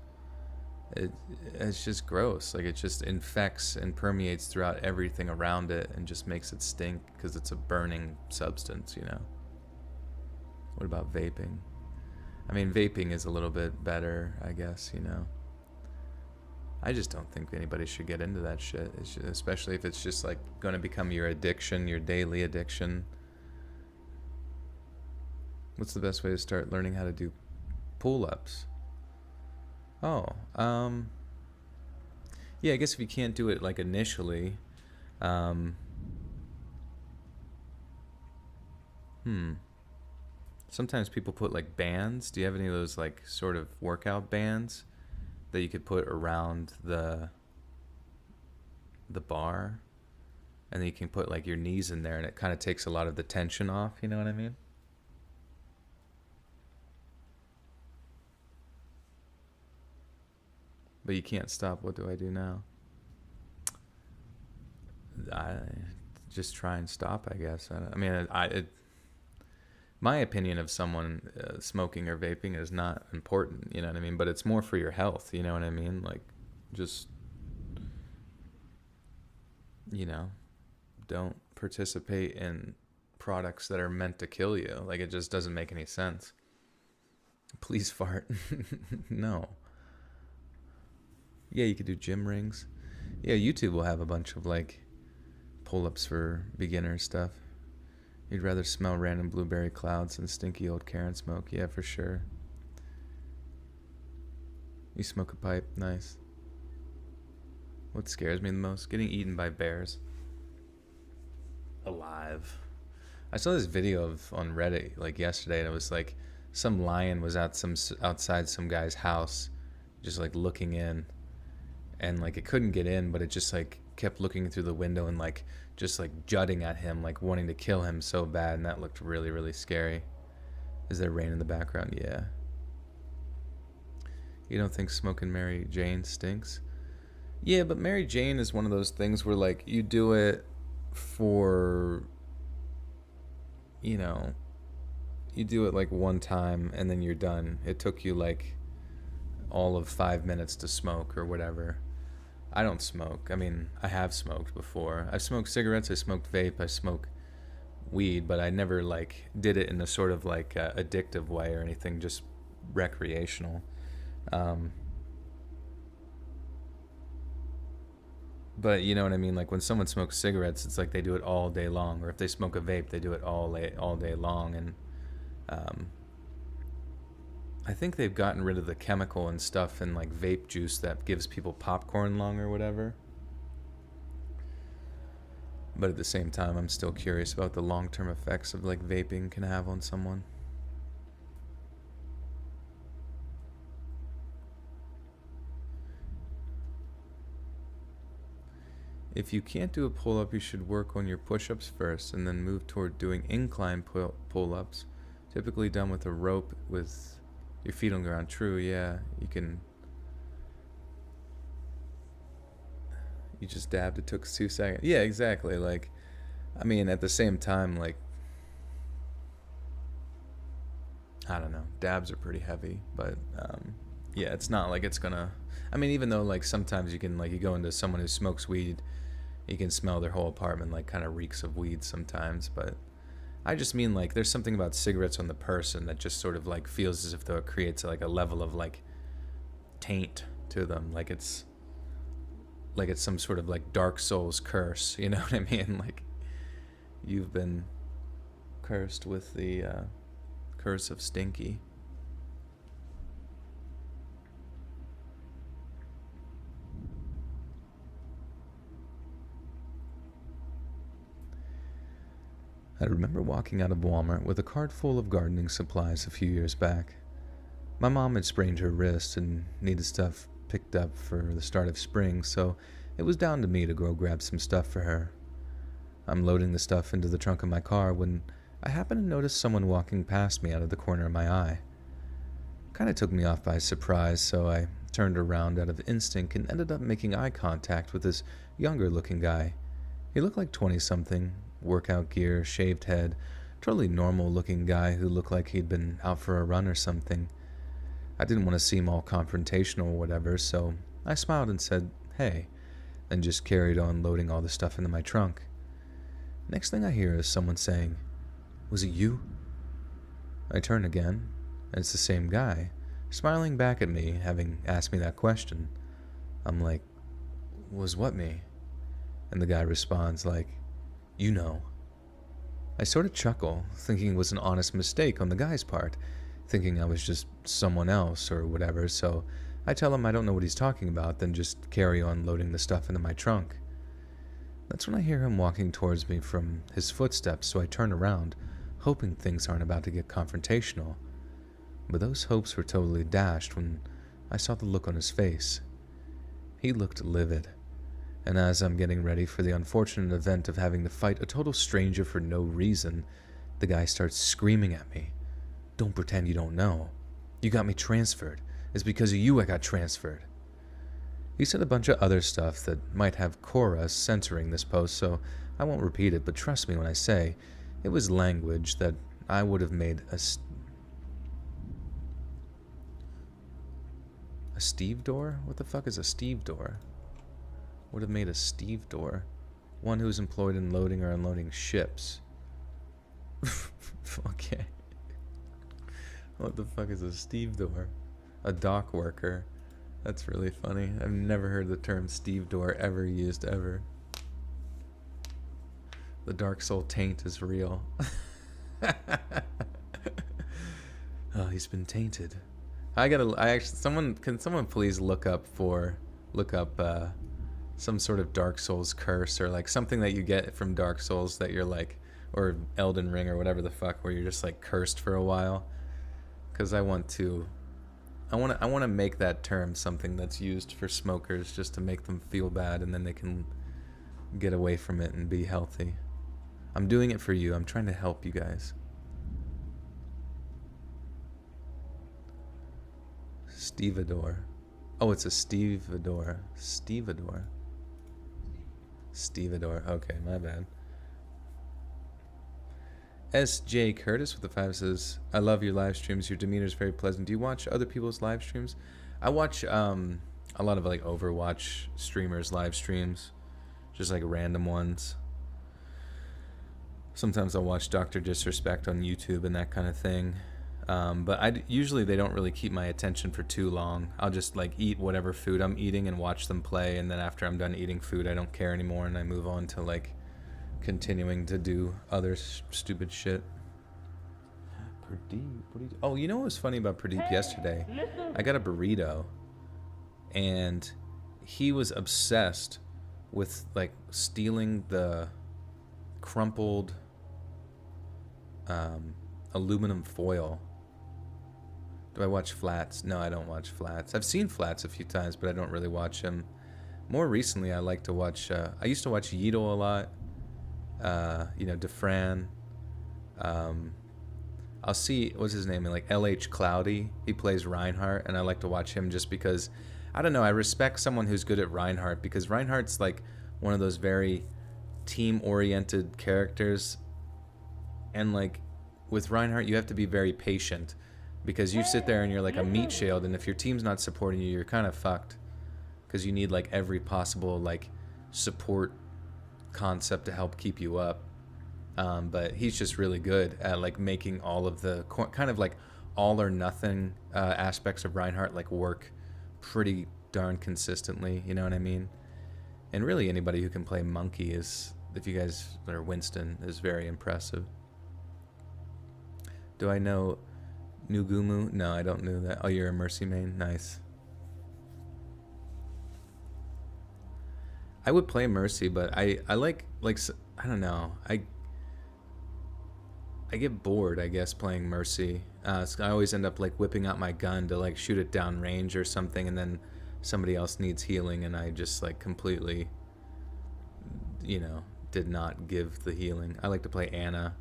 It's just gross. Like, it just infects and permeates throughout everything around it and just makes it stink because it's a burning substance, you know. What about vaping? I mean, vaping is a little bit better, I guess, you know. I just don't think anybody should get into that shit, especially if it's just, like, going to become your addiction, your daily addiction. What's the best way to start learning how to do pull-ups? Oh, yeah, I guess if you can't do it like initially, sometimes people put like bands. Do you have any of those like sort of workout bands that you could put around the bar? And then you can put like your knees in there and it kind of takes a lot of the tension off, you know what I mean? But you can't stop. What do I do now? I just try and stop, I guess. I mean, my opinion of someone smoking or vaping is not important, you know what I mean? But it's more for your health, you know what I mean? Like, just, you know, don't participate in products that are meant to kill you. Like, it just doesn't make any sense. Please fart. No. Yeah, you could do gym rings. Yeah, YouTube will have a bunch of like pull-ups for beginner stuff. You'd rather smell random blueberry clouds than stinky old Karen smoke. Yeah, for sure. You smoke a pipe. Nice. What scares me the most? Getting eaten by bears. Alive. I saw this video on Reddit like yesterday, and it was like some lion was outside some guy's house, just like looking in, and like it couldn't get in, but it just like kept looking through the window and like just like jutting at him, like wanting to kill him so bad, and that looked really, really scary. Is there rain in the background? Yeah. You don't think smoking Mary Jane stinks? Yeah, but Mary Jane is one of those things where like you do it for, you know, you do it like one time and then you're done. It took you like all of 5 minutes to smoke or whatever. I don't smoke. I mean, I have smoked before. I've smoked cigarettes, I smoked vape, I smoke weed, but I never like did it in a sort of like addictive way or anything, just recreational. But you know what I mean? Like when someone smokes cigarettes, it's like they do it all day long. Or if they smoke a vape, they do it all day long. And I think they've gotten rid of the chemical and stuff in like vape juice that gives people popcorn lung or whatever. But at the same time, I'm still curious about the long-term effects of like vaping can have on someone. If you can't do a pull-up, you should work on your push-ups first and then move toward doing incline pull-ups, typically done with a rope with your feet on the ground. True, yeah. You just dabbed, it took 2 seconds. Yeah, exactly. Like, I mean, at the same time, like, I don't know, dabs are pretty heavy, but yeah, it's not like it's gonna, I mean, even though like sometimes you can, like, you go into someone who smokes weed, you can smell their whole apartment like kind of reeks of weed sometimes, but I just mean like there's something about cigarettes on the person that just sort of like feels as if though it creates like a level of like taint to them, like it's some sort of like Dark Souls curse, you know what I mean? Like you've been cursed with the curse of Stinky. I remember walking out of Walmart with a cart full of gardening supplies a few years back. My mom had sprained her wrist and needed stuff picked up for the start of spring, so it was down to me to go grab some stuff for her. I'm loading the stuff into the trunk of my car when I happened to notice someone walking past me out of the corner of my eye. Kind of took me off by surprise, so I turned around out of instinct and ended up making eye contact with this younger-looking guy. He looked like 20-something, workout gear, shaved head, totally normal-looking guy who looked like he'd been out for a run or something. I didn't want to seem all confrontational or whatever, so I smiled and said, "Hey," and just carried on loading all the stuff into my trunk. Next thing I hear is someone saying, "Was it you?" I turn again, and it's the same guy, smiling back at me, having asked me that question. I'm like, "Was what me?" And the guy responds like, "You know." I sort of chuckle, thinking it was an honest mistake on the guy's part, thinking I was just someone else or whatever, so I tell him I don't know what he's talking about, then just carry on loading the stuff into my trunk. That's when I hear him walking towards me from his footsteps, so I turn around, hoping things aren't about to get confrontational. But those hopes were totally dashed when I saw the look on his face. He looked livid, and as I'm getting ready for the unfortunate event of having to fight a total stranger for no reason, the guy starts screaming at me. "Don't pretend you don't know. You got me transferred. It's because of you I got transferred." He said a bunch of other stuff that might have Cora censoring this post, so I won't repeat it, but trust me when I say it was language that I would have made a stevedore? What the fuck is a stevedore? Would have made a stevedore. One who's employed in loading or unloading ships. Okay. What the fuck is a stevedore? A dock worker. That's really funny. I've never heard the term stevedore ever used ever. The Dark Soul taint is real. Oh, he's been tainted. Can someone please look up some sort of Dark Souls curse or like something that you get from Dark Souls that you're like, or Elden Ring or whatever the fuck, where you're just like cursed for a while. Because I want to make that term something that's used for smokers just to make them feel bad and then they can get away from it and be healthy. I'm doing it for you. I'm trying to help you guys. Stevedore. Oh, it's a stevedore. Stevedore. Stevedore. Okay, my bad. S.J. Curtis with the 5 says, "I love your live streams. Your demeanor is very pleasant. Do you watch other people's live streams?" I watch a lot of like Overwatch streamers' live streams, just like random ones. Sometimes I'll watch Dr. Disrespect on YouTube and that kind of thing. But usually they don't really keep my attention for too long. I'll just like eat whatever food I'm eating and watch them play, and then after I'm done eating food, I don't care anymore and I move on to like continuing to do other stupid shit. Pradeep, what do you do? Oh, you know what was funny about Pradeep yesterday? I got a burrito, and he was obsessed with like stealing the crumpled aluminum foil. Do I watch Flats? No, I don't watch Flats. I've seen Flats a few times, but I don't really watch him. More recently, I like to watch, I used to watch Yeetle a lot. Defran. I'll see, what's his name, like LH Cloudy. He plays Reinhardt, and I like to watch him just because, I don't know, I respect someone who's good at Reinhardt, because Reinhardt's like one of those very team-oriented characters. And like, with Reinhardt, you have to be very patient, because you sit there and you're like a meat shield, and if your team's not supporting you, you're kind of fucked, because you need like every possible like support concept to help keep you up. But he's just really good at like making all of the kind of like all or nothing aspects of Reinhardt like work pretty darn consistently, you know what I mean? And really anybody who can play Monkey is, if you guys, or Winston, is very impressive. Do I know Nugumu? No, I don't know that. Oh, you're a Mercy main? Nice. I would play Mercy, but I like I don't know. I get bored, I guess, playing Mercy. So I always end up like whipping out my gun to like shoot it down range or something, and then somebody else needs healing, and I just like completely, did not give the healing. I like to play Ana.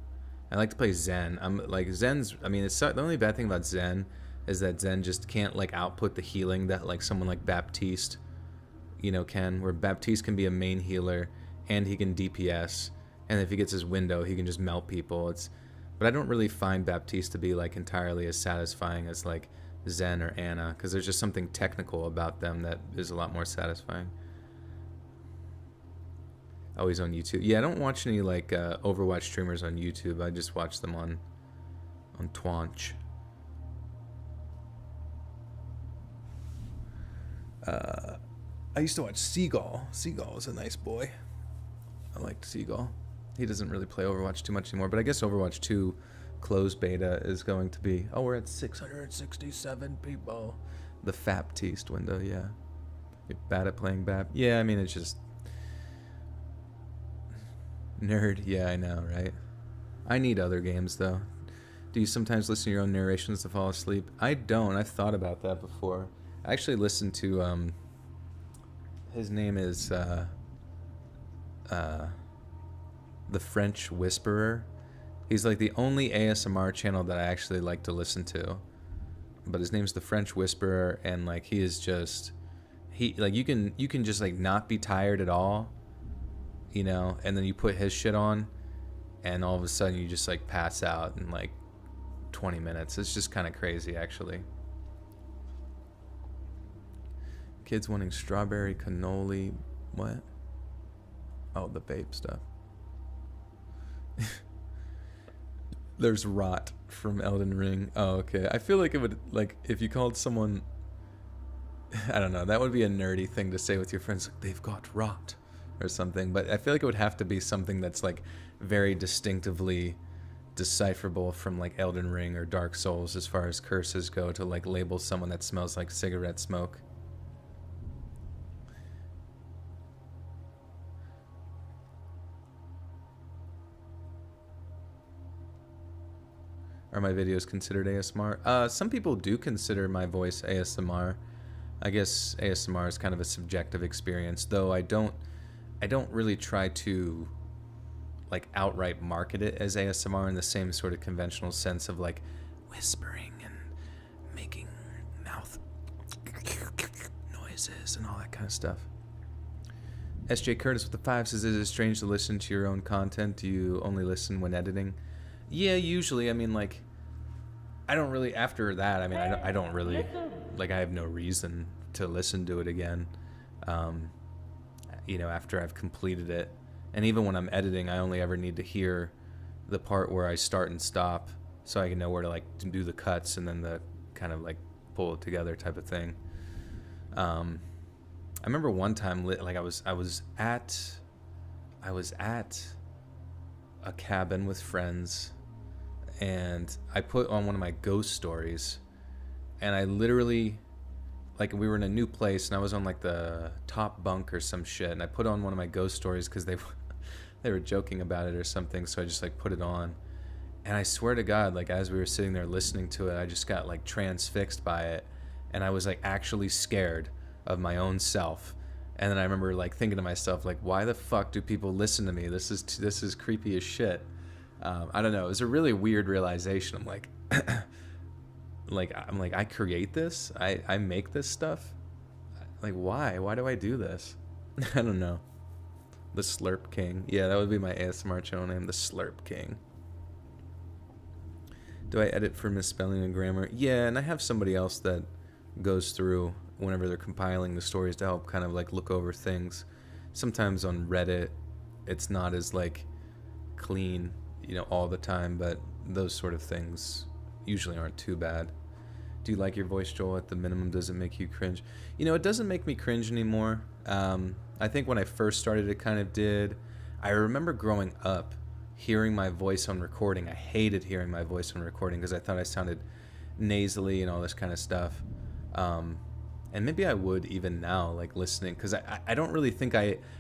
I like to play Zen. I'm like Zen's. I mean, the only bad thing about Zen is that Zen just can't like output the healing that like someone like Baptiste, can. Where Baptiste can be a main healer and he can DPS, and if he gets his window, he can just melt people. But I don't really find Baptiste to be like entirely as satisfying as like Zen or Ana, because there's just something technical about them that is a lot more satisfying. Always on YouTube. Yeah, I don't watch any like Overwatch streamers on YouTube. I just watch them on Twitch. I used to watch Seagull. Seagull was a nice boy. I liked Seagull. He doesn't really play Overwatch too much anymore, but I guess Overwatch 2 closed beta is going to be... Oh, we're at 667 people. The Faptiste window, yeah. You're bad at playing BAP. Yeah, I mean, it's just... Nerd, yeah, I know, right? I need other games, though. Do you sometimes listen to your own narrations to fall asleep? I don't. I've thought about that before. I actually listened to, his name is, The French Whisperer. He's like the only ASMR channel that I actually like to listen to. But his name's The French Whisperer, and like he is just... Like you can just like not be tired at all, you know, and then you put his shit on and all of a sudden you just like pass out in like 20 minutes. It's just kind of crazy, actually. Kids wanting strawberry cannoli. What? Oh, the vape stuff. There's rot from Elden Ring. Oh, okay. I feel like it would, like, if you called someone, I don't know, that would be a nerdy thing to say with your friends, like, they've got rot or something. But I feel like it would have to be something that's like very distinctively decipherable from like Elden Ring or Dark Souls as far as curses go to like label someone that smells like cigarette smoke. Are my videos considered ASMR? Some people do consider my voice ASMR. I guess ASMR is kind of a subjective experience, though I don't really try to like outright market it as ASMR in the same sort of conventional sense of like whispering and making mouth noises and all that kind of stuff. SJ Curtis with the 5 says, is it strange to listen to your own content? Do you only listen when editing? Yeah, usually. I mean, like, I don't really, after that, I mean, I don't really, like, I have no reason to listen to it again, you know, after I've completed it. And even when I'm editing, I only ever need to hear the part where I start and stop so I can know where to, like, to do the cuts and then the kind of, like, pull it together type of thing. I remember one time, like, I was at a cabin with friends, and I put on one of my ghost stories, and I literally, like, we were in a new place and I was on like the top bunk or some shit, and I put on one of my ghost stories because they were joking about it or something, so I just like put it on, and I swear to God, like, as we were sitting there listening to it, I just got like transfixed by it, and I was like actually scared of my own self. And then I remember like thinking to myself, like, why the fuck do people listen to me? This is creepy as shit. I don't know. It was a really weird realization. I'm like, I create this. I make this stuff. Like, why? Why do I do this? I don't know. The Slurp King. Yeah, that would be my ASMR channel name, the Slurp King. Do I edit for misspelling and grammar? Yeah, and I have somebody else that goes through whenever they're compiling the stories to help kind of like look over things. Sometimes on Reddit it's not as like clean, you know, all the time, but those sort of things usually aren't too bad. Do you like your voice, Joel? At the minimum, does it make you cringe? You know, it doesn't make me cringe anymore. I think when I first started it kind of did. I remember growing up hearing my voice on recording. I hated hearing my voice on recording because I thought I sounded nasally and all this kind of stuff. And maybe I would even now, like, listening, because I don't really think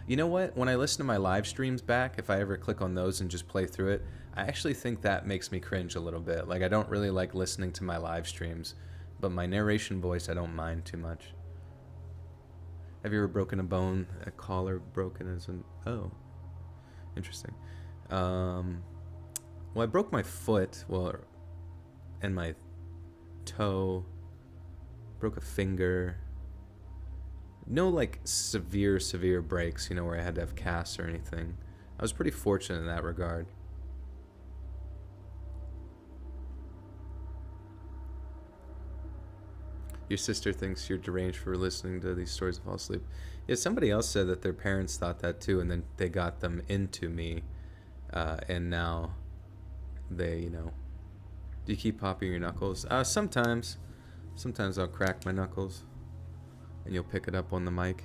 you know what, when I listen to my live streams back, if I ever click on those and just play through it, I actually think that makes me cringe a little bit. Like, I don't really like listening to my live streams, but my narration voice I don't mind too much. Have you ever broken a bone? A collar broken as an... Oh, interesting. Well, I broke my foot, and my toe, broke a finger. No, like, severe breaks, you know, where I had to have casts or anything. I was pretty fortunate in that regard. Your sister thinks you're deranged for listening to these stories to fall asleep. Yeah, somebody else said that their parents thought that too, and then they got them into me, and now they, you know... Do you keep popping your knuckles? Sometimes. Sometimes I'll crack my knuckles, and you'll pick it up on the mic.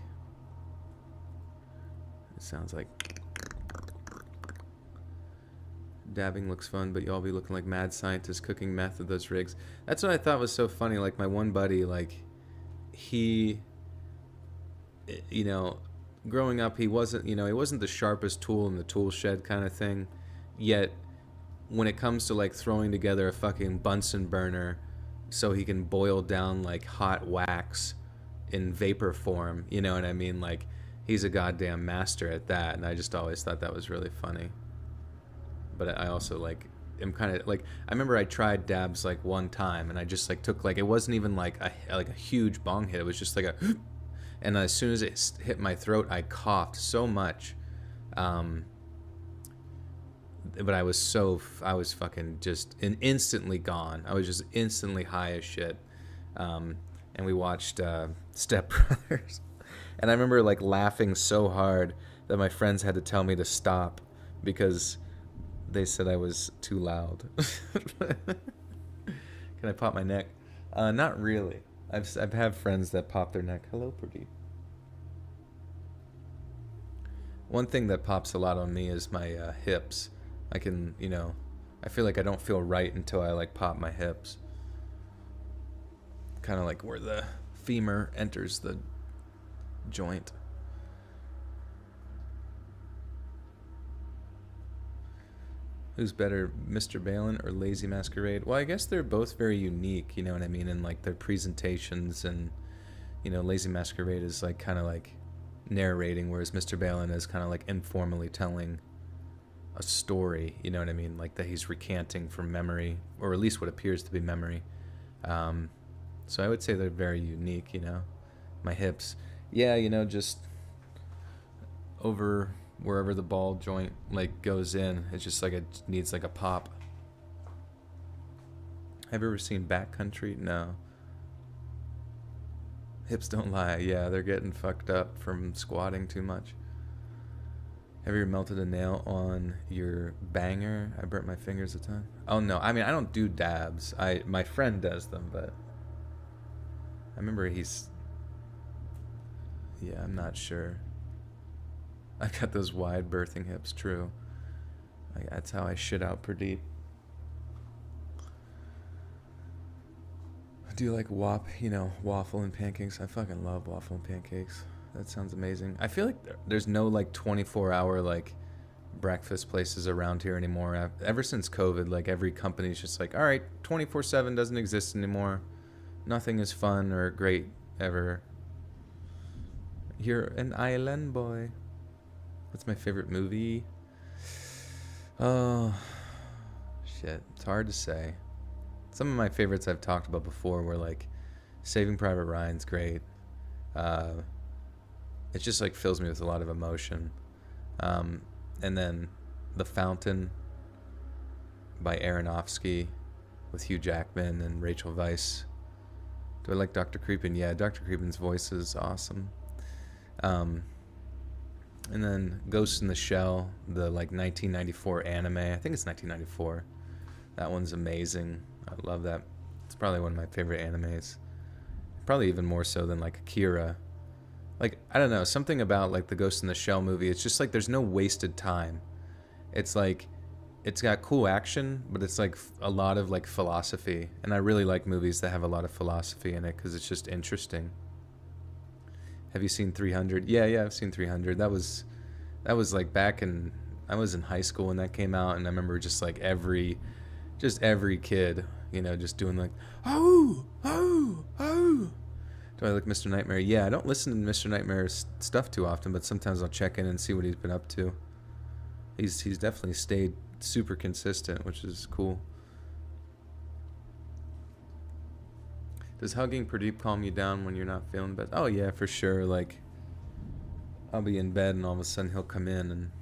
It sounds like... Dabbing looks fun, but you all be looking like mad scientists cooking meth with those rigs. That's what I thought was so funny. Like my one buddy, like he, you know, growing up, he wasn't the sharpest tool in the tool shed kind of thing. Yet, when it comes to like throwing together a fucking Bunsen burner so he can boil down like hot wax in vapor form, you know what I mean? Like he's a goddamn master at that, and I just always thought that was really funny. But I also like am kind of like, I remember I tried dabs like one time, and I just like took like, it wasn't even like a huge bong hit. It was just like a, and as soon as it hit my throat, I coughed so much. But I was fucking just instantly gone. I was just instantly high as shit. And we watched Step Brothers, and I remember like laughing so hard that my friends had to tell me to stop because they said I was too loud. Can I pop my neck? Not really. I've had friends that pop their neck. Hello, Pradeep. One thing that pops a lot on me is my hips. I can, I feel like I don't feel right until I like pop my hips. Kind of like where the femur enters the joint. Who's better, Mr. Balin or Lazy Masquerade? Well, I guess they're both very unique, you know what I mean? In like their presentations, and Lazy Masquerade is like kind of like narrating, whereas Mr. Balin is kind of like informally telling a story, you know what I mean? Like that he's recanting from memory, or at least what appears to be memory. So I would say they're very unique, My hips, yeah, just over wherever the ball joint like goes in, it's just like it needs like a pop. Have you ever seen Backcountry? No. Hips don't lie. Yeah, they're getting fucked up from squatting too much. Have you ever melted a nail on your banger? I burnt my fingers a ton. Oh no, I mean I don't do dabs. My friend does them, but I remember I'm not sure. I got those wide birthing hips, true. That's how I shit out Pradeep. Do you like waffle and pancakes? I fucking love waffle and pancakes. That sounds amazing. I feel like there's no like 24-hour like breakfast places around here anymore. Ever since COVID, like every company's just like, all right, 24/7 doesn't exist anymore. Nothing is fun or great ever. You're an island boy. What's my favorite movie? Oh, shit. It's hard to say. Some of my favorites I've talked about before were like Saving Private Ryan's great. It just like fills me with a lot of emotion. And then The Fountain by Aronofsky with Hugh Jackman and Rachel Weisz. Do I like Dr. Creepin? Yeah, Dr. Creepin's voice is awesome. And then Ghost in the Shell, the like 1994 anime. I think it's 1994. That one's amazing. I love that. It's probably one of my favorite animes. Probably even more so than like Akira. Like, I don't know, something about like the Ghost in the Shell movie. It's just like there's no wasted time. It's like, it's got cool action, but it's like a lot of like philosophy. And I really like movies that have a lot of philosophy in it because it's just interesting. Have you seen 300? Yeah, I've seen 300. That was like I was in high school when that came out, and I remember just like every kid, just doing like, oh. Do I like Mr. Nightmare? Yeah, I don't listen to Mr. Nightmare's stuff too often, but sometimes I'll check in and see what he's been up to. He's definitely stayed super consistent, which is cool. Does hugging Pradeep calm you down when you're not feeling bad? Oh yeah, for sure. Like, I'll be in bed and all of a sudden he'll come in and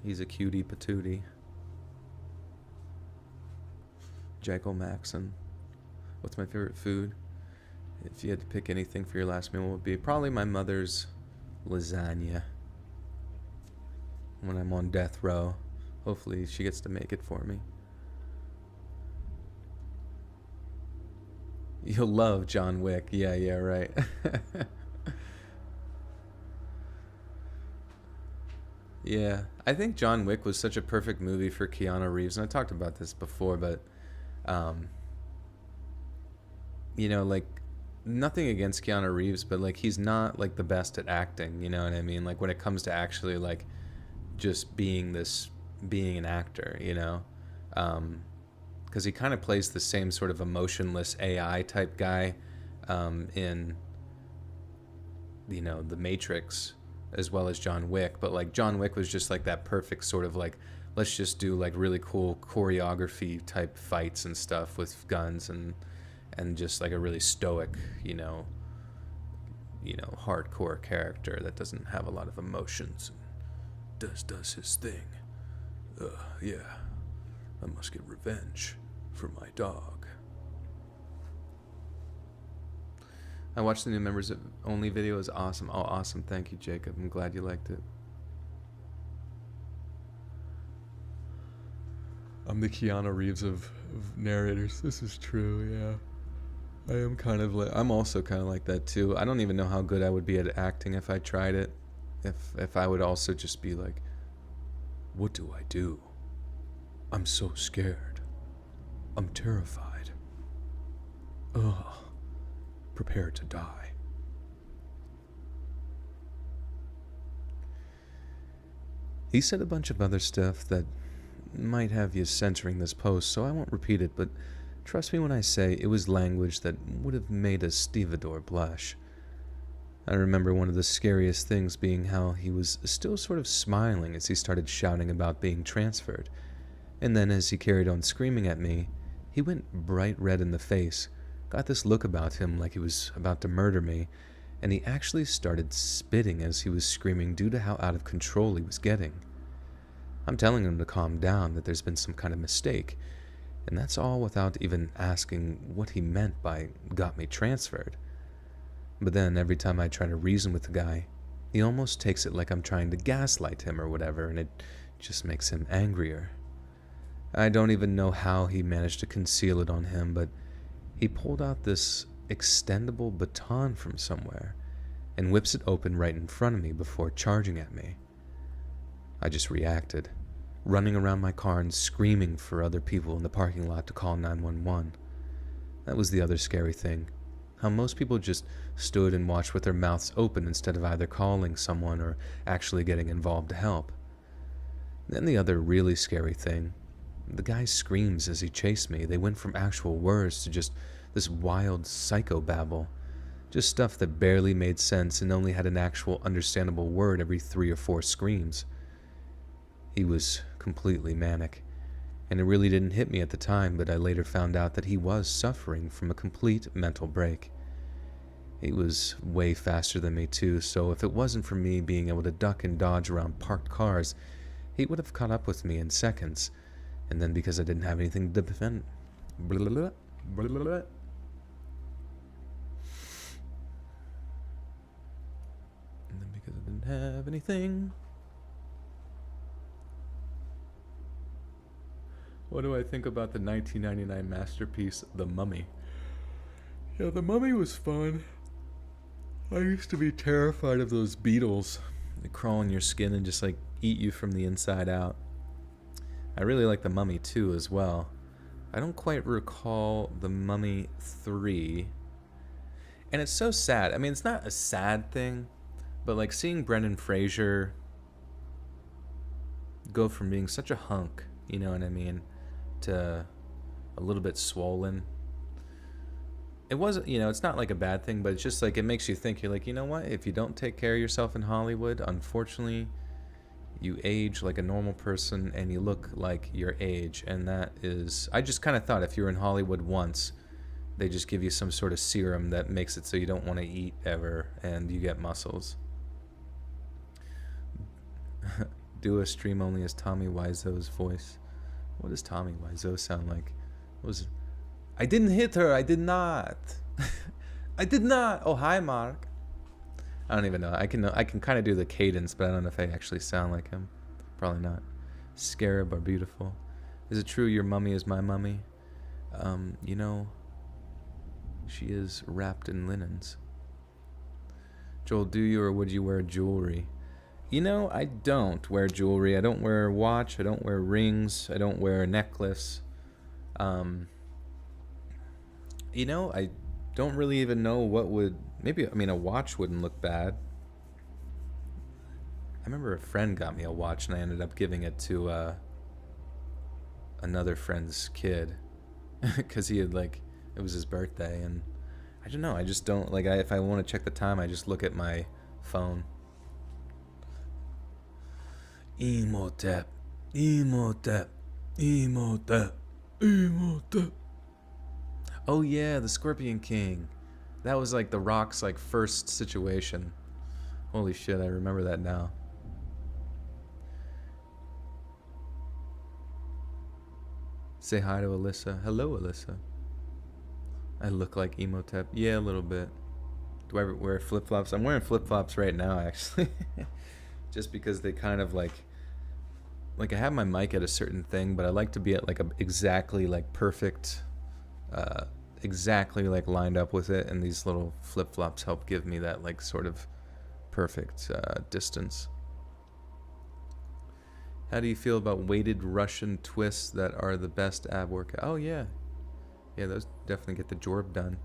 he's a cutie patootie. Jekyll Maxon. What's my favorite food? If you had to pick anything for your last meal, what would be? Probably my mother's lasagna. When I'm on death row. Hopefully she gets to make it for me. You'll love John Wick. Yeah, right. Yeah, I think John Wick was such a perfect movie for Keanu Reeves, and I talked about this before, but, um, you know, like, nothing against Keanu Reeves, but, like, he's not, like, the best at acting, you know what I mean? Like, when it comes to actually, like, just being an actor, you know? Because he kind of plays the same sort of emotionless AI type guy in, you know, The Matrix, as well as John Wick. But like John Wick was just like that perfect sort of like, let's just do like really cool choreography type fights and stuff with guns and just like a really stoic, hardcore character that doesn't have a lot of emotions and does his thing. Yeah, I must get revenge for my dog. I watched the new members only video. It was awesome. Oh, awesome. Thank you, Jacob. I'm glad you liked it. I'm the Keanu Reeves of narrators. This is true, yeah. I am kind of like... I'm also kind of like that, too. I don't even know how good I would be at acting if I tried it. If I would also just be like, what do I do? I'm so scared. I'm terrified. Ugh. Prepare to die. He said a bunch of other stuff that might have you censoring this post, so I won't repeat it, but trust me when I say it was language that would have made a stevedore blush. I remember one of the scariest things being how he was still sort of smiling as he started shouting about being transferred, and then as he carried on screaming at me, he went bright red in the face, got this look about him like he was about to murder me, and he actually started spitting as he was screaming due to how out of control he was getting. I'm telling him to calm down, that there's been some kind of mistake, and that's all without even asking what he meant by got me transferred. But then every time I try to reason with the guy, he almost takes it like I'm trying to gaslight him or whatever, and it just makes him angrier. I don't even know how he managed to conceal it on him, but he pulled out this extendable baton from somewhere and whips it open right in front of me before charging at me. I just reacted, running around my car and screaming for other people in the parking lot to call 911. That was the other scary thing, how most people just stood and watched with their mouths open instead of either calling someone or actually getting involved to help. Then the other really scary thing, the guy's screams as he chased me, they went from actual words to just this wild psychobabble. Just stuff that barely made sense and only had an actual understandable word every 3 or 4 screams. He was completely manic, and it really didn't hit me at the time, but I later found out that he was suffering from a complete mental break. He was way faster than me too, so if it wasn't for me being able to duck and dodge around parked cars, he would have caught up with me in seconds. And then because I didn't have anything to defend... And then because I didn't have anything... What do I think about the 1999 masterpiece, The Mummy? Yeah, The Mummy was fun. I used to be terrified of those beetles. They crawl in your skin and just like eat you from the inside out. I really like The Mummy 2 as well. I don't quite recall The Mummy 3. And it's so sad. I mean, it's not a sad thing, but like seeing Brendan Fraser go from being such a hunk, you know what I mean, to a little bit swollen. It wasn't, it's not like a bad thing, but it's just like it makes you think. You're like, you know what? If you don't take care of yourself in Hollywood, unfortunately, you age like a normal person and you look like your age. And that is, I just kind of thought if you're in Hollywood once, they just give you some sort of serum that makes it so you don't want to eat ever and you get muscles. Do a stream only as Tommy Wiseau's voice. What does Tommy Wiseau sound like? I didn't hit her. I did not. I did not. Oh, hi, Mark. I don't even know. I can kind of do the cadence, but I don't know if I actually sound like him. Probably not. Scarab are beautiful. Is it true your mummy is my mummy? She is wrapped in linens. Joel, do you or would you wear jewelry? You know, I don't wear jewelry. I don't wear a watch. I don't wear rings. I don't wear a necklace. You know, I don't really even know what would... Maybe, I mean, a watch wouldn't look bad. I remember a friend got me a watch and I ended up giving it to another friend's kid. Because he had, like... It was his birthday and... I don't know, I just don't... Like, if I want to check the time, I just look at my phone. Emotep, Emotep, Emotep, Emotep. Oh yeah, the Scorpion King. That was like The Rock's like first situation. Holy shit, I remember that now. Say hi to Alyssa. Hello, Alyssa. I look like Emotep. Yeah, a little bit. Do I wear flip-flops? I'm wearing flip-flops right now, actually. Just because they kind of like I have my mic at a certain thing, but I like to be at like a exactly like perfect, exactly like lined up with it, and these little flip-flops help give me that like sort of perfect distance. How do you feel about weighted Russian twists that are the best ab workout? Oh yeah, yeah, those definitely get the job done.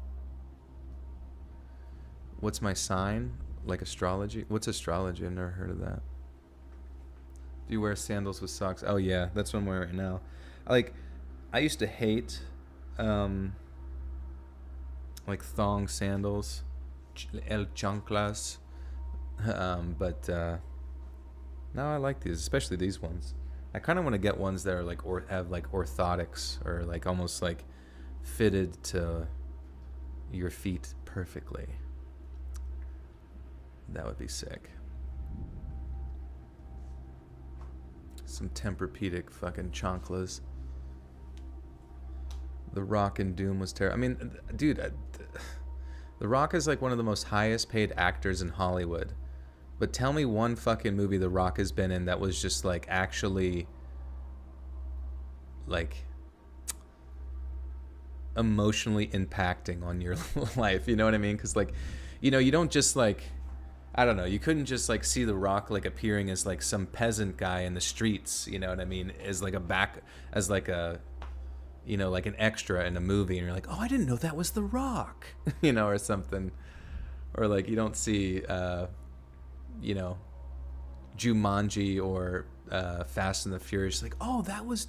What's my sign? Like astrology? What's astrology? I've never heard of that. Do you wear sandals with socks? Oh yeah, that's what I'm wearing right now. I used to hate like thong sandals, el chanclas, but now I like these, especially these ones. I kind of want to get ones that are like have like orthotics or like almost like fitted to your feet perfectly. That would be sick. Some Tempur-Pedic fucking chanclas. The Rock in Doom was terrible. I mean, dude, The Rock is like one of the most highest paid actors in Hollywood. But tell me one fucking movie The Rock has been in that was just like actually like emotionally impacting on your life. You know what I mean? Because like, you know, you don't just like... I don't know, you couldn't just like see The Rock like appearing as like some peasant guy in the streets, you know what I mean, as like a you know, like an extra in a movie, and you're like, oh, I didn't know that was The Rock. You know, or something. Or like you don't see you know, Jumanji or Fast and the Furious, like, oh, that was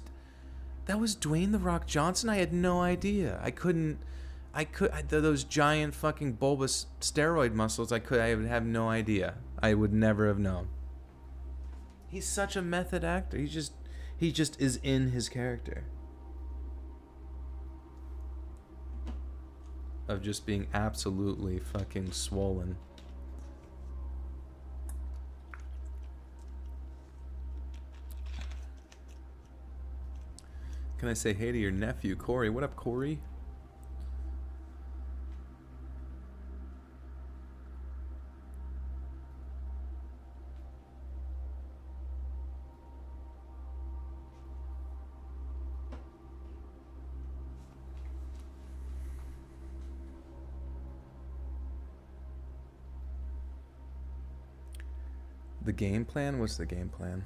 Dwayne The Rock Johnson. I had no idea. Those giant fucking bulbous steroid muscles, I would have no idea. I would never have known. He's such a method actor. He just is in his character. Of just being absolutely fucking swollen. Can I say hey to your nephew, Corey? What up, Corey? The game plan? What's the game plan?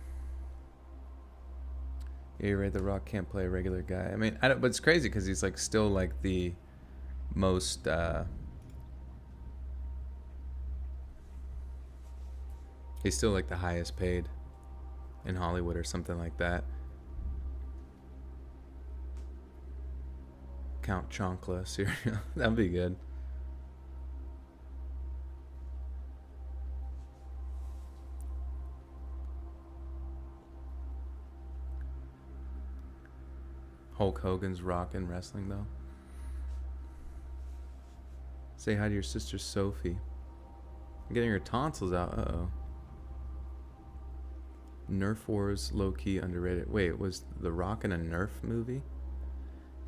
Yeah, you're right. The Rock can't play a regular guy. I mean, but it's crazy because he's like still like the most. He's still like the highest paid in Hollywood or something like that. Count Chonkla, cereal. That'd be good. Hulk Hogan's Rock in wrestling, though. Say hi to your sister Sophie. I'm getting her tonsils out. Uh-oh. Nerf Wars low-key underrated. Wait, was The Rock in a Nerf movie?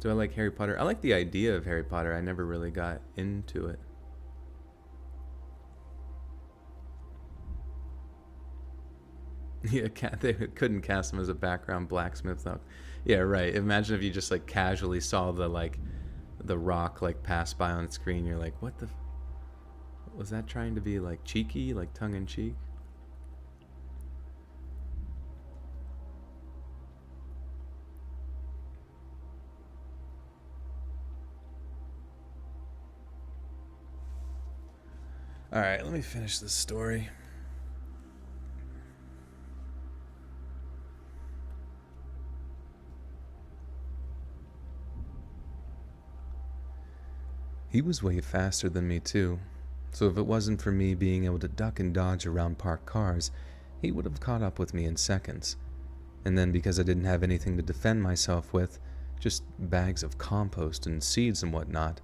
Do I like Harry Potter? I like the idea of Harry Potter. I never really got into it. Yeah, they couldn't cast him as a background blacksmith though. Yeah, right. Imagine if you just like casually saw the Rock like pass by on screen. You're like, what the? Was that trying to be like cheeky, like tongue in cheek? Alright, let me finish this story. He was way faster than me too, so if it wasn't for me being able to duck and dodge around parked cars, he would have caught up with me in seconds. And then because I didn't have anything to defend myself with, just bags of compost and seeds and whatnot,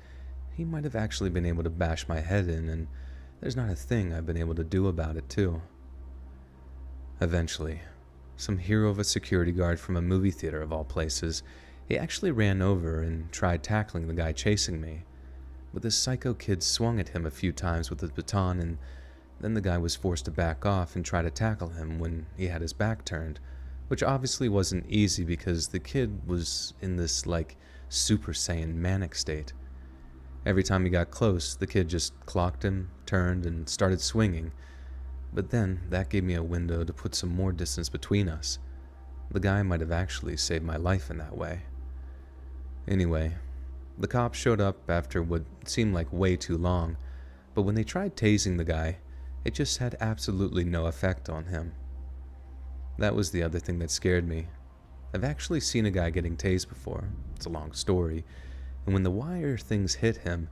he might have actually been able to bash my head in, and there's not a thing I've been able to do about it too. Eventually, some hero of a security guard from a movie theater of all places, he actually ran over and tried tackling the guy chasing me. But this psycho kid swung at him a few times with his baton, and then the guy was forced to back off and try to tackle him when he had his back turned, which obviously wasn't easy because the kid was in this, like, Super Saiyan manic state. Every time he got close, the kid just clocked him, turned, and started swinging. But then, that gave me a window to put some more distance between us. The guy might have actually saved my life in that way. Anyway, the cops showed up after what seemed like way too long, but when they tried tasing the guy, it just had absolutely no effect on him. That was the other thing that scared me. I've actually seen a guy getting tased before. It's a long story. And when the wire things hit him,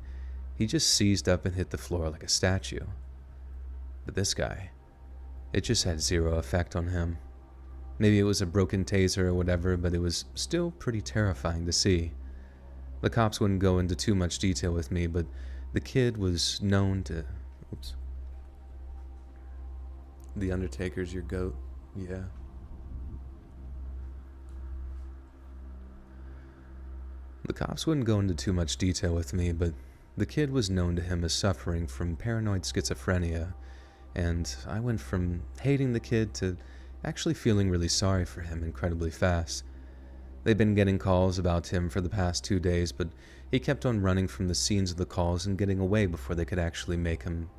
he just seized up and hit the floor like a statue. But this guy, it just had zero effect on him. Maybe it was a broken taser or whatever, but it was still pretty terrifying to see. The cops wouldn't go into too much detail with me, but the kid was known to... Oops. The Undertaker's your goat? Yeah. The cops wouldn't go into too much detail with me, but the kid was known to him as suffering from paranoid schizophrenia, and I went from hating the kid to actually feeling really sorry for him incredibly fast. They'd been getting calls about him for the past 2 days, but he kept on running from the scenes of the calls and getting away before they could actually make him.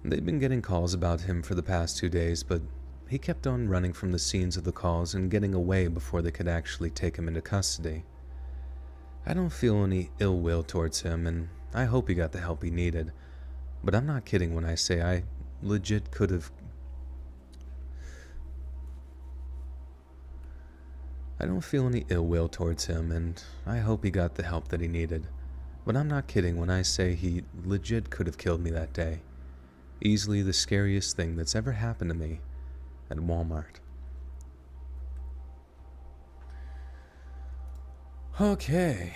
They'd been getting calls about him for the past 2 days, but he kept on running from the scenes of the calls and getting away before they could actually take him into custody. I don't feel any ill will towards him, and I hope he got the help he needed, but I'm not kidding when I say I legit could have... I don't feel any ill will towards him, and I hope he got the help that he needed, but I'm not kidding when I say he legit could have killed me that day. Easily the scariest thing that's ever happened to me at Walmart. Okay.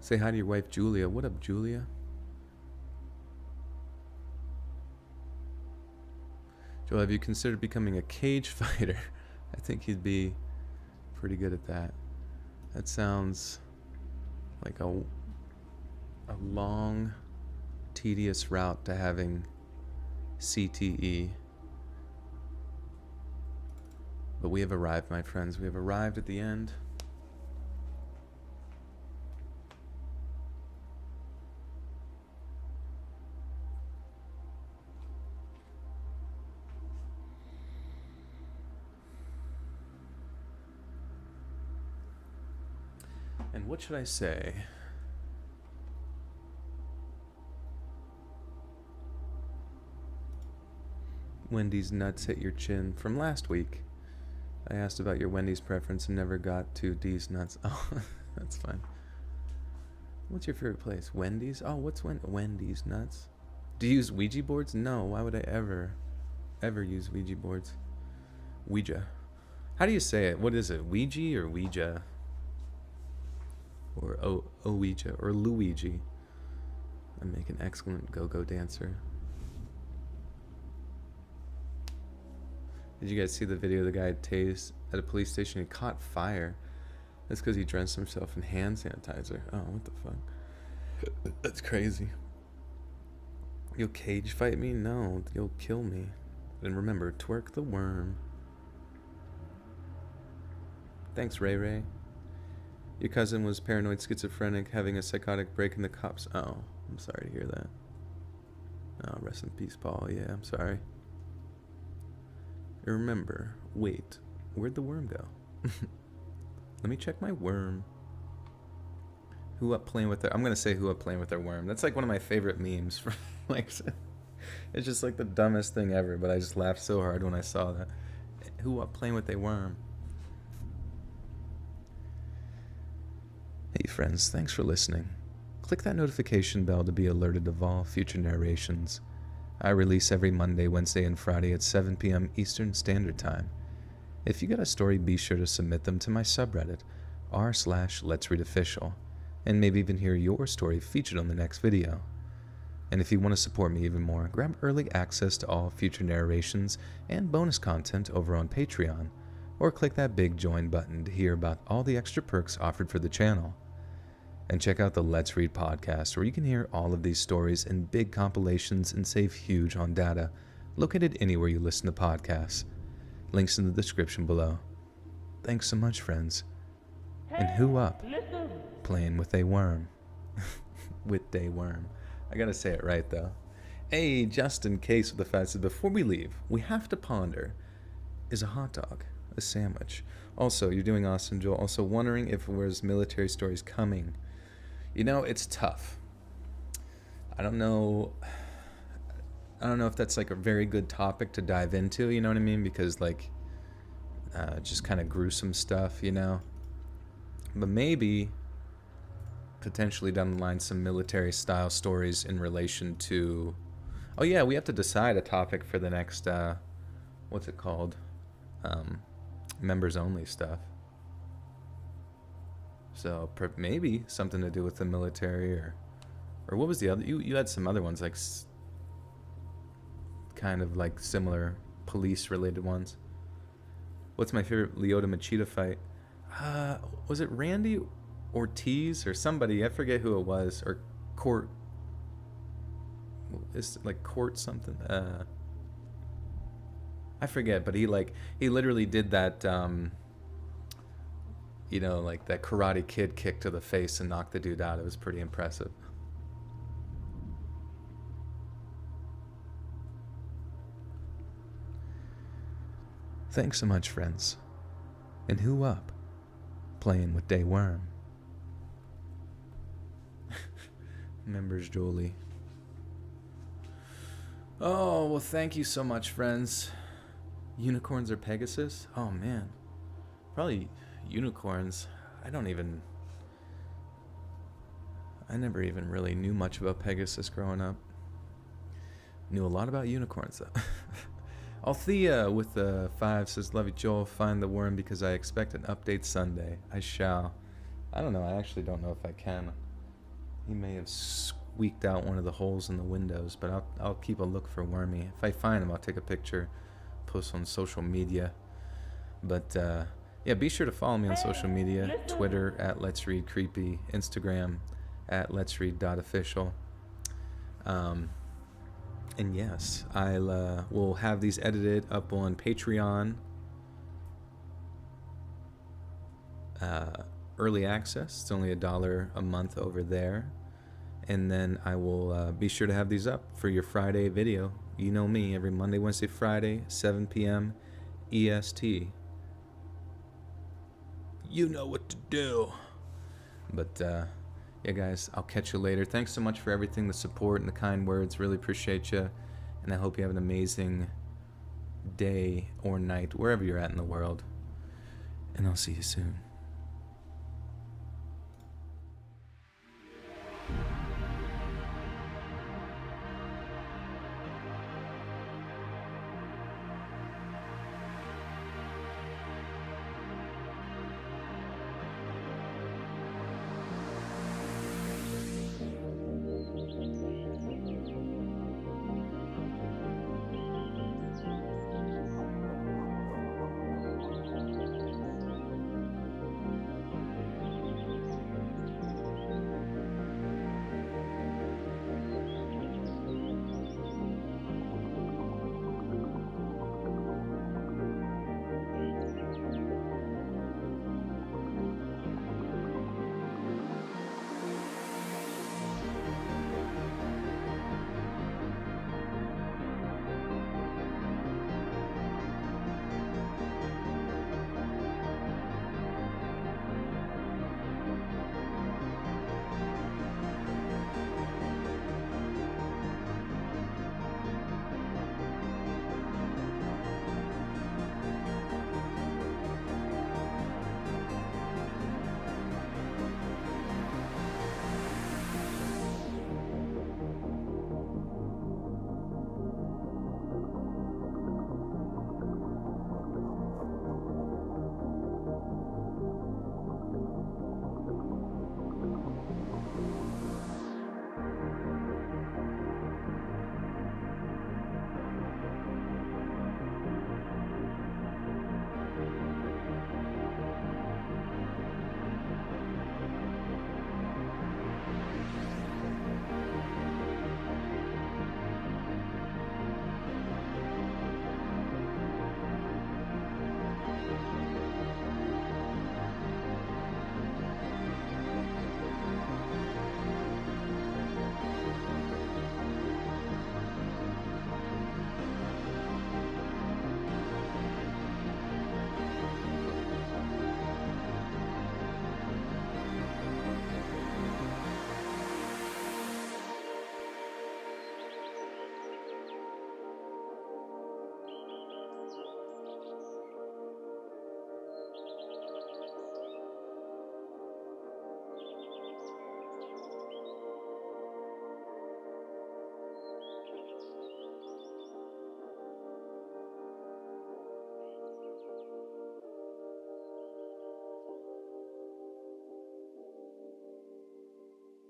Say hi to your wife, Julia. What up, Julia? Joel, have you considered becoming a cage fighter? I think you'd be pretty good at that. That sounds like a long, tedious route to having CTE. But we have arrived, my friends. We have arrived at the end. And what should I say? Wendy's nuts hit your chin from last week. I asked about your Wendy's preference and never got to D's nuts. Oh, that's fine. What's your favorite place? Wendy's? Oh, what's Wendy's nuts? Do you use Ouija boards? No, why would I ever use Ouija boards? Ouija. How do you say it? What is it? Ouija or Ouija? Or Ouija or Luigi? I make an excellent go-go dancer. Did you guys see the video of the guy tased at a police station? He caught fire. That's because he drenched himself in hand sanitizer. Oh, what the fuck? That's crazy. You'll cage fight me? No, you'll kill me. And remember, twerk the worm. Thanks, Ray Ray. Your cousin was paranoid schizophrenic, having a psychotic break in the cops. Oh, I'm sorry to hear that. Oh, rest in peace, Paul. Yeah, I'm sorry. Remember, wait, where'd the worm go? Let me check my worm. Who up playing with their... I'm going to say who up playing with their worm. That's like one of my favorite memes. For like, it's just like the dumbest thing ever, but I just laughed so hard when I saw that. Who up playing with their worm? Hey friends, thanks for listening. Click that notification bell to be alerted of all future narrations. I release every Monday, Wednesday, and Friday at 7 p.m. Eastern Standard Time. If you got a story, be sure to submit them to my subreddit, r/Let'sReadOfficial, and maybe even hear your story featured on the next video. And if you want to support me even more, grab early access to all future narrations and bonus content over on Patreon, or click that big join button to hear about all the extra perks offered for the channel. And check out the Let's Read podcast, where you can hear all of these stories in big compilations and save huge on data, located anywhere you listen to podcasts. Links in the description below. Thanks so much, friends. And who up? Listen. Playing with a worm. With a worm. I gotta say it right, though. Hey, just in case with the fact that before we leave, we have to ponder, is a hot dog a sandwich? Also, you're doing awesome, Joel. Also wondering if there's military stories coming. You know, it's tough. I don't know if that's like a very good topic to dive into, you know what I mean? Because like, just kind of gruesome stuff, you know? But maybe, potentially down the line, some military style stories in relation to... Oh yeah, we have to decide a topic for the next, what's it called? Members only stuff. So maybe something to do with the military, or what was the other? You had some other ones, like kind of like similar police related ones. What's my favorite Leota Machida fight? Was it Randy Ortiz or somebody? I forget who it was. Or Court. Is it like Court something? I forget, but he literally did that. You know, like that Karate Kid kick to the face and knocked the dude out. It was pretty impressive. Thanks so much, friends. And who up? Playing with Day Worm. Members Jolie. Oh, well, thank you so much, friends. Unicorns or Pegasus? Oh, man. Probably unicorns. I never even really knew much about Pegasus growing up. Knew a lot about unicorns, though. Althea with the 5 says, love you, Joel. Find the worm because I expect an update Sunday. I shall. I don't know. I actually don't know if I can. He may have squeaked out one of the holes in the windows, but I'll keep a look for Wormy. If I find him, I'll take a picture, post on social media. But, yeah, be sure to follow me on social media. Twitter at Let's Read Creepy. Instagram at Let's Read.official. And yes, will have these edited up on Patreon. Early access. It's only $1 a month over there. And then I will be sure to have these up for your Friday video. You know me, every Monday, Wednesday, Friday, 7 p.m. EST. You know what to do. But, yeah, guys, I'll catch you later. Thanks so much for everything, the support and the kind words. Really appreciate you. And I hope you have an amazing day or night, wherever you're at in the world. And I'll see you soon.